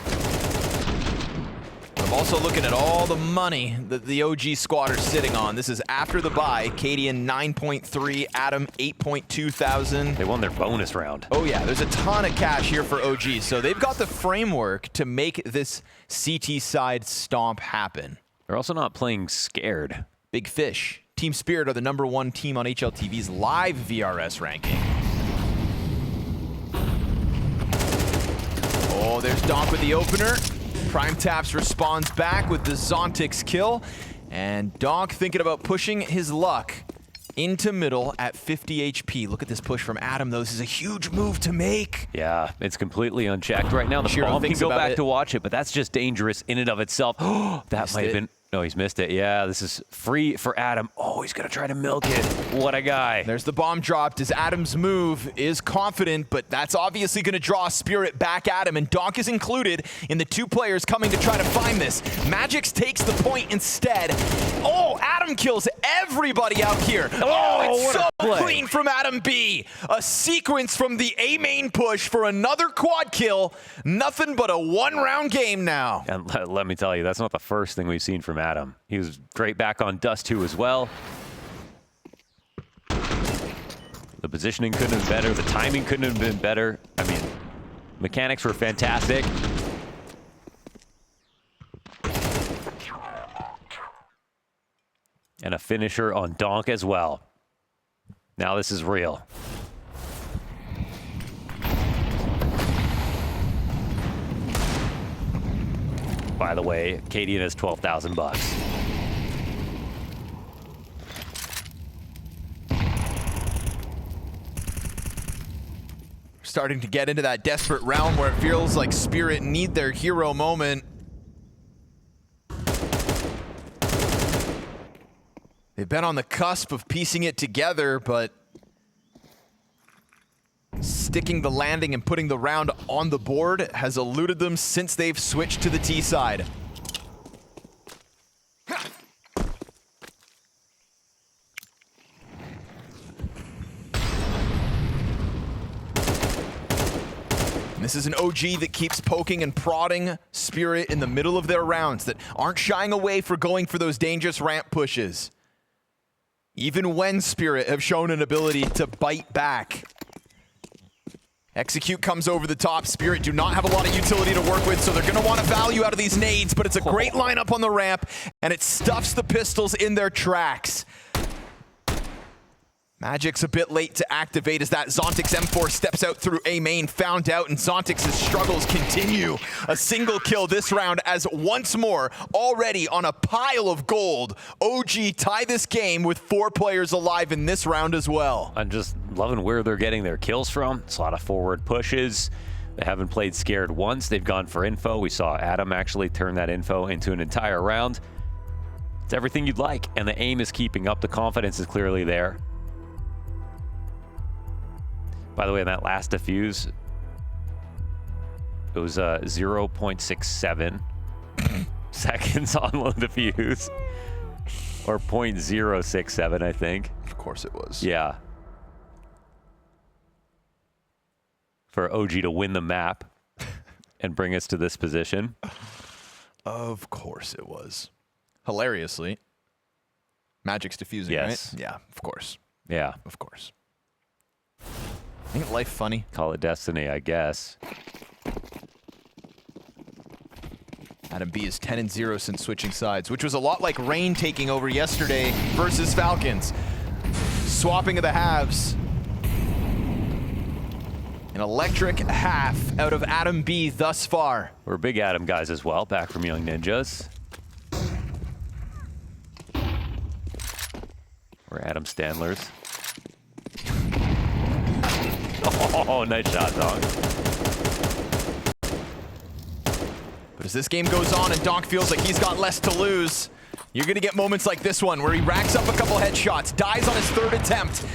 I'm also looking at all the money that the OG squad are sitting on. This is after the buy. Cadian 9.3, Adam 8.2 thousand. They won their bonus round. Oh yeah, there's a ton of cash here for OG. So they've got the framework to make this CT side stomp happen. They're also not playing scared. Big fish. Team Spirit are the #1 team on HLTV's live VRS ranking. Oh, there's Donk with the opener. Prime Taps responds back with the Zontix kill. And Donk thinking about pushing his luck into middle at 50 HP. Look at this push from Adam, though. This is a huge move to make. Yeah, it's completely unchecked right now. The Shiro bomb can thinks go about back it. to watch it, but that's just dangerous in and of itself. That Missed might have it. been... No, he's missed it. Yeah, this is free for Adam. Oh, he's going to try to milk it. What a guy. There's the bomb dropped as Adam's move is confident, but that's obviously going to draw Spirit back at him, and Donk is included in the 2 players coming to try to find this. Magix takes the point instead. Oh, Adam kills everybody out here. Oh, it's what a so play. clean from Adam B. A sequence from the A main push for another quad kill. Nothing but a 1-round game now. And let me tell you, that's not the first thing we've seen from Adam. He was great back on Dust2 as well. The positioning couldn't have been better. The timing couldn't have been better. I mean, mechanics were fantastic. And a finisher on Donk as well. Now this is real. By the way, Cadian has 12,000 bucks. Starting to get into that desperate realm where it feels like Spirit need their hero moment. They've been on the cusp of piecing it together, but sticking the landing and putting the round on the board has eluded them since they've switched to the T side. And this is an OG that keeps poking and prodding Spirit in the middle of their rounds, that aren't shying away for going for those dangerous ramp pushes. Even when Spirit have shown an ability to bite back. Execute comes over the top. Spirit do not have a lot of utility to work with, so they're going to want a value out of these nades, but it's a great lineup on the ramp, and it stuffs the pistols in their tracks. Magic's a bit late to activate as that Zontix M4 steps out through A main, found out, and Zontix's struggles continue. A single kill this round as once more, already on a pile of gold, OG tie this game with 4 players alive in this round as well. I'm just loving where they're getting their kills from. It's a lot of forward pushes. They haven't played scared once. They've gone for info. We saw Adam actually turn that info into an entire round. It's everything you'd like, and the aim is keeping up. The confidence is clearly there. By the way, in that last defuse, it was 0.67 seconds on the defuse. Or 0.067, I think. Of course it was. Yeah. For OG to win the map and bring us to this position. Of course it was. Hilariously. Magic's defusing, yes. Right? Yeah, of course. Yeah. Of course. Ain't life funny? Call it destiny, I guess. adamb is 10-0 since switching sides, which was a lot like Rain taking over yesterday versus Falcons. Swapping of the halves. An electric half out of adamb thus far. We're big Adam guys as well, back from Young Ninjas. We're Adam Standlers. Oh, nice shot, Donk. But as this game goes on and Donk feels like he's got less to lose, you're going to get moments like this one where he racks up a couple headshots, dies on his 3rd attempt.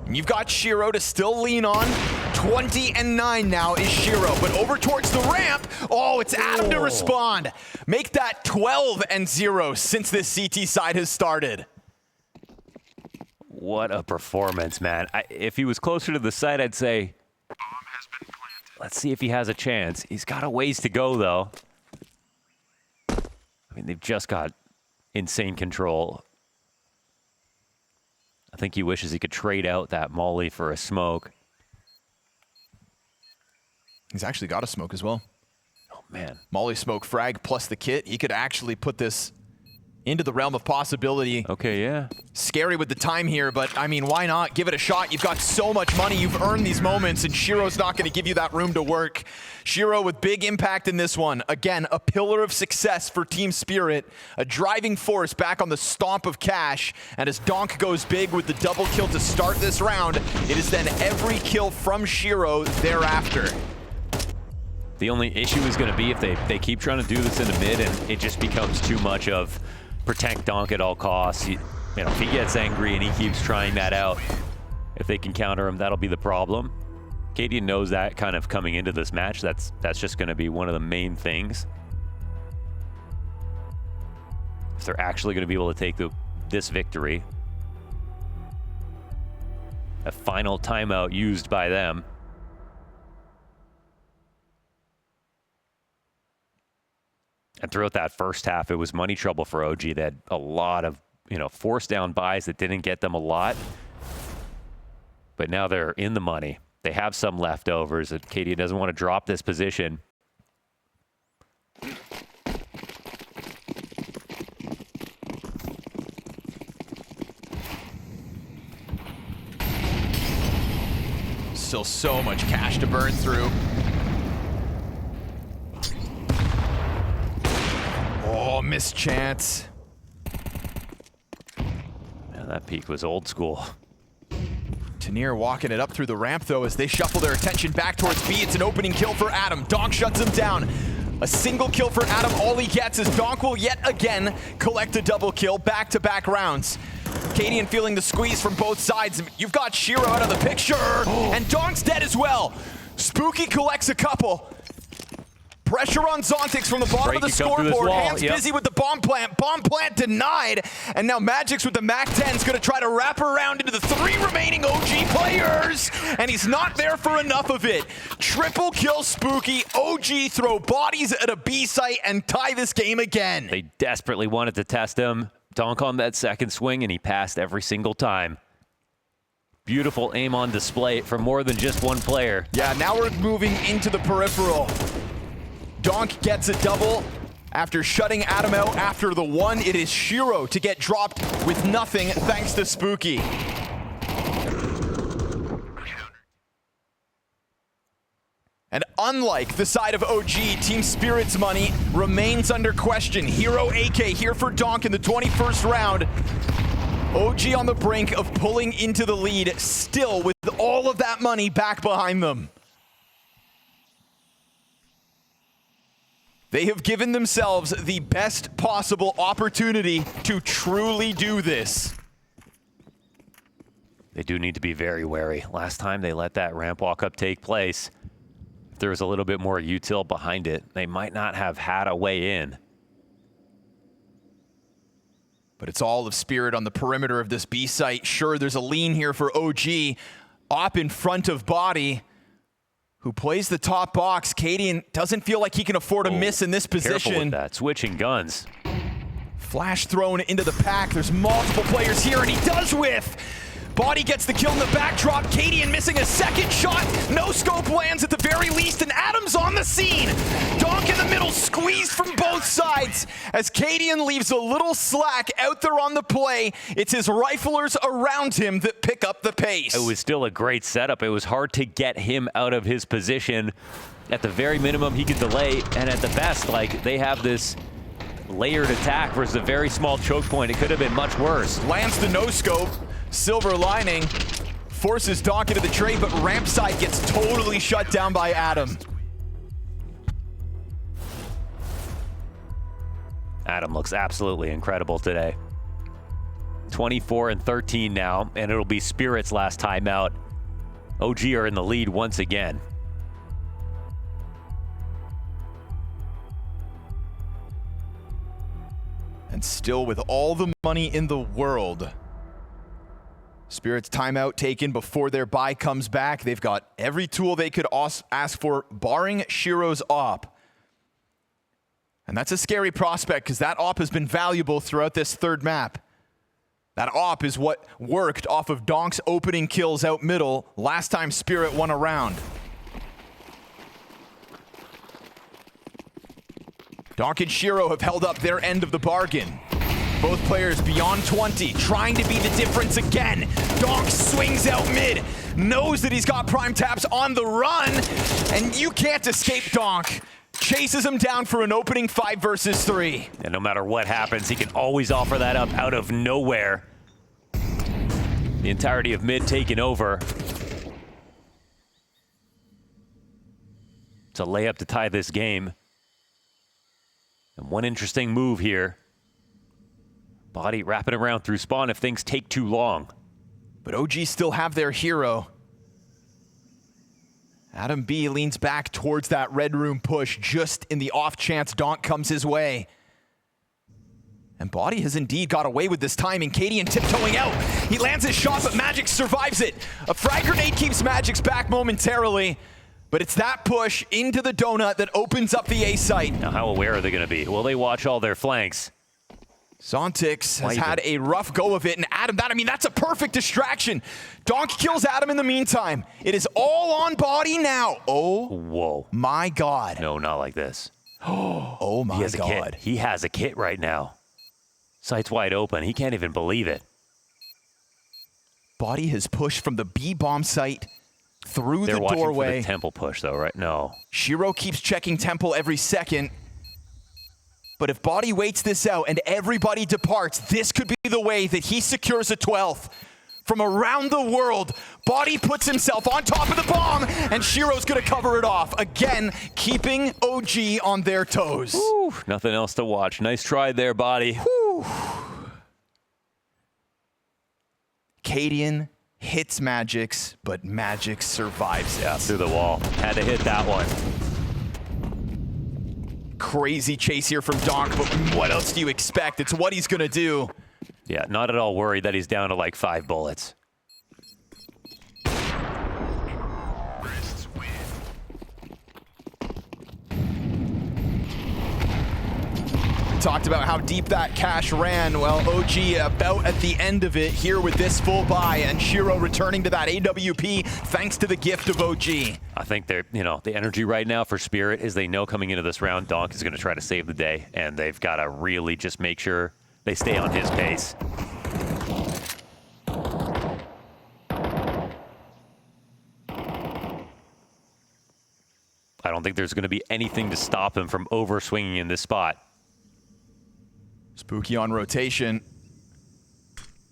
And you've got Shiro to still lean on. 20-9 now is Shiro, but over towards the ramp. Oh, it's adamb to respond. Make that 12-0 since this CT side has started. What a performance, man. If he was closer to the site, I'd say, let's see if he has a chance. He's got a ways to go, though. I mean, they've just got insane control. I think he wishes he could trade out that molly for a smoke. He's actually got a smoke as well. Oh, man. Molly smoke frag plus the kit. He could actually put this into the realm of possibility. Okay, yeah. Scary with the time here, but I mean, why not? Give it a shot. You've got so much money. You've earned these moments, and Shiro's not going to give you that room to work. Shiro with big impact in this one. Again, a pillar of success for Team Spirit. A driving force back on the stomp of cash. And as Donk goes big with the double kill to start this round, it is then every kill from Shiro thereafter. The only issue is going to be if they keep trying to do this in the mid and it just becomes too much of protect Donk at all costs. You know, if he gets angry and he keeps trying that out, if they can counter him, that'll be the problem. Katie knows that kind of coming into this match. That's just going to be one of the main things. If they're actually going to be able to take this victory. A final timeout used by them. And throughout that first half, it was money trouble for OG. They had a lot of, forced down buys that didn't get them a lot. But now they're in the money. They have some leftovers. And Katie doesn't want to drop this position. Still so much cash to burn through. Oh, missed chance. Man, that peak was old school. Tanier walking it up through the ramp, though, as they shuffle their attention back towards B. It's an opening kill for adamb. Donk shuts him down. A single kill for adamb. All he gets is Donk will yet again collect a double kill back-to-back rounds. Cadian feeling the squeeze from both sides. You've got Shiro out of the picture, and Donk's dead as well. Spooky collects a couple. Pressure on Zontix from the bottom of the scoreboard. Hands busy with the bomb plant. Bomb plant denied. And now Magic's with the MAC-10 is going to try to wrap around into the 3 remaining OG players. And he's not there for enough of it. Triple kill Spooky. OG throw bodies at a B site and tie this game again. They desperately wanted to test him. Donk on that second swing, and he passed every single time. Beautiful aim on display from more than just one player. Yeah, now we're moving into the peripheral. Donk gets a double after shutting adamb out after the 1. It is Shiro to get dropped with nothing thanks to Spooky. And unlike the side of OG, Team Spirit's money remains under question. Hero AK here for Donk in the 21st round. OG on the brink of pulling into the lead, still with all of that money back behind them. They have given themselves the best possible opportunity to truly do this. They do need to be very wary. Last time they let that ramp walk up take place, if there was a little bit more util behind it, they might not have had a way in. But it's all of Spirit on the perimeter of this B site. Sure, there's a lean here for OG. Op in front of bodyy, who plays the top box. Cadian doesn't feel like he can afford a miss in this position. Careful with that, switching guns. Flash thrown into the pack. There's multiple players here, and he does whiff. bodyy gets the kill in the backdrop. Cadian missing a second shot. No scope lands at the very least, and adamb's on the scene. Donk in the middle, squeezed from both sides. As Cadian leaves a little slack out there on the play, it's his riflers around him that pick up the pace. It was still a great setup. It was hard to get him out of his position. At the very minimum, he could delay, and at the best, like, they have this layered attack versus a very small choke point. It could have been much worse. Lands the no-scope. Silver lining. Forces Donk into the trade, but ramp side gets totally shut down by adamb. adamb looks absolutely incredible today. 24 and 13 now, and it'll be Spirit's last timeout. OG are in the lead once again. And still with all the money in the world, Spirit's timeout taken before their buy comes back. They've got every tool they could ask for, barring Shiro's op. And that's a scary prospect because that op has been valuable throughout this third map. That op is what worked off of Donk's opening kills out middle last time Spirit won a round. Donk and Shiro have held up their end of the bargain. Both players beyond 20, trying to be the difference again. Donk swings out mid, knows that he's got prime taps on the run, and you can't escape Donk. Chases him down for an opening 5 versus 3. And no matter what happens, he can always offer that up out of nowhere. The entirety of mid taken over. It's a layup to tie this game. And one interesting move here. bodyy wrapping around through spawn if things take too long. But OG still have their hero. adamb B leans back towards that red room push just in the off chance Donk comes his way. And bodyy has indeed got away with this timing. Cadian tiptoeing out. He lands his shot, but Magic survives it. A frag grenade keeps Magic's back momentarily, but it's that push into the donut that opens up the A site. Now, how aware are they going to be? Will they watch all their flanks? Zontix has had a rough go of it, and adamb, that's a perfect distraction. Donk kills adamb in the meantime. It is all on bodyy now. Oh, whoa. My God. No, not like this. Oh my he has God. A kit. He has a kit right now. Sight's wide open. He can't even believe it. bodyy has pushed from the B bomb site through They're the watching doorway. for the temple push though, right? No. Shiro keeps checking temple every second. But if bodyy waits this out and everybody departs, this could be the way that he secures a 12th. From around the world, bodyy puts himself on top of the bomb, and Shiro's gonna cover it off. Again, keeping OG on their toes. Whew, nothing else to watch. Nice try there, bodyy. Whew. Cadian hits Magix, but Magix survives it. Through the wall. Had to hit that one. Crazy chase here from Donk, but what else do you expect? It's what he's gonna do. Yeah, not at all worried that he's down to like 5 bullets. Talked about how deep that cache ran. Well, OG about at the end of it here with this full buy, and Shiro returning to that AWP thanks to the gift of OG. I think they're, the energy right now for Spirit is they know coming into this round, Donk is going to try to save the day, and they've got to really just make sure they stay on his pace. I don't think there's going to be anything to stop him from over-swinging in this spot. Spooky on rotation.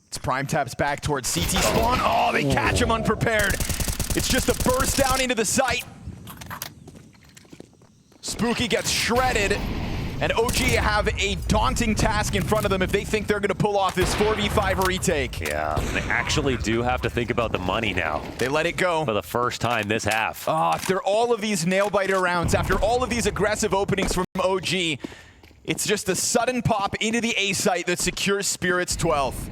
It's prime taps back towards CT spawn. Oh, they catch him unprepared. It's just a burst down into the site. Spooky gets shredded, and OG have a daunting task in front of them if they think they're going to pull off this 4v5 retake. Yeah, they actually do have to think about the money now. They let it go. For the first time this half. After all of these nail-biter rounds, after all of these aggressive openings from OG, it's just a sudden pop into the A site that secures Spirit's 12th.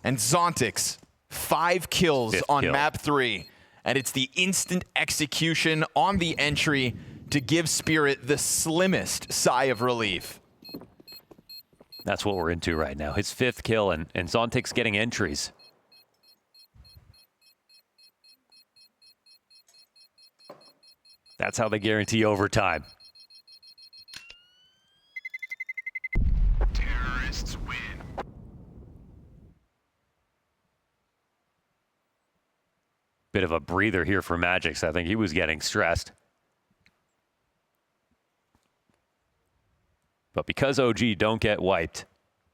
And Zontix, 5 kills on map 3. And it's the instant execution on the entry to give Spirit the slimmest sigh of relief. That's what we're into right now. His 5th kill, and Zontix getting entries. That's how they guarantee overtime. Terrorists win. Bit of a breather here for Magix. I think he was getting stressed. But because OG don't get wiped,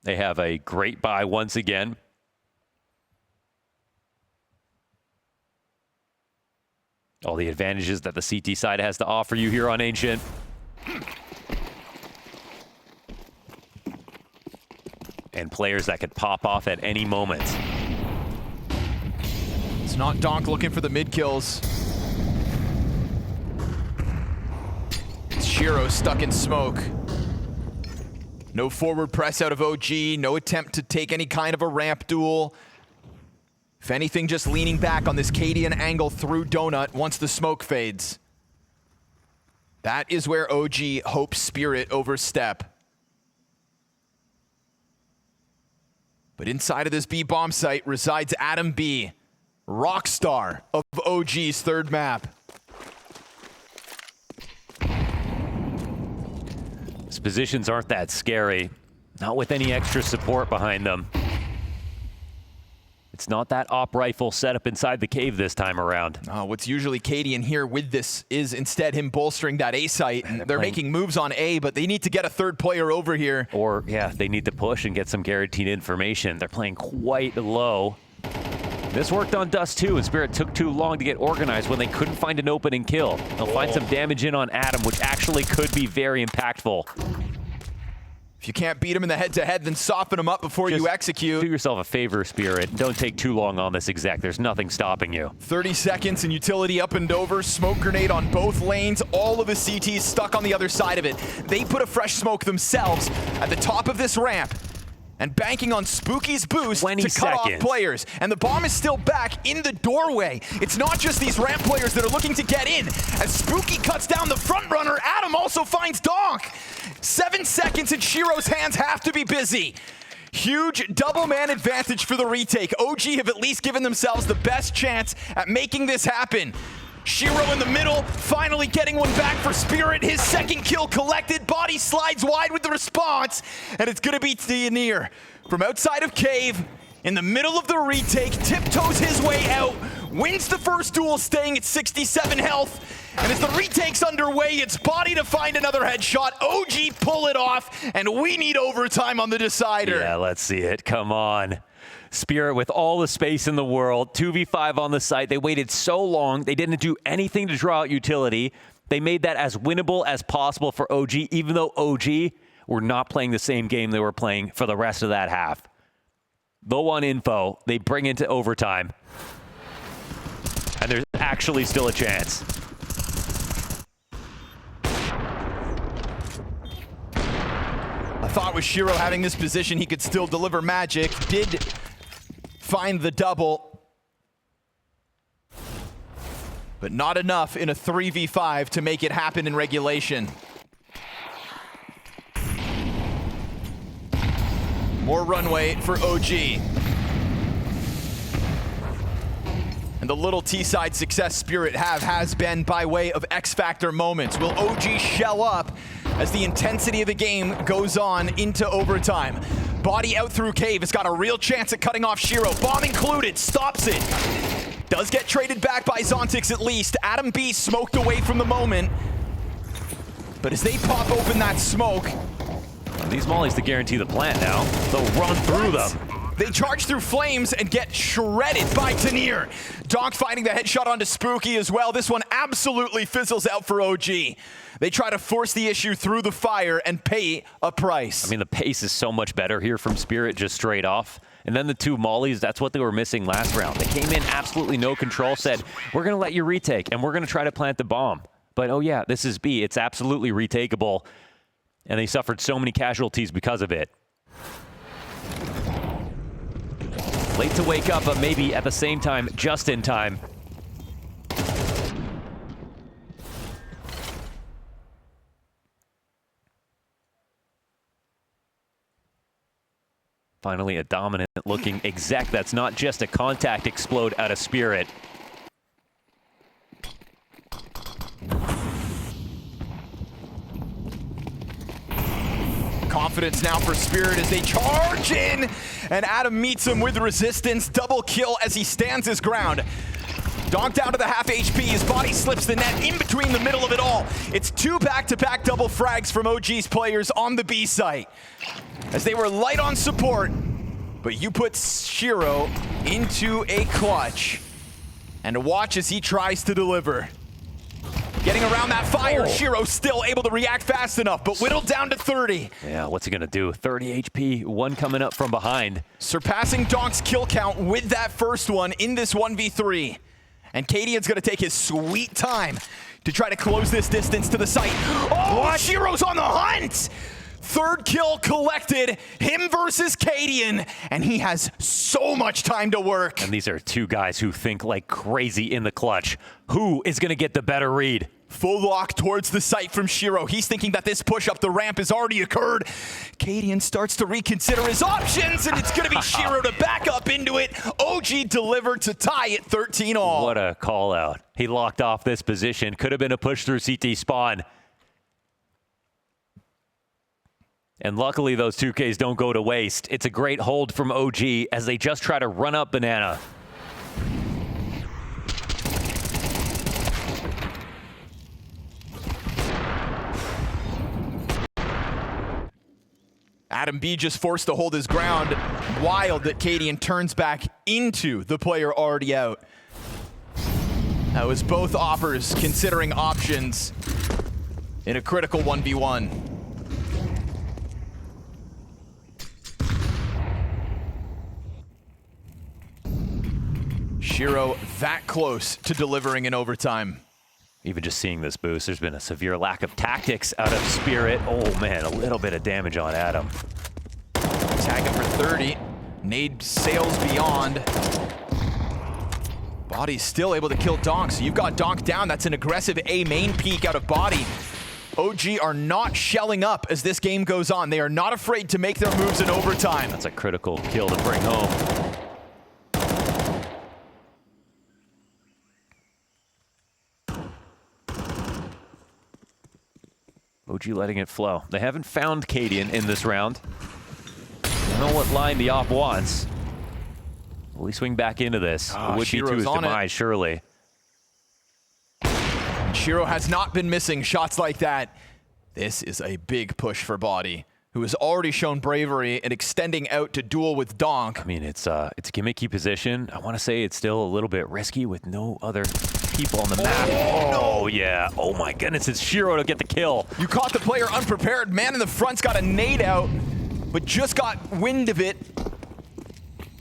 they have a great buy once again. All the advantages that the CT side has to offer you here on Ancient. And players that could pop off at any moment. It's not Donk looking for the mid kills. It's Shiro stuck in smoke. No forward press out of OG, no attempt to take any kind of a ramp duel. If anything, just leaning back on this Cadian angle through Donut once the smoke fades. That is where OG hopes Spirit overstep. But inside of this B bomb site resides adamb, rockstar of OG's 3rd map. His positions aren't that scary, not with any extra support behind them. It's not that op rifle set up inside the cave this time around. What's usually Cadian here with this is instead him bolstering that A site. And they're making moves on A, but they need to get a 3rd player over here. Or, yeah, they need to push and get some guaranteed information. They're playing quite low. This worked on Dust2, and Spirit took too long to get organized when they couldn't find an opening kill. They'll find some damage in on adamb, which actually could be very impactful. If you can't beat him in the head-to-head, then soften him up before you execute. Do yourself a favor, Spirit. Don't take too long on this exec. There's nothing stopping you. 30 seconds and utility up and over. Smoke grenade on both lanes. All of the CTs stuck on the other side of it. They put a fresh smoke themselves at the top of this ramp and banking on Spooky's boost to cut off players. And the bomb is still back in the doorway. It's not just these ramp players that are looking to get in. As Spooky cuts down the front runner, adamb also finds Donk. 7 seconds and Shiro's hands have to be busy. Huge double man advantage for the retake. OG have at least given themselves the best chance at making this happen. Shiro in the middle, finally getting one back for Spirit. His 2nd kill collected. Body slides wide with the response, and it's gonna be Theanir from outside of cave, in the middle of the retake, tiptoes his way out, wins the first duel, staying at 67 health. And as the retake's underway, it's Body to find another headshot. OG pull it off, and we need overtime on the decider. Yeah, let's see it. Come on. Spirit with all the space in the world, 2v5 on the site. They waited so long. They didn't do anything to draw out utility. They made that as winnable as possible for OG, even though OG were not playing the same game they were playing for the rest of that half. Low on info. They bring into overtime. And there's actually still a chance. I thought with Shiro having this position, he could still deliver magic. Did find the double. But not enough in a 3v5 to make it happen in regulation. More runway for OG. And the little T-side success Spirit has been by way of X-Factor moments. Will OG shell up as the intensity of the game goes on into overtime? Bodyy out through cave has got a real chance at cutting off Shiro. Bomb included, stops it. Does get traded back by Zontix at least. adamb smoked away from the moment. But as they pop open that smoke, these mollies to guarantee the plant now. They'll run through them. They charge through flames and get shredded by Tanir. Donk finding the headshot onto Spooky as well. This one absolutely fizzles out for OG. They try to force the issue through the fire and pay a price. I mean, the pace is so much better here from Spirit just straight off. And then the two mollies, that's what they were missing last round. They came in absolutely no control, said, we're going to let you retake, and we're going to try to plant the bomb. But, oh yeah, this is B. It's absolutely retakeable. And they suffered so many casualties because of it. Late to wake up, but maybe at the same time, just in time. Finally, a dominant looking exec that's not just a contact explode out of Spirit. Confidence now for Spirit as they charge in, and adamb meets him with resistance. Double kill as he stands his ground. Donk down to the half HP, his body slips the net in between the middle of it all. It's two back-to-back double frags from OG's players on the B site. As they were light on support, but you put Shiro into a clutch. And watch as he tries to deliver. Getting around that fire, Shiro still able to react fast enough, but whittled down to 30. Yeah, what's he gonna do? 30 HP, one coming up from behind. Surpassing Donk's kill count with that first one in this 1v3. And Cadian's gonna take his sweet time to try to close this distance to the site. Oh, what? Shiro's on the hunt! Third kill collected, him versus Cadian, and he has so much time to work. And these are two guys who think like crazy in the clutch. Who is gonna get the better read? Full lock towards the site from Shiro. He's thinking that this push up the ramp has already occurred. Cadian starts to reconsider his options, and it's gonna be Shiro to back up into it. OG delivered to tie it 13-all. What a call out. He locked off this position. Could have been a push through CT spawn. And luckily those 2Ks don't go to waste. It's a great hold from OG as they just try to run up Banana. adamb just forced to hold his ground. Wild that Cadian turns back into the player already out. That was both offers considering options in a critical 1v1. Shiro that close to delivering in overtime. Even just seeing this boost, there's been a severe lack of tactics out of Spirit. Oh man, a little bit of damage on adamb. Tag him for 30. Nade sails beyond. Body's still able to kill Donk, so you've got Donk down. That's an aggressive A main peek out of Body. OG are not shelling up as this game goes on. They are not afraid to make their moves in overtime. That's a critical kill to bring home. OG letting it flow. They haven't found Cadian in this round. I don't know what line the op wants. Will he swing back into this? It would be to his demise, surely. Shiro has not been missing shots like that. This is a big push for Bodyy, who has already shown bravery in extending out to duel with Donk. I mean, it's a gimmicky position. I want to say it's still a little bit risky with no other people on the map. Oh, yeah. Oh, my goodness. It's Shiro to get the kill. You caught the player unprepared. Man in the front's got a nade out, but just got wind of it.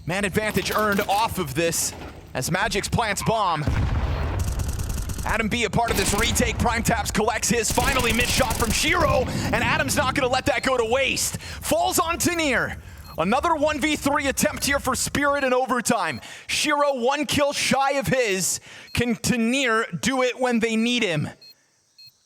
Man advantage earned off of this as Magix plants bomb. adamb a part of this retake. PrimeTaps collects his. Finally missed shot from Shiro, and Adam's not going to let that go to waste. Falls on Tanir. Another 1v3 attempt here for Spirit in overtime. Shiro 1 kill shy of his. Can Tanir do it when they need him?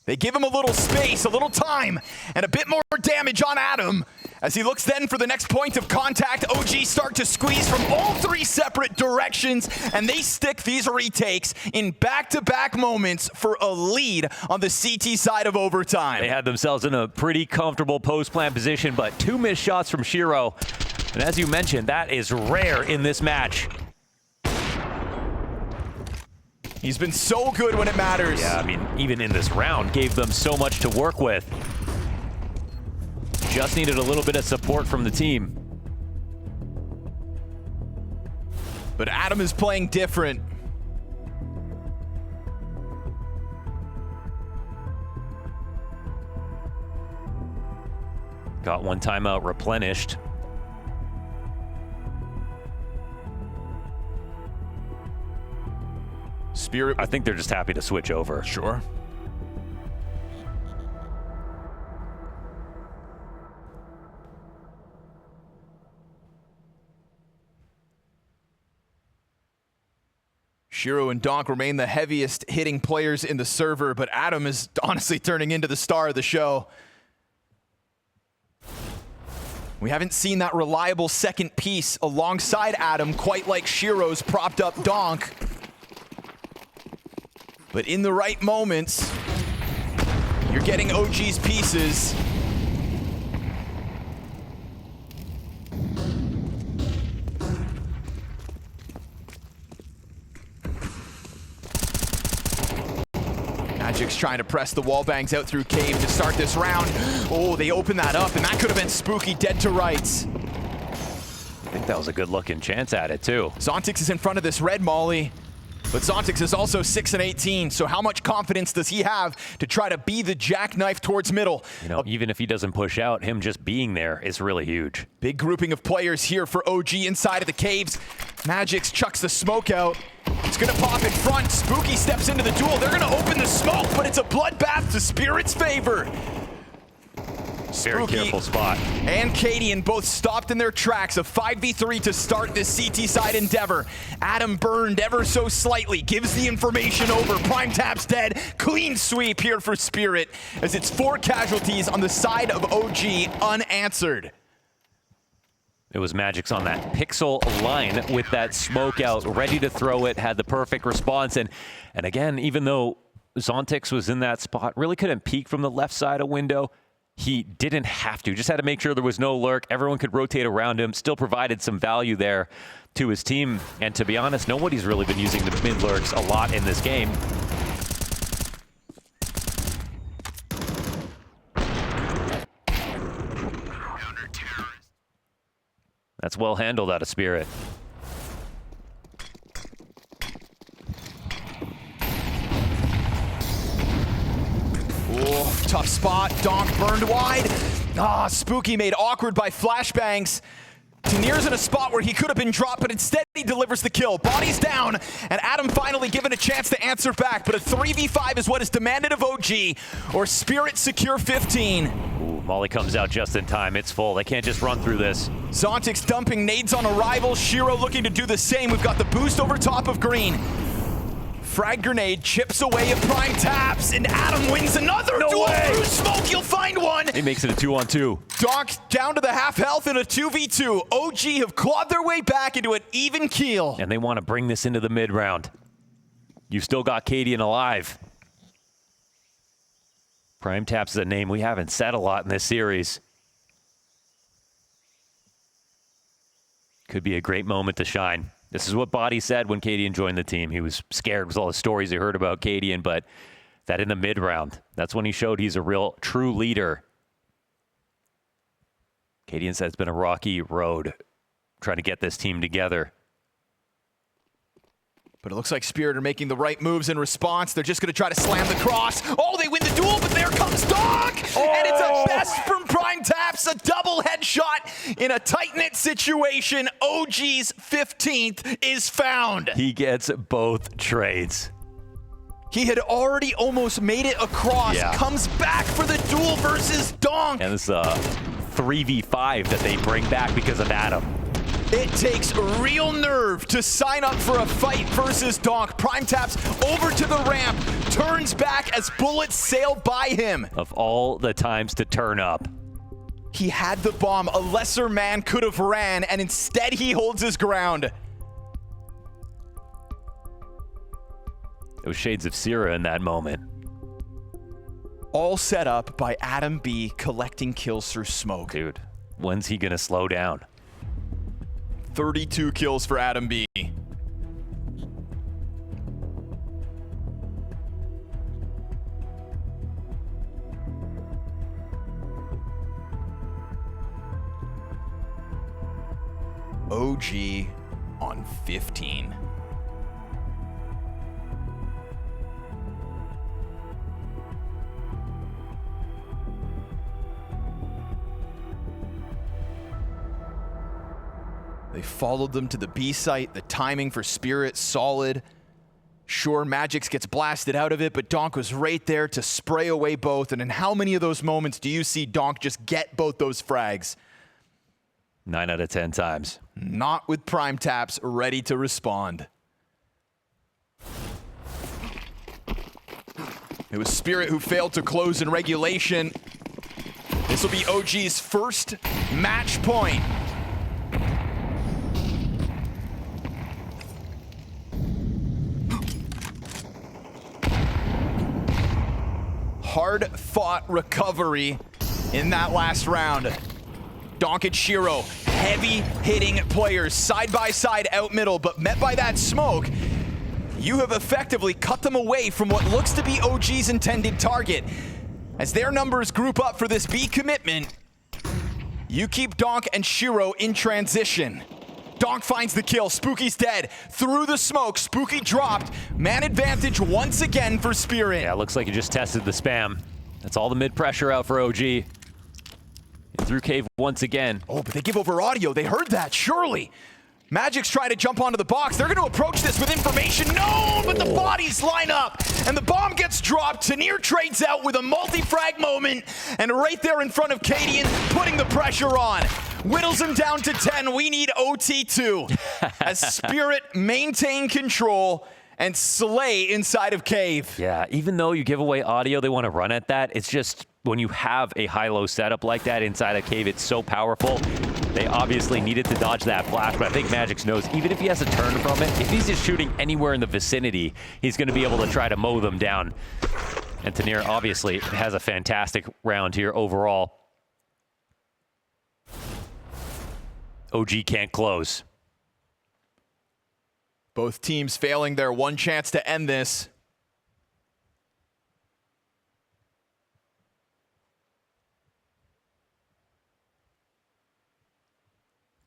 They give him a little space, a little time, and a bit more damage on adamb. As he looks then for the next point of contact, OG start to squeeze from all 3 separate directions, and they stick these retakes in back-to-back moments for a lead on the CT side of overtime. They had themselves in a pretty comfortable post-plant position, but 2 missed shots from Shiro. And as you mentioned, that is rare in this match. He's been so good when it matters. Yeah, I mean, even in this round, gave them so much to work with. Just needed a little bit of support from the team. But adamb is playing different. Got 1 timeout replenished. Spirit, I think they're just happy to switch over. Sure. Shiro and Donk remain the heaviest hitting players in the server, but adamb is honestly turning into the star of the show. We haven't seen that reliable second piece alongside adamb quite like Shiro's propped up Donk. But in the right moments, you're getting OG's pieces. Magic's trying to press the wall bangs out through cave to start this round. Oh, they open that up, and that could have been spooky, dead to rights. I think that was a good looking chance at it too. Zontix is in front of this red molly. But Zontix is also 6 and 18, so how much confidence does he have to try to be the jackknife towards middle? You know, even if he doesn't push out, him just being there is really huge. Big grouping of players here for OG inside of the caves. Magix chucks the smoke out. It's gonna pop in front. Spooky steps into the duel. They're gonna open the smoke, but it's a bloodbath to Spirit's favor. Very careful spot. And Cadian both stopped in their tracks. A 5v3 to start this CT side endeavor. adamb burned ever so slightly. Gives the information over. PrimeTaps dead. Clean sweep here for Spirit as it's 4 casualties on the side of OG unanswered. It was Magix on that pixel line with that smoke out, ready to throw it, had the perfect response. And again, even though Zontix was in that spot, really couldn't peek from the left side of window. He didn't have to, just had to make sure there was no lurk. Everyone could rotate around him, still provided some value there to his team. And to be honest, nobody's really been using the mid lurks a lot in this game. That's well handled out of Spirit. Oh, tough spot. Donk burned wide. Ah, Spooky made awkward by flashbangs. Tanir's in a spot where he could have been dropped, but instead he delivers the kill. Body's down, and adamb finally given a chance to answer back, but a 3v5 is what is demanded of OG, or Spirit secure 15. Ooh, Molly comes out just in time. It's full. They can't just run through this. Zontix dumping nades on arrival. Shiro looking to do the same. We've got the boost over top of green. Frag grenade chips away at PrimeTaps, and adamb wins another duel through smoke. You'll find one. He makes it a 2-on-2. Donk down to the half health in a 2v2. OG have clawed their way back into an even keel. And they want to bring this into the mid round. You've still got Cadian alive. PrimeTaps is a name we haven't said a lot in this series. Could be a great moment to shine. This is what bodyy said when Cadian joined the team. He was scared with all the stories he heard about Cadian, but that in the mid round, that's when he showed he's a real, true leader. Cadian said it's been a rocky road trying to get this team together. But it looks like Spirit are making the right moves in response. They're just going to try to slam the cross. Oh, they win the duel, but there comes Donk! Oh! And it's a best from PrimeTaps, a double single headshot in a tight-knit situation. OG's 15th is found. He gets both trades. He had already almost made it across, comes back for the duel versus Donk. And this is a 3v5 that they bring back because of Adam. It takes real nerve to sign up for a fight versus Donk. Prime taps over to the ramp, turns back as bullets sail by him. Of all the times to turn up. He had the bomb. A lesser man could have ran, and instead he holds his ground. It was shades of Sierra in that moment. All set up by adamb collecting kills through smoke. Dude, when's he gonna slow down? 32 kills for adamb. OG on 15. They followed them to the B site. The timing for Spirit, solid. Sure, Magix gets blasted out of it, but Donk was right there to spray away both. And in how many of those moments do you see Donk just get both those frags? 9 out of 10 times. Not with prime taps ready to respond. It was Spirit who failed to close in regulation. This will be OG's first match point. Hard-fought recovery in that last round. Donk and Shiro, heavy-hitting players, side-by-side out middle, but met by that smoke, you have effectively cut them away from what looks to be OG's intended target. As their numbers group up for this B commitment, you keep Donk and Shiro in transition. Donk finds the kill. Spooky's dead. Through the smoke, Spooky dropped. Man advantage once again for Spirit. Yeah, looks like he just tested the spam. That's all the mid-pressure out for OG. He threw cave once again. Oh, but they give over audio. They heard that, surely. Magic's trying to jump onto the box. They're going to approach this with information. No, but the bodies line up, and the bomb gets dropped. Tanir trades out with a multi-frag moment, and right there in front of Cadian, putting the pressure on. Whittles him down to 10. We need OT2 as Spirit maintain control and slay inside of cave. Yeah, even though you give away audio, they want to run at that. It's just when you have a high-low setup like that inside a cave, it's so powerful. They obviously needed to dodge that flash, but I think Magix knows even if he has a turn from it, if he's just shooting anywhere in the vicinity, he's going to be able to try to mow them down. And Tanir obviously has a fantastic round here overall. OG can't close. Both teams failing their one chance to end this.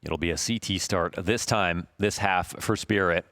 It'll be a CT start this time, this half for Spirit.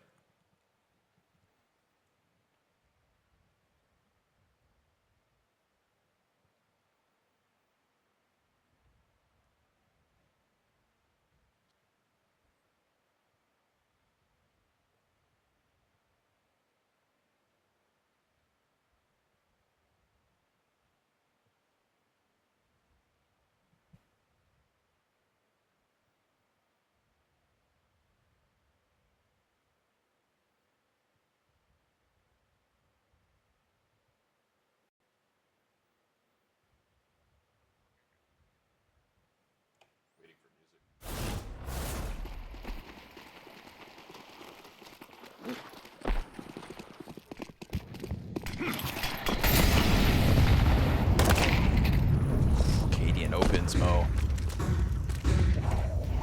Mo.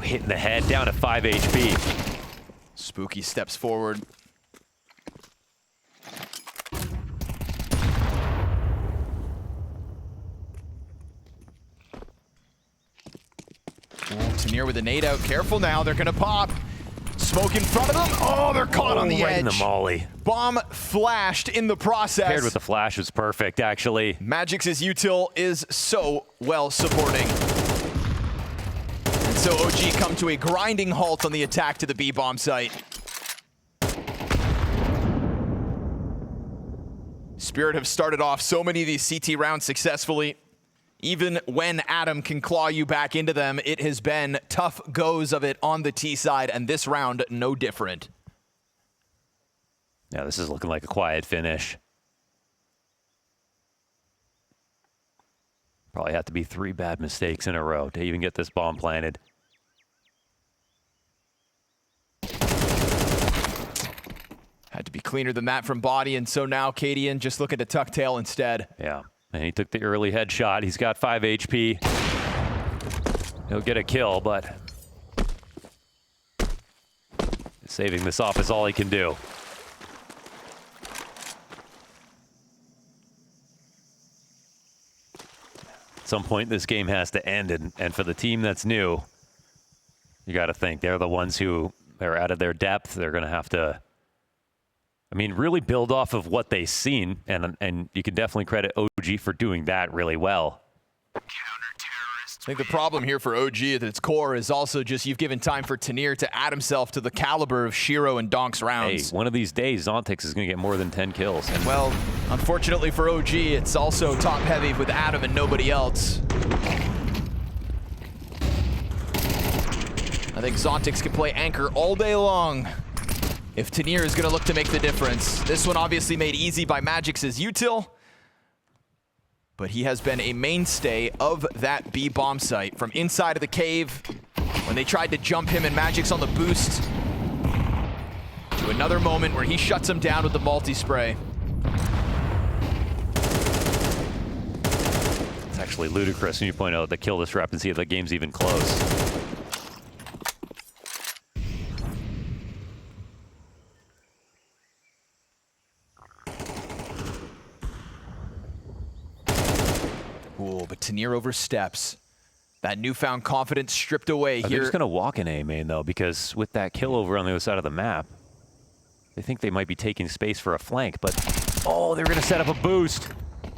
Hitting the head, down to 5 HP. Spooky steps forward. Tanir with a nade out. Careful now, they're gonna pop. Smoke in front of them. Oh, they're caught on the right edge. In the molly. Bomb flashed in the process. Paired with the flash was perfect, actually. Magix's util is so well supporting. so OG come to a grinding halt on the attack to the B-bomb site. Spirit have started off so many of these CT rounds successfully. Even when adamb can claw you back into them, it has been tough goes of it on the T side, and this round, no different. Yeah, this is looking like a quiet finish. Probably have to be 3 bad mistakes in a row to even get this bomb planted. Had to be cleaner than that from bodyy, and so now Cadian just looking to tuck tail instead. Yeah, and he took the early headshot. He's got 5 HP. He'll get a kill, but saving this off is all he can do. At some point, this game has to end, and for the team that's new, you got to think they're the ones who are out of their depth. They're going to have to, I mean, really build off of what they've seen, and you can definitely credit OG for doing that really well. I think the problem here for OG at its core is also just you've given time for Tanir to add himself to the caliber of Shiro and Donk's rounds. Hey, one of these days, Zontix is going to get more than 10 kills. And well, unfortunately for OG, it's also top heavy with adamb and nobody else. I think Zontix can play anchor all day long if Tanir is going to look to make the difference. This one obviously made easy by Magix's util, but he has been a mainstay of that B bomb site. From inside of the cave, when they tried to jump him and Magix on the boost, to another moment where he shuts him down with the multi-spray. It's actually ludicrous when you point out the kill discrepancy if the game's even close. Cool, but Tanir oversteps. That newfound confidence stripped away here. They're just going to walk in A main, though, because with that kill over on the other side of the map, they think they might be taking space for a flank, but oh, they're going to set up a boost.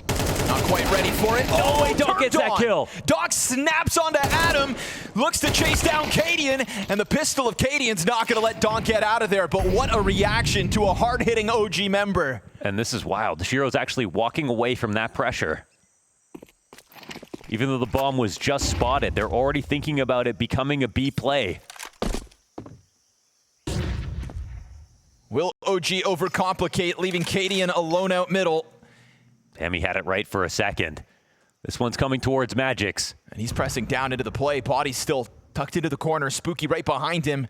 Not quite ready for it. Oh, wait, Donk gets that kill. Donk snaps onto adamb, looks to chase down Cadian, and the pistol of Cadian's not going to let Donk get out of there, but what a reaction to a hard-hitting OG member. And this is wild. Shiro's actually walking away from that pressure. Even though the bomb was just spotted, they're already thinking about it becoming a B play. Will OG overcomplicate, leaving Cadian alone out middle? Damn, he had it right for a second. This one's coming towards Magix. And he's pressing down into the play. Body's still tucked into the corner. Spooky right behind him.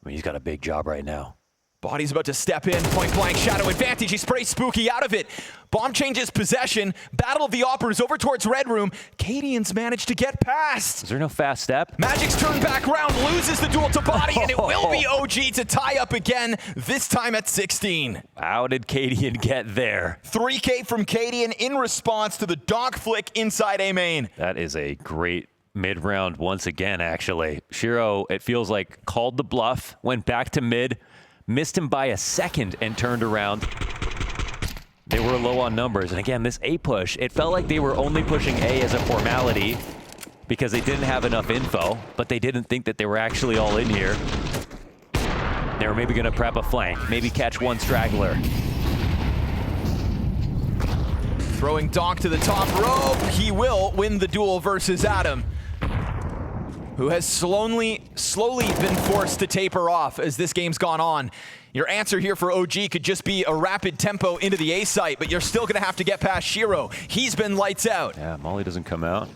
I mean, he's got a big job right now. Body's about to step in, point blank, shadow advantage. He sprays Spooky out of it. Bomb changes possession. Battle of the Operas over towards Red Room. Cadian's managed to get past. Is there no fast step? Magix turn back round, loses the duel to bodyy, and it will be OG to tie up again, this time at 16. How did Cadian get there? 3K from Cadian in response to the donk flick inside A main. That is a great mid-round once again, actually. Shiro, it feels like, called the bluff, went back to mid, missed him by a second and turned around. They were low on numbers. And again, this A push, it felt like they were only pushing A as a formality because they didn't have enough info, but they didn't think that they were actually all in here. They were maybe going to prep a flank, maybe catch one straggler. Throwing Donk to the top rope. He will win the duel versus adamb, who has slowly been forced to taper off as this game's gone on. Your answer here for OG could just be a rapid tempo into the A site, but you're still gonna have to get past Shiro. He's been lights out. Yeah, Molly doesn't come out.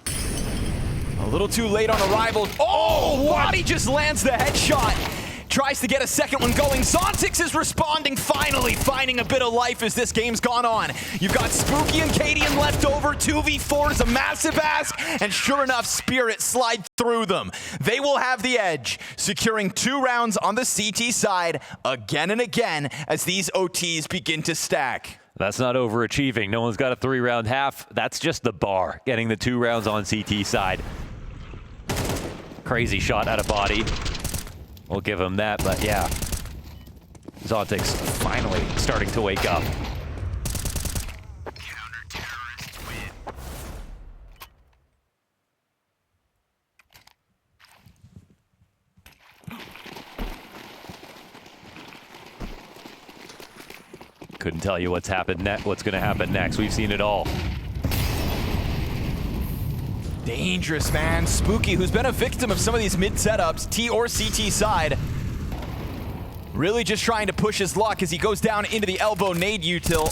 A little too late on arrival. Oh, bodyy just lands the headshot. Tries to get a second one going. Zontix is responding, finally finding a bit of life as this game's gone on. You've got Spooky and Cadian left over. 2v4 is a massive ask, and sure enough, Spirit slide through them. They will have the edge, securing 2 rounds on the CT side again and again as these OTs begin to stack. That's not overachieving. No one's got a 3-round half. That's just the bar, getting the 2 rounds on CT side. Crazy shot out of bodyy. We'll give him that, but yeah. Zontix finally starting to wake up. Couldn't tell you what's going to happen next. We've seen it all. Dangerous, man. Spooky, who's been a victim of some of these mid setups, T or CT side. Really just trying to push his luck as he goes down into the elbow nade util.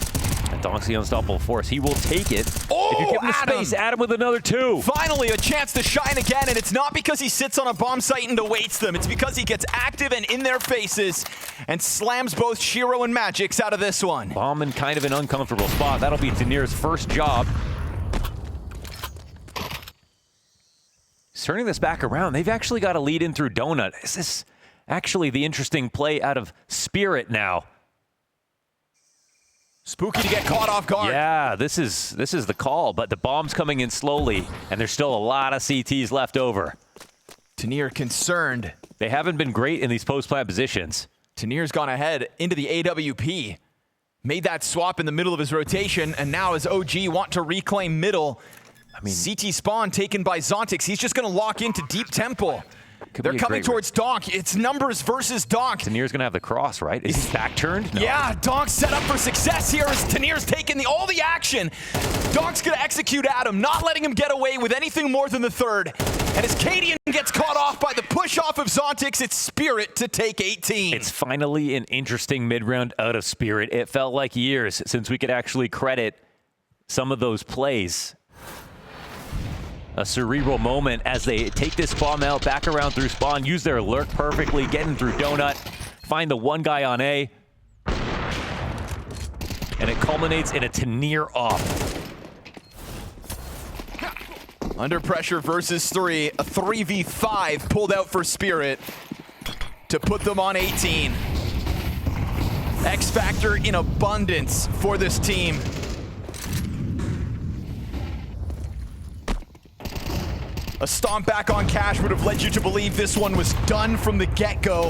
And Donk's the unstoppable force. He will take it. Oh, if you give him Adam. space, Adam with another 2. Finally, a chance to shine again, and it's not because he sits on a bomb site and awaits them. It's because he gets active and in their faces and slams both Shiro and Magix out of this one. Bomb in kind of an uncomfortable spot. That'll be Tanir's first job. He's turning this back around. They've actually got a lead in through Donut. Is this actually the interesting play out of Spirit now? Spooky to get caught off guard. Yeah, this is the call, but the bomb's coming in slowly, and there's still a lot of CTs left over. Tanir concerned. They haven't been great in these post-plant positions. Tanir's gone ahead into the AWP. Made that swap in the middle of his rotation, and now as OG want to reclaim middle. I mean, CT spawn taken by Zontix. He's just going to lock into Deep Temple. They're coming towards Donk. It's numbers versus Donk. Tanir's going to have the cross, right? Is he back turned? No. Yeah, Donk's set up for success here as Tanir's taking all the action. Donk's going to execute Adam, not letting him get away with anything more than the third. And as Cadian gets caught off by the push off of Zontix, it's Spirit to take 18. It's finally an interesting mid-round out of Spirit. It felt like years since we could actually credit some of those plays. A cerebral moment as they take this bomb out, back around through spawn, use their lurk perfectly, getting through Donut, find the one guy on A, and it culminates in a Tanir off. Under pressure versus 3, a 3v5 pulled out for Spirit to put them on 18. X Factor in abundance for this team. A stomp back on Cash would have led you to believe this one was done from the get-go.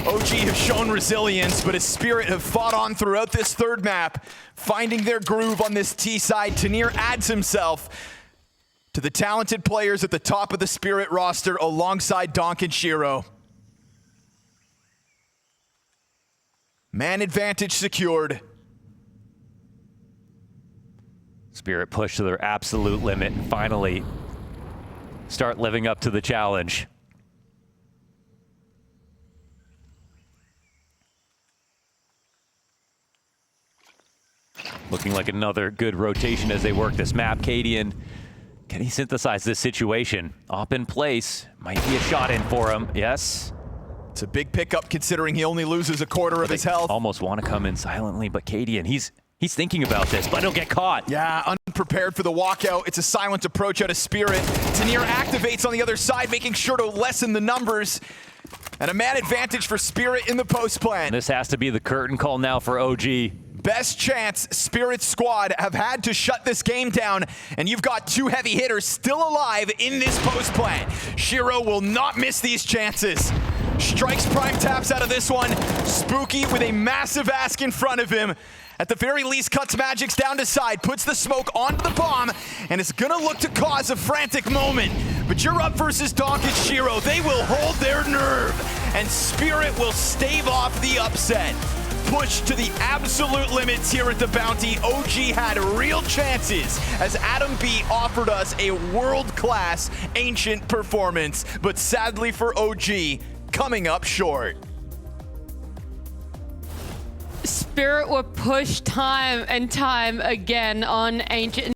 OG have shown resilience, but as Spirit have fought on throughout this third map, finding their groove on this T side. Tanir adds himself to the talented players at the top of the Spirit roster alongside Donk and Shiro. Man advantage secured. Spirit pushed to their absolute limit and finally start living up to the challenge. Looking like another good rotation as they work this map. Cadian, can he synthesize this situation? Op in place, might be a shot in for him, yes. It's a big pickup considering he only loses a quarter of his health. Almost want to come in silently, but Cadian, he's thinking about this, but he'll get caught. Yeah, unprepared for the walkout. It's a silent approach out of Spirit. Tanir activates on the other side, making sure to lessen the numbers. And a man advantage for Spirit in the post plant. This has to be the curtain call now for OG. Best chance Spirit's squad have had to shut this game down, and you've got 2 heavy hitters still alive in this post plant. Shiro will not miss these chances. Strikes prime taps out of this one. Spooky with a massive ask in front of him. At the very least, cuts Magix down to side, puts the smoke onto the bomb, and it's gonna look to cause a frantic moment. But you're up versus Donk and Shiro. They will hold their nerve, and Spirit will stave off the upset. Pushed to the absolute limits here at the Bounty. OG had real chances as adamb offered us a world-class Ancient performance, but sadly for OG, coming up short. Spirit were pushed time and time again on Ancient.